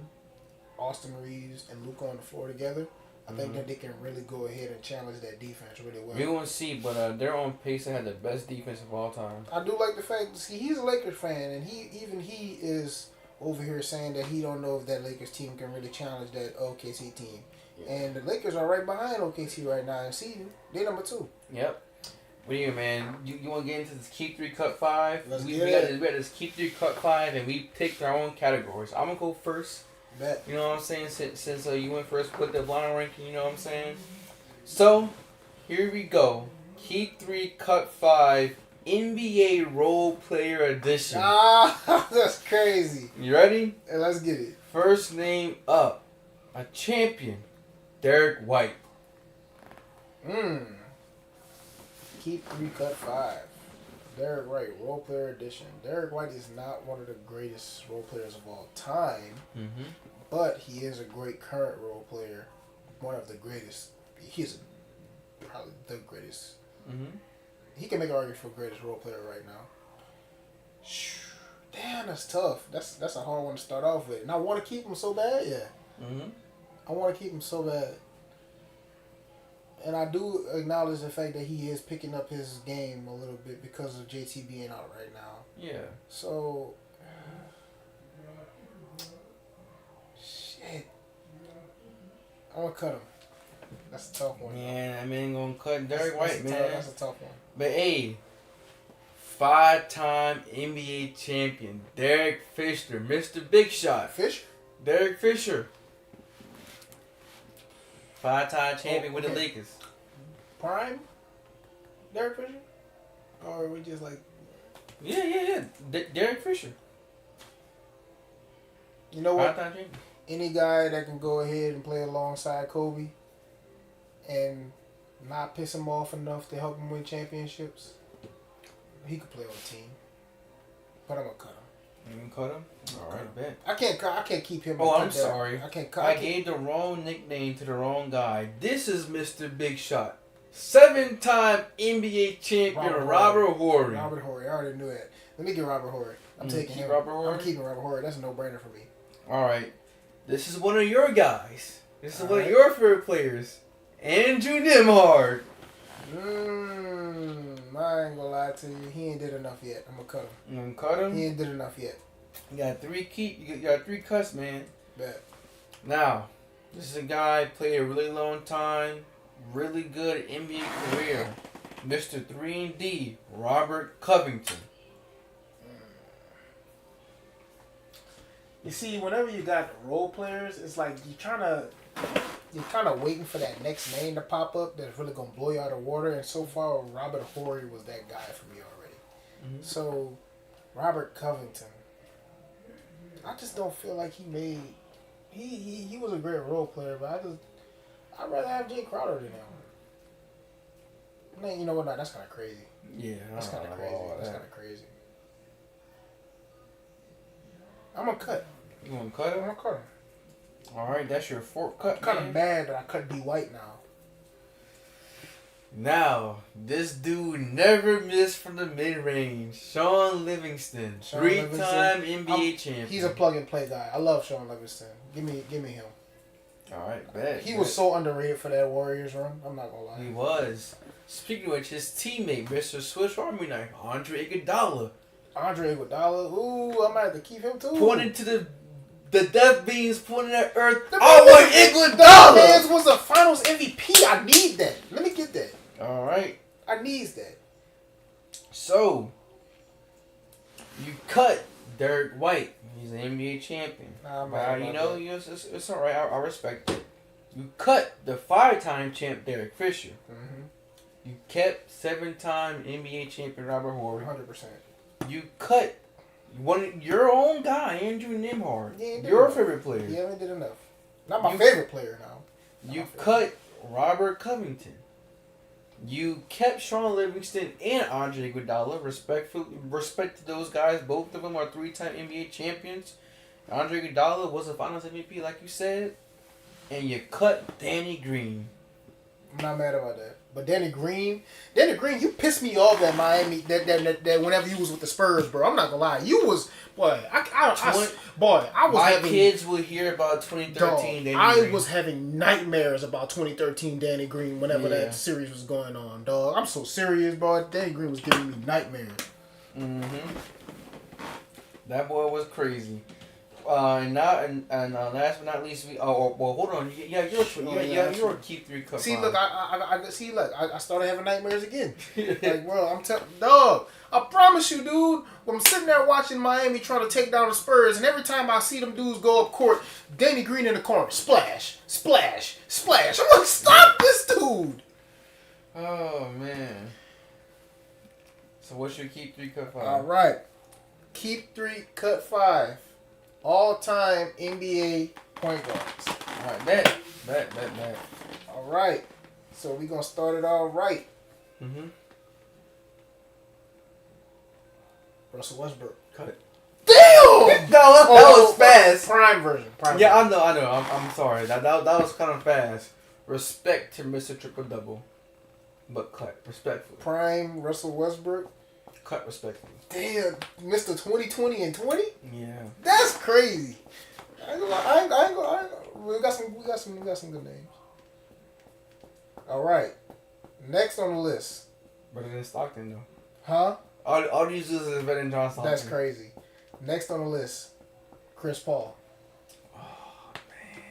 Austin Reaves, and Luka on the floor together, I think that they can really go ahead and challenge that defense really well. We're going to see, but they're on pace to have the best defense of all time. I do like the fact that he's a Lakers fan, and he is over here saying that he don't know if that Lakers team can really challenge that OKC team. Yeah. And the Lakers are right behind OKC right now in seeding. They're number 2. Yep. What do you, man? You want to get into this Keep 3 Cut 5? We got this Keep 3 Cut 5, and we picked our own categories. I'm going to go first. Bet. You know what I'm saying? Since you went first, put the blind ranking. You know what I'm saying? So here we go. Keep 3, cut 5. NBA Role Player Edition. Ah, that's crazy. You ready? Hey, let's get it. First name up. A champion. Derek White. Keep 3, cut 5. Derek White, Role Player Edition. Derek White is not one of the greatest role players of all time, but he is a great current role player. One of the greatest. He's probably the greatest. He can make an argument for greatest role player right now. Damn, that's tough. That's a hard one to start off with. And I want to keep him so bad, yeah. I want to keep him so bad. And I do acknowledge the fact that he is picking up his game a little bit because of JT being out right now. Yeah. So, shit. I'm going to cut him. That's a tough one. Man, I mean, gonna cut Derek White, man. That's a tough one. But hey, 5-time NBA champion Derek Fisher, Mr. Big Shot. Fisher? Derek Fisher. 5-time champion with the Lakers. Prime? Derek Fisher? Or are we just like... Yeah. Derek Fisher. You know what? 5-time champion. Any guy that can go ahead and play alongside Kobe and not piss him off enough to help him win championships, he could play on the team. But I'm gonna cut him. You can cut him? Alright, bet. I can't keep him. Oh, I'm sorry. I can't cut. I gave the wrong nickname to the wrong guy. This is Mr. Big Shot. 7-time NBA champion Robert Horry. Robert Horry. I already knew that. Let me get Robert Horry. I'm taking him. Robert Horry? I'm keeping Robert Horry. That's a no-brainer for me. Alright. This is one of your guys. This is one of your favorite players. Andrew Nembhard. I ain't gonna lie to you. He ain't did enough yet. I'm gonna cut him. You gonna cut him? He ain't did enough yet. You got 3 cuts, man. Bet. Now, this is a guy played a really long time, really good NBA career. Mr. 3-and-D, Robert Covington. You see, whenever you got role players, it's like you're kind of waiting for that next name to pop up that's really gonna blow you out of water. And so far, Robert Horry was that guy for me already. So, Robert Covington, I just don't feel like he made. He was a great role player, but I'd rather have Jay Crowder than him. Man, you know what? No, that's kind of crazy. Yeah, that's kind of crazy. That's kind of crazy. I'm gonna cut. You gonna cut him? I'm gonna cut him. All right, that's your 4th cut. I'm kind of mad that I cut D White now. Now, this dude never missed from the mid-range. Sean Livingston, 3-time NBA champion. He's a plug-and-play guy. I love Sean Livingston. Give me him. All right, bet. He was so underrated for that Warriors run. I'm not gonna lie. He was. Speaking of which, his teammate, Mr. Swiss Army Knife, Andre Iguodala. Andre Iguodala. Ooh, I might have to keep him too. Pointing to the death beams pointing at Earth. I want Iguodala. That was a Finals MVP. I need that. Let me get that. All right. I need that. So, you cut Derek White. He's an NBA champion. You know, it's all right. I respect it. You cut the 5-time champ Derek Fisher. You kept 7-time NBA champion Robert Horry. 100%. You cut your own guy, Andrew Nembhard. Your favorite player. Yeah, we did enough. Not my favorite player now. You cut Robert Covington. You kept Sean Livingston and Andre Iguodala. Respect to those guys. Both of them are 3-time NBA champions. Andre Iguodala was a Finals MVP, like you said. And you cut Danny Green. I'm not mad about that. But Danny Green, you pissed me off at Miami. That whenever you was with the Spurs, bro. I'm not gonna lie, you was kids will hear about 2013. Danny Green. Was having nightmares about 2013 Danny Green whenever that series was going on, dog. I'm so serious, bro. Danny Green was giving me nightmares. That boy was crazy. last but not least, hold on. You're keep 3 cup. See, look, I started having nightmares again. Like, bro, I'm telling, dog. I promise you, dude. When I'm sitting there watching Miami trying to take down the Spurs, and every time I see them dudes go up court, Danny Green in the corner, splash, splash, splash. I'm like, stop this dude. Oh man. So what's your keep 3 cut 5? All right, keep 3 cut 5. All-time NBA point guards. All right, bet. All right, so we gonna start it all right. Mm-hmm. Russell Westbrook. Cut it. Damn! that was fast. Prime version. Yeah, I know. I'm sorry. That was kind of fast. Respect to Mr. Triple Double, but cut respectfully. Prime Russell Westbrook. Cut respectfully. Damn, Mr. 2020 and 20. Yeah. That's crazy. I ain't gonna lie. We got some good names. All right. Next on the list. Better than Stockton though. Huh? All these users is better than John Stockton. That's crazy. Next on the list, Chris Paul. Oh man,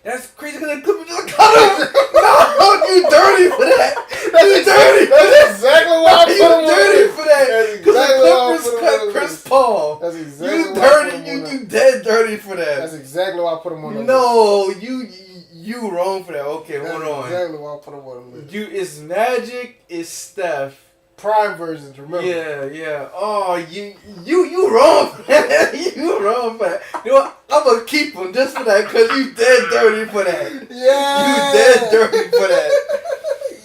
that's crazy because the Clippers just cut him. No, you dirty for that. That's dirty. That's exactly why I put him on dirty for that. Because exactly the Clippers cut Chris Paul. That's exactly you dirty. You dead dirty for that. That's exactly why I put him on the list. No, you wrong for that. Okay, That's hold on. exactly why I put him on the list. It's Magic. It's Steph. Prime versions, remember? Yeah. Oh, you wrong for that. You wrong for that. You know what? I'm gonna keep him just for that because you dead dirty for that. Yeah. You dead dirty for that.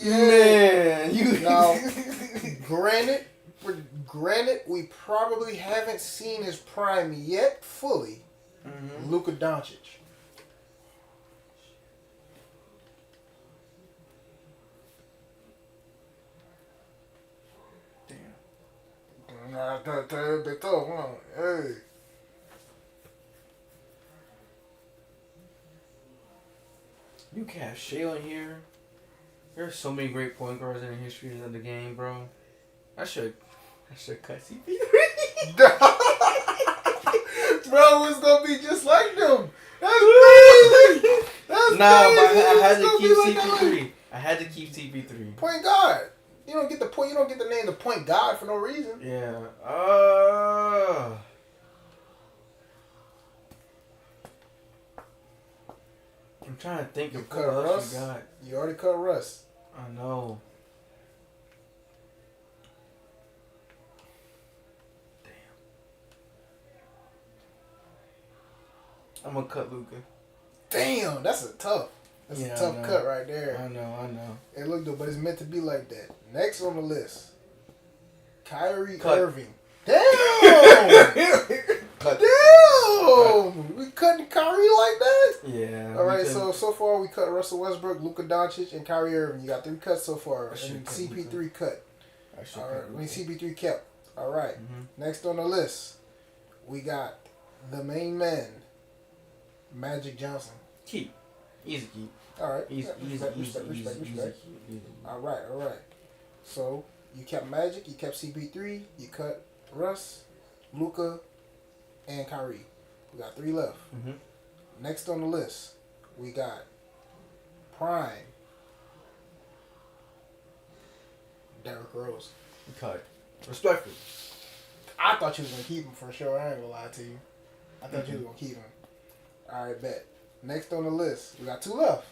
Yeah. Man, you. Now, granted, we probably haven't seen his prime yet fully. Mm-hmm. Luka Doncic. Nah, that's tough, huh? Hey. You can have Shea on here. There's so many great point guards in the history of the game, bro. I should cut CP3. Bro, it's gonna be just like them. That's crazy. That's crazy. But I had It's to gonna keep be like CP3. I had to keep CP3. Point guard. You don't get the point. You don't get the name the point guard for no reason. Yeah. I'm trying to think of cut what else Russ. you got. You already cut Russ. I know. Damn. I'm gonna cut Luka. Damn, that's a tough cut right there. I know. It looked good, but it's meant to be like that. Next on the list, Kyrie Cut. Irving. Damn! Cut. Damn! We cutting Kyrie like that? Yeah. All right, so far we cut Russell Westbrook, Luka Doncic, and Kyrie Irving. You got 3 cuts so far, and CP3 cut. All right, CP3 kept. All right. Mm-hmm. Next on the list, we got the main man, Magic Johnson. Keep. Easy keep. All right. Easy. Respect. All right. So you kept Magic, you kept CP3, you cut Russ, Luka, and Kyrie. We got 3 left. Mm-hmm. Next on the list, we got Prime, Derrick Rose. Cut. Respectfully. I thought you was gonna keep him for sure. I ain't gonna lie to you. I thought you was gonna keep him. All right, bet. Next on the list, we got 2 left.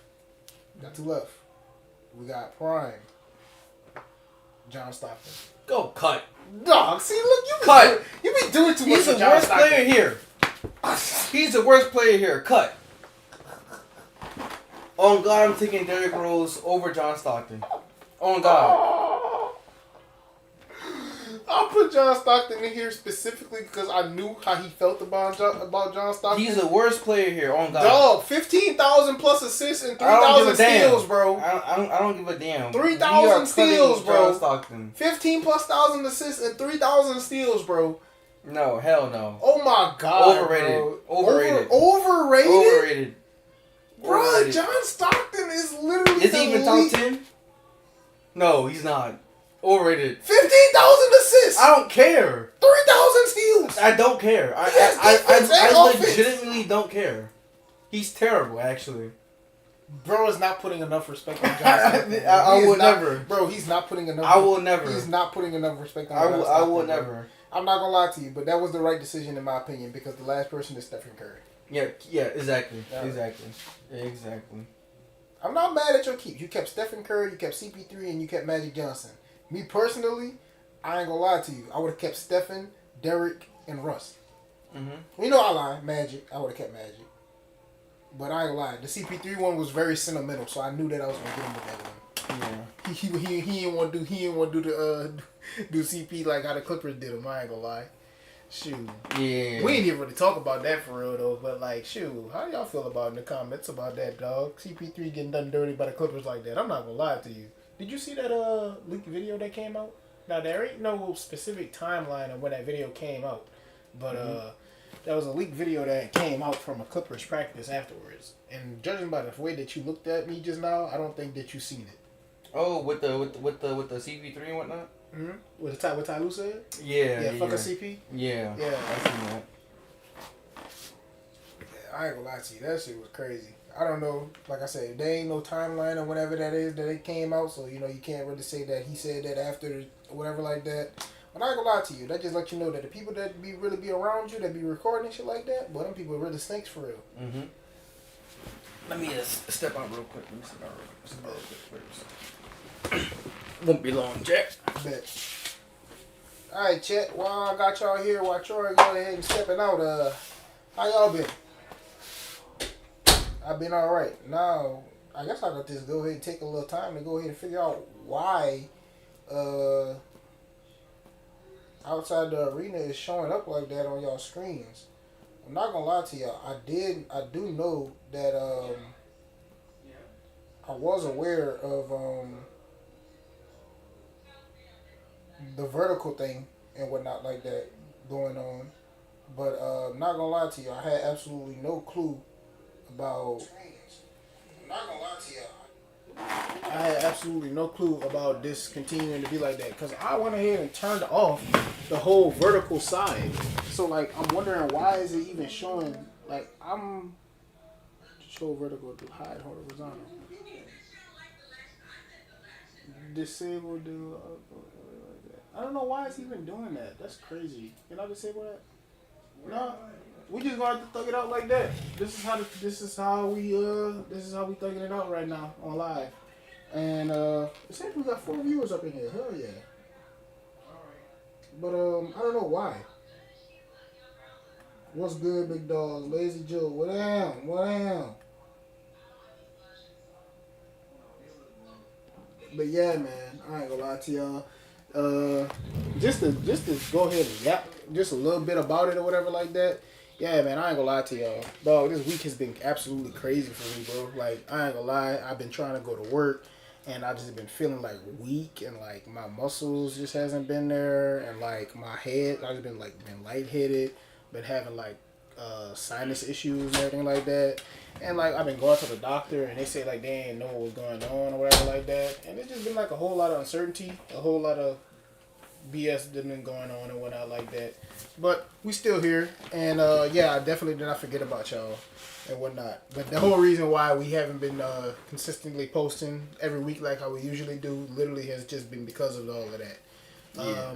We got Prime, John Stockton. Go cut. Dog, see, look, you Cut. You be doing too much. He's the with John worst Stockton. player here. He's the worst player here. Cut. On God, I'm taking Derrick Rose over John Stockton. On God. I put John Stockton in here specifically because I knew how he felt about John Stockton. He's the worst player here. On God. Dog, 15,000 plus assists and I don't give 3,000 a damn. steals, bro. I don't give a damn. 3,000 We are steals, cutting bro. John Stockton. 15 plus thousand assists and 3,000 steals, bro. No, hell no. Oh my God, Overrated. bro. Overrated. Overrated? Overrated. Bro, Overrated. John Stockton is literally Is the he even lead- top 10? No, he's not. Overrated. 15,000 assists. I don't care. 3,000 steals. I don't care. Yes, defense and I offense. legitimately don't care. He's terrible, actually. Bro is not putting enough respect on Johnson. I will never. Bro, he's not putting enough. I will never. He's not putting enough respect on Johnson. I will never. I'm not gonna lie to you, but that was the right decision in my opinion because the last person is Stephen Curry. Yeah, exactly. Yeah. Exactly. I'm not mad at your keep. You kept Stephen Curry, you kept CP3, and you kept Magic Johnson. Me personally, I ain't gonna lie to you. I would have kept Stephen, Derek, and Russ. Mm-hmm. You know I lied. Magic. I would have kept Magic. But I ain't gonna lie. The CP3 one was very sentimental, so I knew that I was gonna get him with that one. Yeah. He didn't want to do CP like how the Clippers did him. I ain't gonna lie. Shoot. Yeah. We ain't even really talk about that for real though. But like, shoot, how y'all feel about in the comments about that, dog? CP3 getting done dirty by the Clippers like that. I'm not gonna lie to you. Did you see that leaked video that came out? Now there ain't no specific timeline of when that video came out, but that was a leaked video that came out from a Clippers practice afterwards. And judging by the way that you looked at me just now, I don't think that you seen it. Oh, with the CP3 and whatnot. Mm-hmm. What Ty Lue said? Yeah. Fuck a CP. Yeah. Yeah. I seen that. I ain't gonna lie to you, that shit was crazy. I don't know, like I said, there ain't no timeline or whatever that is that it came out, so you can't really say that he said that after or whatever like that. But I ain't gonna lie to you, that just let you know that the people that really be around you, that be recording and shit like that, boy, them people really stinks for real. Mm-hmm. Let me step out real quick. Won't be long, Jack. Bet. Alright, chat, while I got y'all here, while Troy go ahead and stepping out, how y'all been? I've been alright. Now, I guess I got to just go ahead and take a little time to go ahead and figure out why outside the arena is showing up like that on y'all screens. I'm not gonna lie to y'all. I do know that I was aware of the vertical thing and whatnot like that going on, but I'm not gonna lie to you. I had absolutely no clue about. I'm not gonna lie to y'all. I had absolutely no clue about this continuing to be like that because I went ahead and turned off the whole vertical side. So like, I'm wondering why is it even showing? Like, I'm show vertical to hide horizontal. Disable do. I don't know why it's even doing that. That's crazy. Can I disable that? No. We just gonna have to thug it out like that. This is how we thugging it out right now on live. And it says we got 4 viewers up in here. Hell yeah. But I don't know why. What's good, big dogs? Lazy Joe. What am? But yeah, man, I ain't gonna lie to y'all. Just to go ahead and yap just a little bit about it or whatever like that. Yeah, man, I ain't gonna lie to y'all. Dog, this week has been absolutely crazy for me, bro. Like, I ain't gonna lie, I've been trying to go to work and I just been feeling like weak and like my muscles just hasn't been there and like my head, I've been lightheaded, been having like sinus issues and everything like that. And like I've been going to the doctor and they say like they ain't know what was going on or whatever like that. And it's just been like a whole lot of uncertainty, a whole lot of BS that been going on and whatnot like that. But we still here. And yeah, I definitely did not forget about y'all and whatnot. But the whole reason why we haven't been consistently posting every week like how we usually do literally has just been because of all of that. Yeah.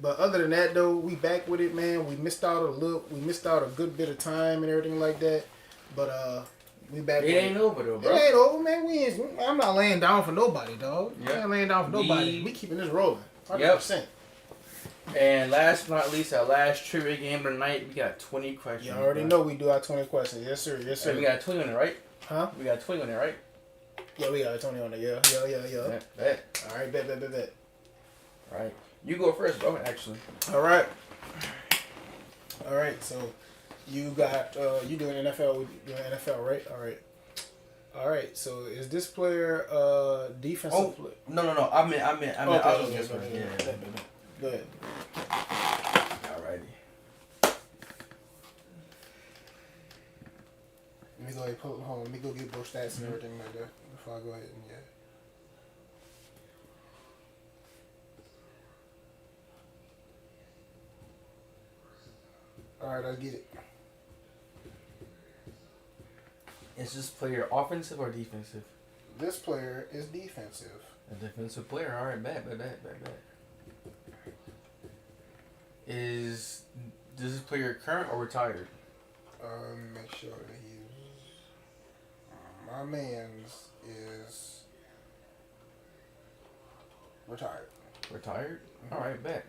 But other than that though, we back with it, man. We missed out a good bit of time and everything like that. But we back. It ain't over though, bro. It ain't over, man. I'm not laying down for nobody, dog. Yep. I ain't laying down for nobody. We keeping this rolling. 100%. Yep. And last but not least, our last trivia game of the night, we got 20 questions. You already know we do our 20 questions. Yes, sir. Yes, sir. And we got 20 on it, right? Huh? We got 20 on it, right? Yeah, we got 20 on it. Yeah. Bet. All right, bet. All right. You go first, bro, actually. All right. So you got you doing NFL? Doing NFL, right? All right. So is this player defensive? Oh, no. I mean, I was just right. Yeah. Go ahead. Alrighty. Let me go ahead and pull. Hold on. Let me go get both stats and everything like that before I go ahead and All right, let's get it. Is this player offensive or defensive? This player is defensive. A defensive player. All right, bet. Is this player current or retired? Make sure that he's. My man's is retired. Retired? All right, bet.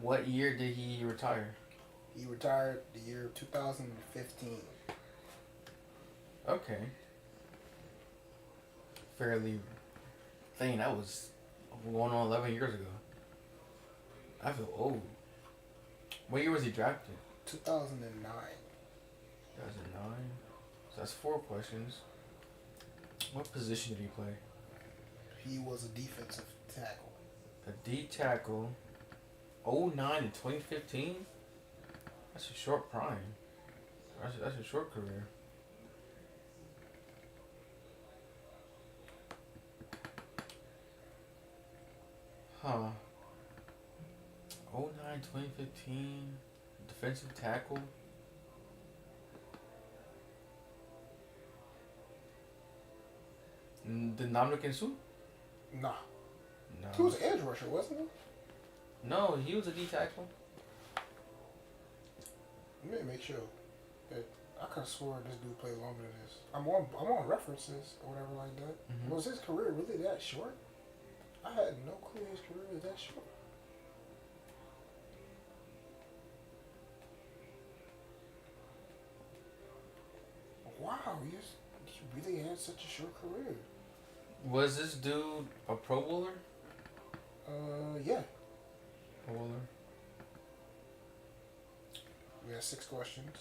What year did he retire? He retired the year 2015. Okay. Fairly. Dang, that was going on 11 years ago. I feel old. What year was he drafted? 2009. 2009. So that's 4 questions. What position did he play? He was a defensive tackle. A D tackle. 09 to 2015? That's a short prime. That's a short career. Huh. 09, 2015. Defensive tackle. The Namdekan Su? Nah. No. He was an edge rusher, wasn't he? No, he was a D tackle. Let me make sure. I could have swore this dude played longer than this. I'm on references or whatever like that. Mm-hmm. Was his career really that short? I had no clue his career was that short. Wow, he really had such a short career. Was this dude a Pro Bowler? Yeah. Pro Bowler. We had 6 questions.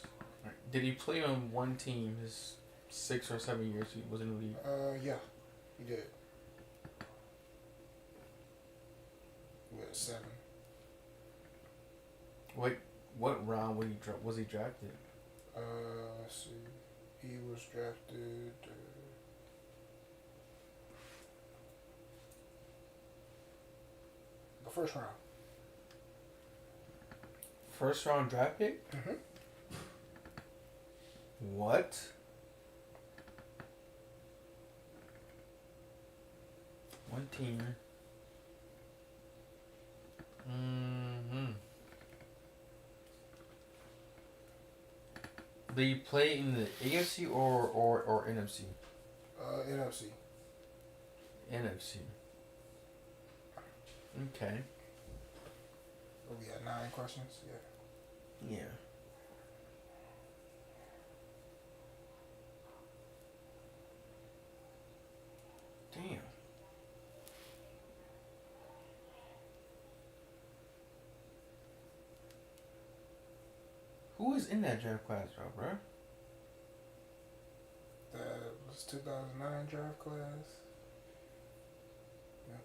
Did he play on one team his 6 or 7 years he was in the league? Yeah, he did. We had 7. What round was he drafted? Let's see. He was drafted. The first round. First round draft pick? Mm-hmm. What? One team. Mm-hmm. Did he play in the AFC or NFC? NFC. NFC. Okay. Oh, we had 9 questions. Yeah. Yeah. Damn. Who was in that draft class, bro? That was 2009 draft class. Yeah.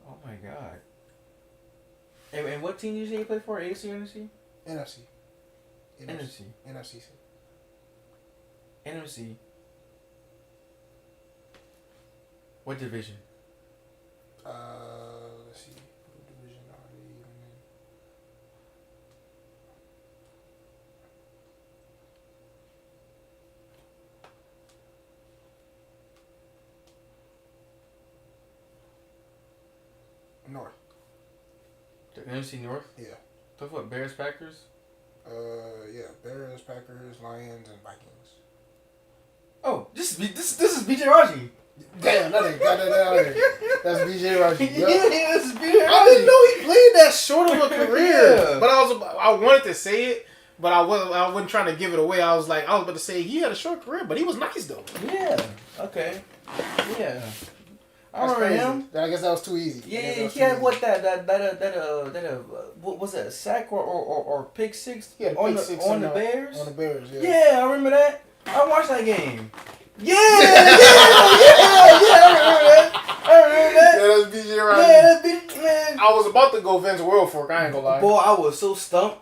Oh my god. And what team did you say you played for? AFC or NFC? NFC. NFC. NFC. NFC. What division? Let's see. What division are they even in? North. The NFC North? Yeah. Talk about Bears, Packers? Yeah. Bears, Packers, Lions, and Vikings. Oh, this is BJ Raji. Damn, that ain't got that out here. That's BJ Raji. Yeah, this is BJ Raji. I didn't know he played that short of a career. Yeah. But I wanted to say it, but I wasn't trying to give it away. I was about to say he had a short career, but he was nice though. Yeah. Okay. Yeah. I That's remember crazy. him. I guess that was too easy. Yeah, he had what what was that, a sack or pick six He had a on pick the six on the Bears? On the Bears, yeah. Yeah, I remember that. I watched that game. Yeah, I remember that. Yeah, that's BJ Raji. Yeah, that's man. I was about to go Vince Wilfork, I ain't gonna lie. Boy, I was so stumped.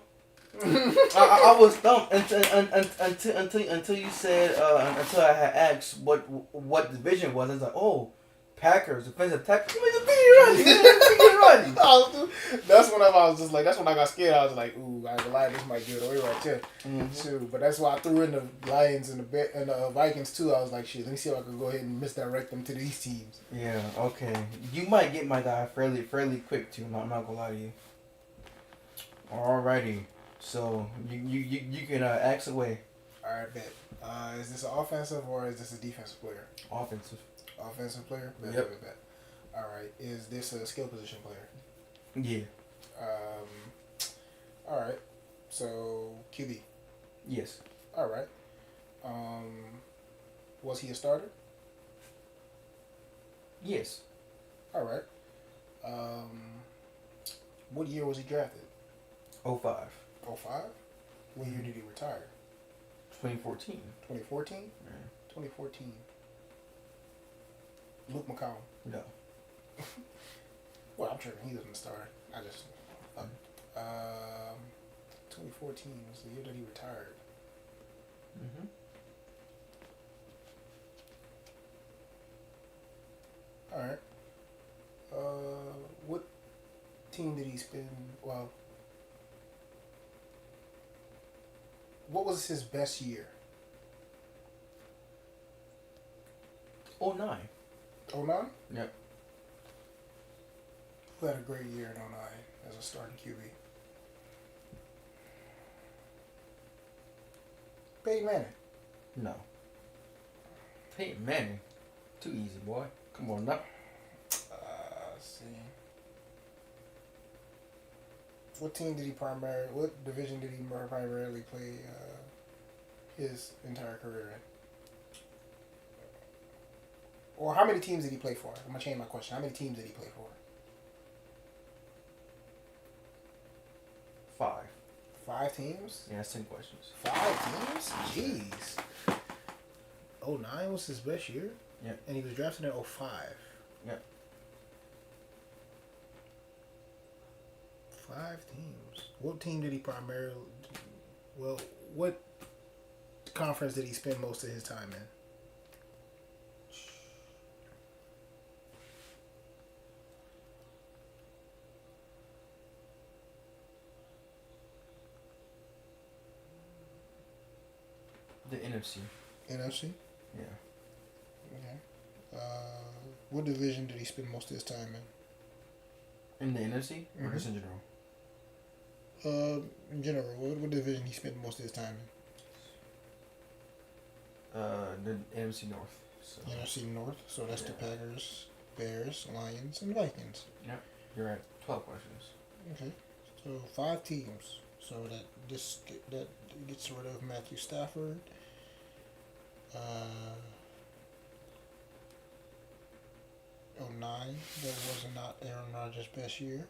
I was stumped until you said until I had asked what division was. I was like, oh, Packers defensive tackle. ready. That's when I was just like, that's when I got scared. I was like, ooh, I ain't gonna lie, this might give it away right here. Too. But that's why I threw in the Lions and the Vikings too. I was like, shit, let me see if I can go ahead and misdirect them to these teams. Yeah, okay. You might get my guy fairly quick too. I'm not gonna lie to you. Alrighty. So you can ask away. Alright, bet. Is this an offensive or is this a defensive player? Offensive. Offensive player? Bet, Yep. bet. Alright, is this a skill position player? Yeah. Alright. So QB. Yes. Alright. Was he a starter? Yes. Alright. What year was he drafted? 05. 05? What year did he retire? 2014. 2014? Yeah. 2014. Luke McCown. No. Well, I'm sure he wasn't a starter. I just... 2014 was the year that he retired. Mm-hmm. Alright. What team did he spend... Well... What was his best year? 09. 09? Yep. Who had a great year in 09 as a starting QB? Peyton Manning. No. Peyton Manning. Too easy, boy. Come on now. Let's see. What division did he primarily play his entire career in? Or how many teams did he play for? I'm going to change my question. How many teams did he play for? 5. 5 teams? Yeah, that's 10 questions. 5 teams? Jeez. 09 was his best year? Yep. And he was drafted in 05. Yep. 5 teams. What team did he primarily... Well, what conference did he spend most of his time in? The NFC. NFC? Yeah. Okay. What division did he spend most of his time in? In the NFC? Or just in general? In general, what division he spent most of his time in? The NFC North. So. NFC North, so that's the Packers, Bears, Lions, and Vikings. Yep. You're at 12 questions. Okay. So 5 teams. So that gets rid of Matthew Stafford. 09, that was not Aaron Rodgers' best year.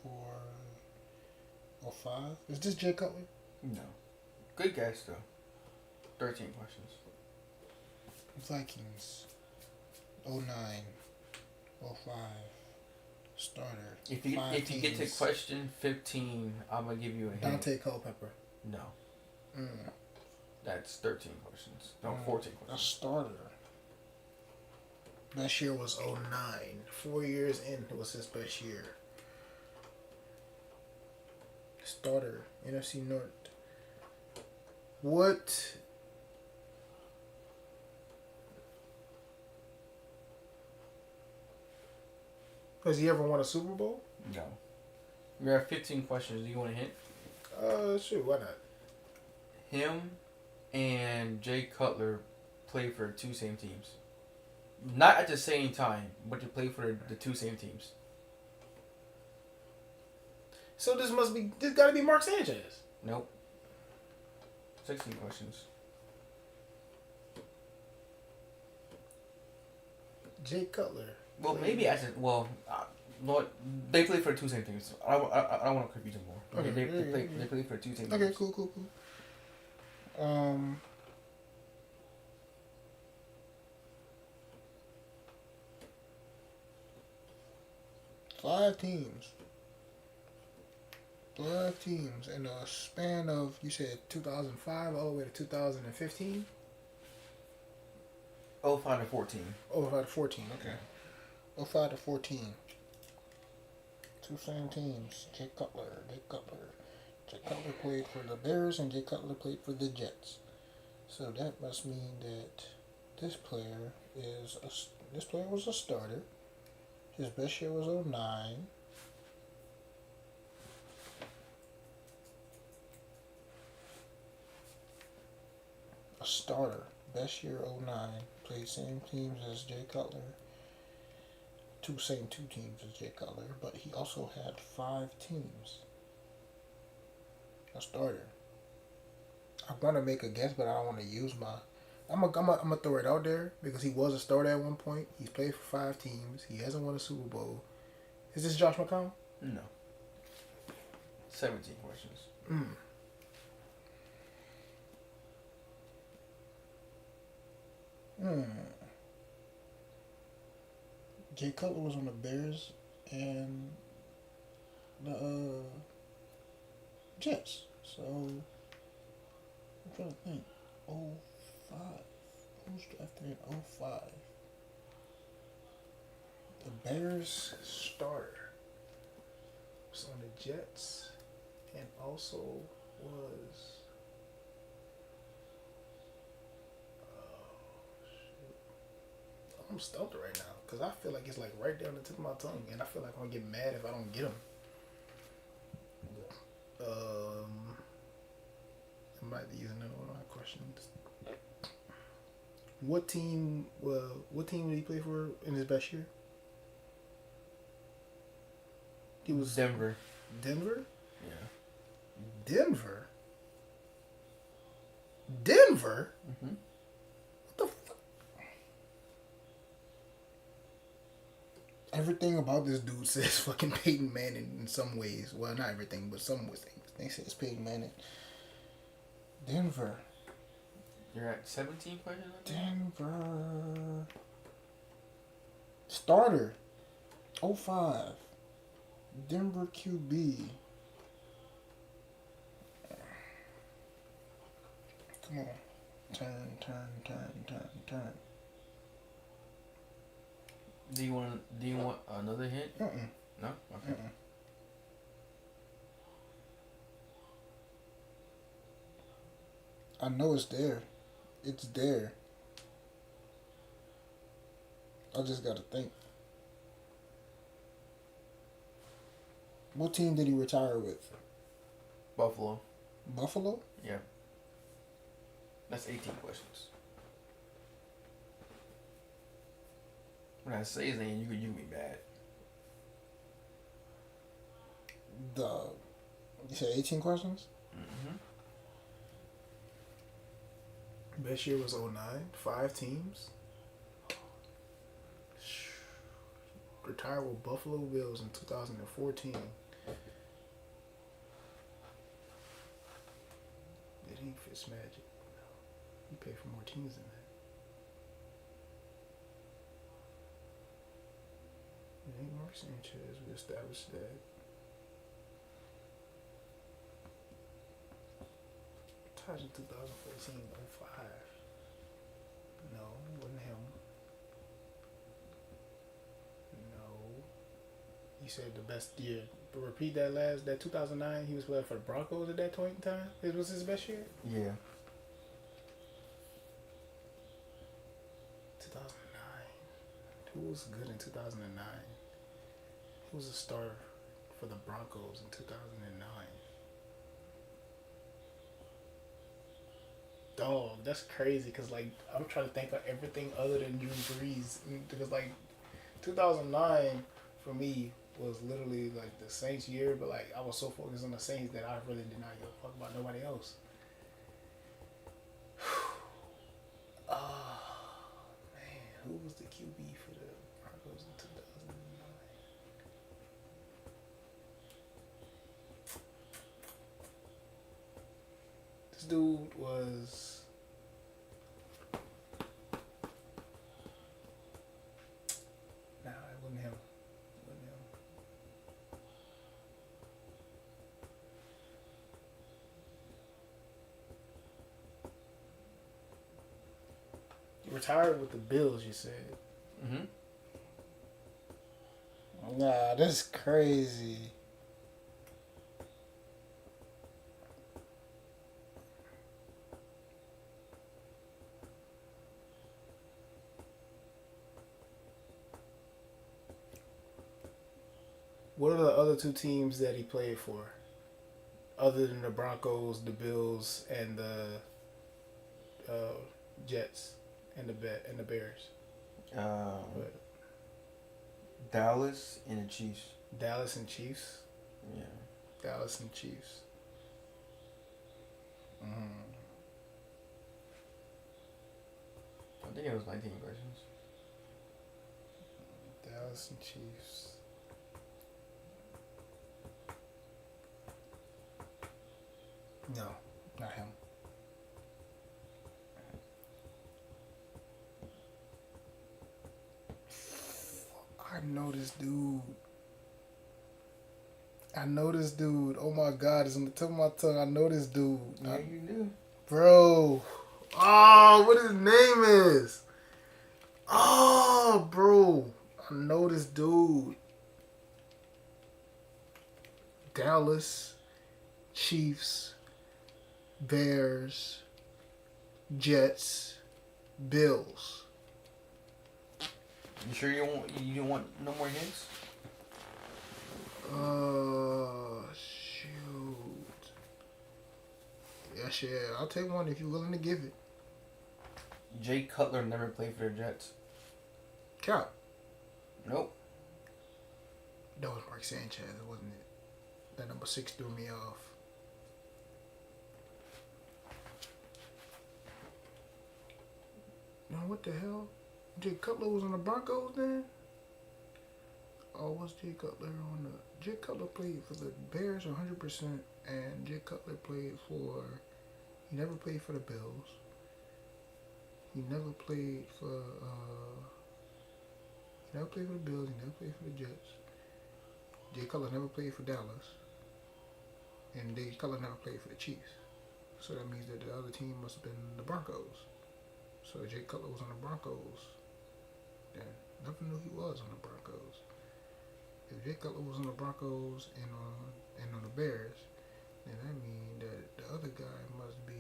For 05, is this Jay Cutler? No. Good guess, though. 13 questions. Vikings, 09, 05, starter. If you get to question 15, I'm gonna give you a hint. Dante Culpepper. No. Mm. That's 13 questions. No, 14 questions. A starter. Best year was 09. 4 years in was his best year. Starter, NFC North. What? Has he ever won a Super Bowl? No. You're at 15 questions. Do you want a hint? Sure, why not? Him and Jay Cutler played for 2 same teams. Not at the same time, but they played for the 2 same teams. So this gotta be Mark Sanchez. Nope. 16 questions. Jay Cutler. Well, maybe Lord, they played for 2 same teams. I don't want to confuse them more. Okay, they played for 2 same teams. Okay, cool. 5 teams. 5 teams in a span of, you said 2005 all the way to 2015? 05 to 14. 05 to 14, okay. 05 to 14. Two same teams. Jay Cutler. Jay Cutler played for the Bears and Jay Cutler played for the Jets. So that must mean that this player was a starter. His best year was 09. A starter. Best year 09. Played same teams as Jay Cutler. Two teams as Jay Cutler, but he also had 5 teams. A starter. I want to make a guess, but I don't want to use my. I'm gonna throw it out there because he was a starter at one point. He's played for 5 teams. He hasn't won a Super Bowl. Is this Josh McCown? No. 17 questions. Jay Cutler was on the Bears and the Jets. So I'm trying to think. 05. Who's drafted in 05? The Bears starter was on the Jets and also was. I'm stumped right now because I feel like it's like right down the tip of my tongue, and I feel like I'm gonna get mad if I don't get him. I might be using another one of my questions. What team did he play for in his best year? He was Denver. Denver? Yeah. Denver? Denver? Mm-hmm. What the fuck? Everything about this dude says fucking Peyton Manning in some ways. Well, not everything, but some things. They say it's Peyton Manning. Denver. You're at 17 questions? Denver. Starter. 05. Denver QB. Come on. Turn. Do you want another hint? No? Okay. I know it's there. It's there. I just gotta think. What team did he retire with? Buffalo. Buffalo? Yeah. That's 18 questions. When I say his name, you can be mad. You said 18 questions? Mm-hmm. Best year was 09. 5 teams. Retired with Buffalo Bills in 2014. Did he Fitzmagic? No. He paid for more teams than that. It ain't Mark Sanchez. We established that. Taj in 2014, 05. No, it wasn't him. No. You said the best year. But repeat that 2009, he was playing for the Broncos at that point in time? It was his best year? Yeah. 2009. Who was good in 2009? Who was a star for the Broncos in 2009? Dog, that's crazy because, like, I'm trying to think of everything other than Drew Brees. Because, like, 2009 for me was literally, like, the Saints year, but, like, I was so focused on the Saints that I really did not give a fuck about nobody else. Oh, man. Who was the QB for the Broncos in 2009? This dude was... Nah, it wasn't him. Retired with the Bills, you said. Mm-hmm. Nah, that's crazy. What are the other two teams that he played for? Other than the Broncos, the Bills, and the Jets, and the Bears. But Dallas and the Chiefs. Dallas and Chiefs. Yeah. Dallas and Chiefs. I think it was 19 questions. Dallas and Chiefs. No, not him. I know this dude. Oh my God, it's on the tip of my tongue. I know this dude. Yeah, you do. Bro. Oh, what his name is. Oh, bro. I know this dude. Dallas, Chiefs, Bears, Jets, Bills. You sure you don't want no more hints? Shoot. Yeah, I'll take one if you're willing to give it. Jay Cutler never played for the Jets. Cap. Nope. That was Mark Sanchez, wasn't it? That number 6 threw me off. No, what the hell? Jay Cutler was on the Broncos then? Oh, what's Jay Cutler on the... Jay Cutler played for the Bears 100%, and Jay Cutler played for... He never played for the Bills. He never played for... He never played for the Bills. He never played for the Jets. Jay Cutler never played for Dallas. And Jay Cutler never played for the Chiefs. So that means that the other team must have been the Broncos. So Jay Cutler was on the Broncos. Then never knew he was on the Broncos. If Jay Cutler was on the Broncos and on the Bears, then that means that the other guy must be...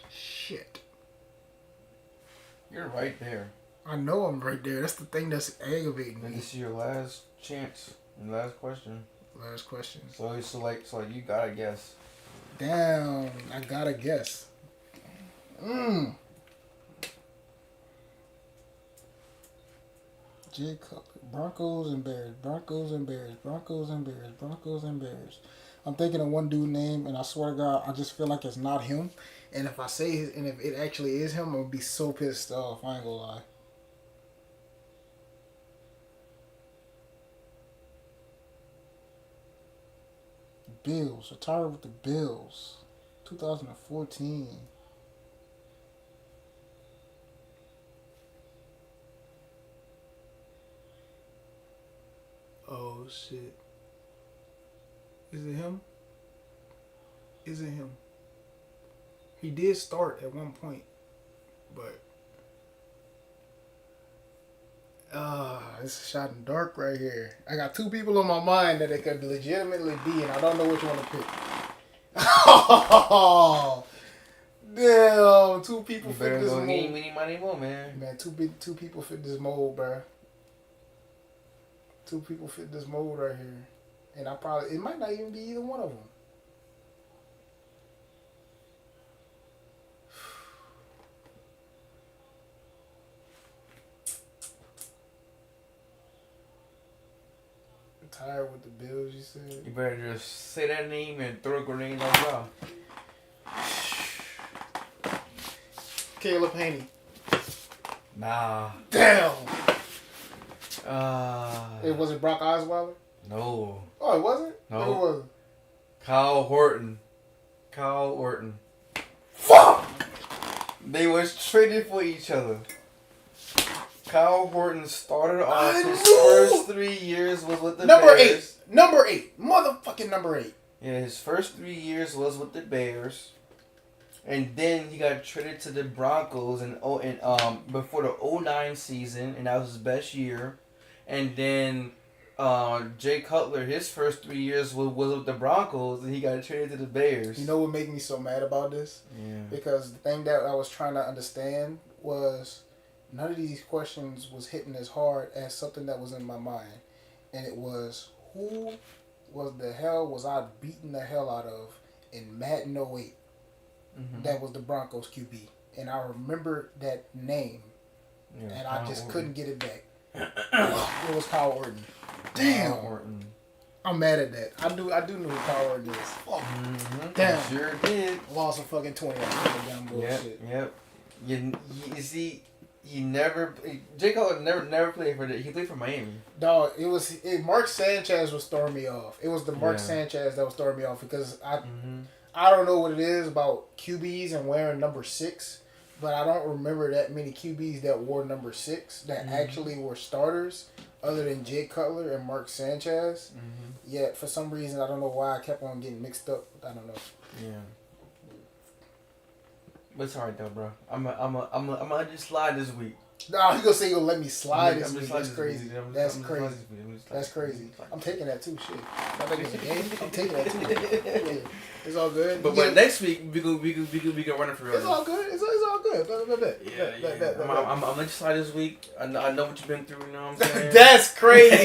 Shit. You're right there. I know I'm right there. That's the thing that's aggravating And me. this is your last chance. And last question. Last question. So you gotta guess. Damn, I gotta guess. Jay Cutler. Broncos and Bears. Broncos and Bears. Broncos and Bears. Broncos and Bears. I'm thinking of one dude name, and I swear to God, I just feel like it's not him. And if I say his, and if it actually is him, I'm gonna be so pissed off. I ain't gonna lie. Bills. Retired with the Bills. 2014. Oh shit. Is it him? Is it him? He did start at one point, but it's a shot in the dark right here. I got two people on my mind that it could legitimately be, and I don't know which one to pick. Oh, damn! Two people You fit better this go mold. game any money more, man. Man, two people fit this mold, bruh. Two people fit this mold right here, and it might not even be either one of them. Tired with the Bills, you said? You better just say that name and throw a grenade on y'all. Caleb Haney. Nah. Damn! It Was it Brock Osweiler? No. Oh, it wasn't? No. Who was it? Kyle Horton. Fuck! They was traded for each other. Kyle Horton started off his first 3 years was with the Number Bears. Number 8. Motherfucking number 8. Yeah, his first 3 years was with the Bears. And then he got traded to the Broncos before the 2009 season, and that was his best year. And then Jay Cutler, his first 3 years was with the Broncos, and he got traded to the Bears. You know what made me so mad about this? Yeah. Because the thing that I was trying to understand was none of these questions was hitting as hard as something that was in my mind. And it was, who was I beating the hell out of in Madden 08? Mm-hmm. That was the Broncos QB. And I remember that name. Yeah, and I just couldn't get it back. It was Kyle Orton. Damn. Orton. I'm mad at that. I do know who Kyle Orton is. Fuck. Mm-hmm. Damn. I sure did. Lost a fucking 20 on damn bullshit. Yep. You see, Jay Cutler never played for he played for Miami. Dog, Mark Sanchez was throwing me off. It was the Mark Sanchez that was throwing me off because I don't know what it is about QBs and wearing number 6, but I don't remember that many QBs that wore number 6 that actually were starters other than Jay Cutler and Mark Sanchez. Mm-hmm. Yet for some reason, I don't know why I kept on getting mixed up. I don't know. Yeah. But it's alright though, bro. I'm gonna just slide this week. Nah, he gonna say you'll let me slide this week. That's crazy. That's crazy. That's crazy. I'm taking that too. Shit. I'm taking that too. Yeah. It's all good. But next week we can run it for real. It's all good. It's all good. I'm gonna let you slide this week. I know what you've been through. You know what I'm saying? That's crazy.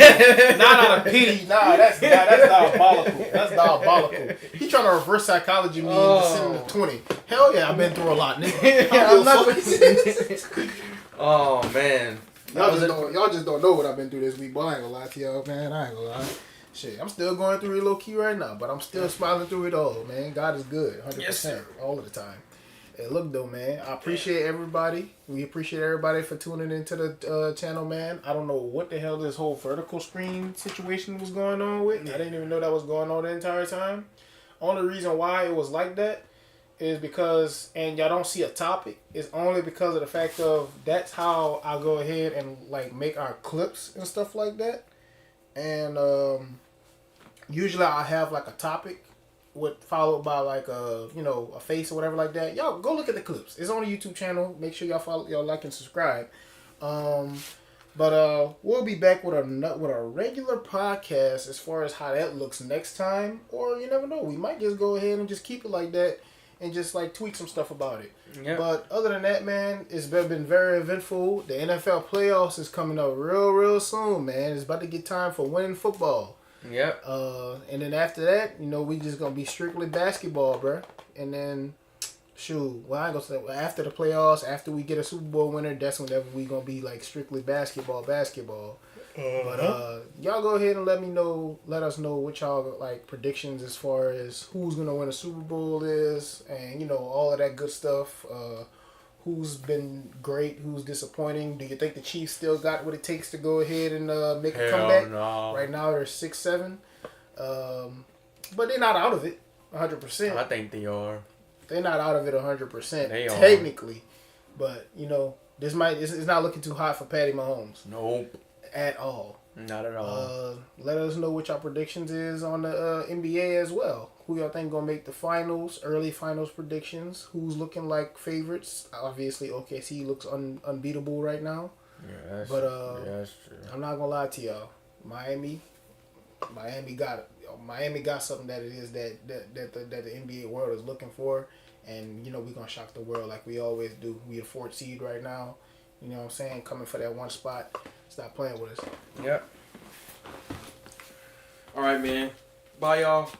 Not out of pity. Nah, that's diabolical. That's diabolical. He trying to reverse psychology me and send him to 20. Hell yeah, I've been through a lot, nigga. I'm not gonna. Oh man, y'all just don't know what I've been through this week. Boy, I ain't gonna lie to y'all, man. I ain't gonna lie. Shit, I'm still going through it low key right now, but I'm still smiling through it all, man. God is good, 100%, all of the time. Hey, look though, man. I appreciate everybody. We appreciate everybody for tuning into the channel, man. I don't know what the hell this whole vertical screen situation was going on with. I didn't even know that was going on the entire time. Only reason why it was like that is because, and y'all don't see a topic, is only because of the fact of that's how I go ahead and like make our clips and stuff like that. And usually I have like a topic followed by like a face or whatever like that. Y'all go look at the clips. It's on the YouTube channel. Make sure y'all follow, y'all like and subscribe. But we'll be back with a regular podcast as far as how that looks next time. Or you never know, we might just go ahead and just keep it like that and just like tweak some stuff about it. Yep. But other than that, man, it's been very eventful. The NFL playoffs is coming up real soon, man. It's about to get time for winning football. Yep. And then after that, we just gonna be strictly basketball, bro. And then, shoot, well, I ain't gonna say after the playoffs, after we get a Super Bowl winner, that's whenever we gonna be like strictly basketball. But y'all go ahead and let us know what y'all like predictions as far as who's gonna win a Super Bowl is, and all of that good stuff. Who's been great, who's disappointing. Do you think the Chiefs still got what it takes to go ahead and make a comeback? No. Right now they're 6-7, but they're not out of it 100%. I think they are. They're not out of it 100%. They are technically, but it's not looking too hot for Patty Mahomes. Nope. At all. Not at all. Let us know what y'all predictions is on the NBA as well. Who y'all think gonna make the finals? Early finals predictions. Who's looking like favorites? Obviously, OKC looks unbeatable right now. Yeah, that's true. I'm not gonna lie to y'all. Miami got it. Miami got something that it is that the NBA world is looking for, and we're gonna shock the world like we always do. We the 4th seed right now. You know what I'm saying? Coming for that one spot. Stop playing with us. Yep. All right, man. Bye, y'all.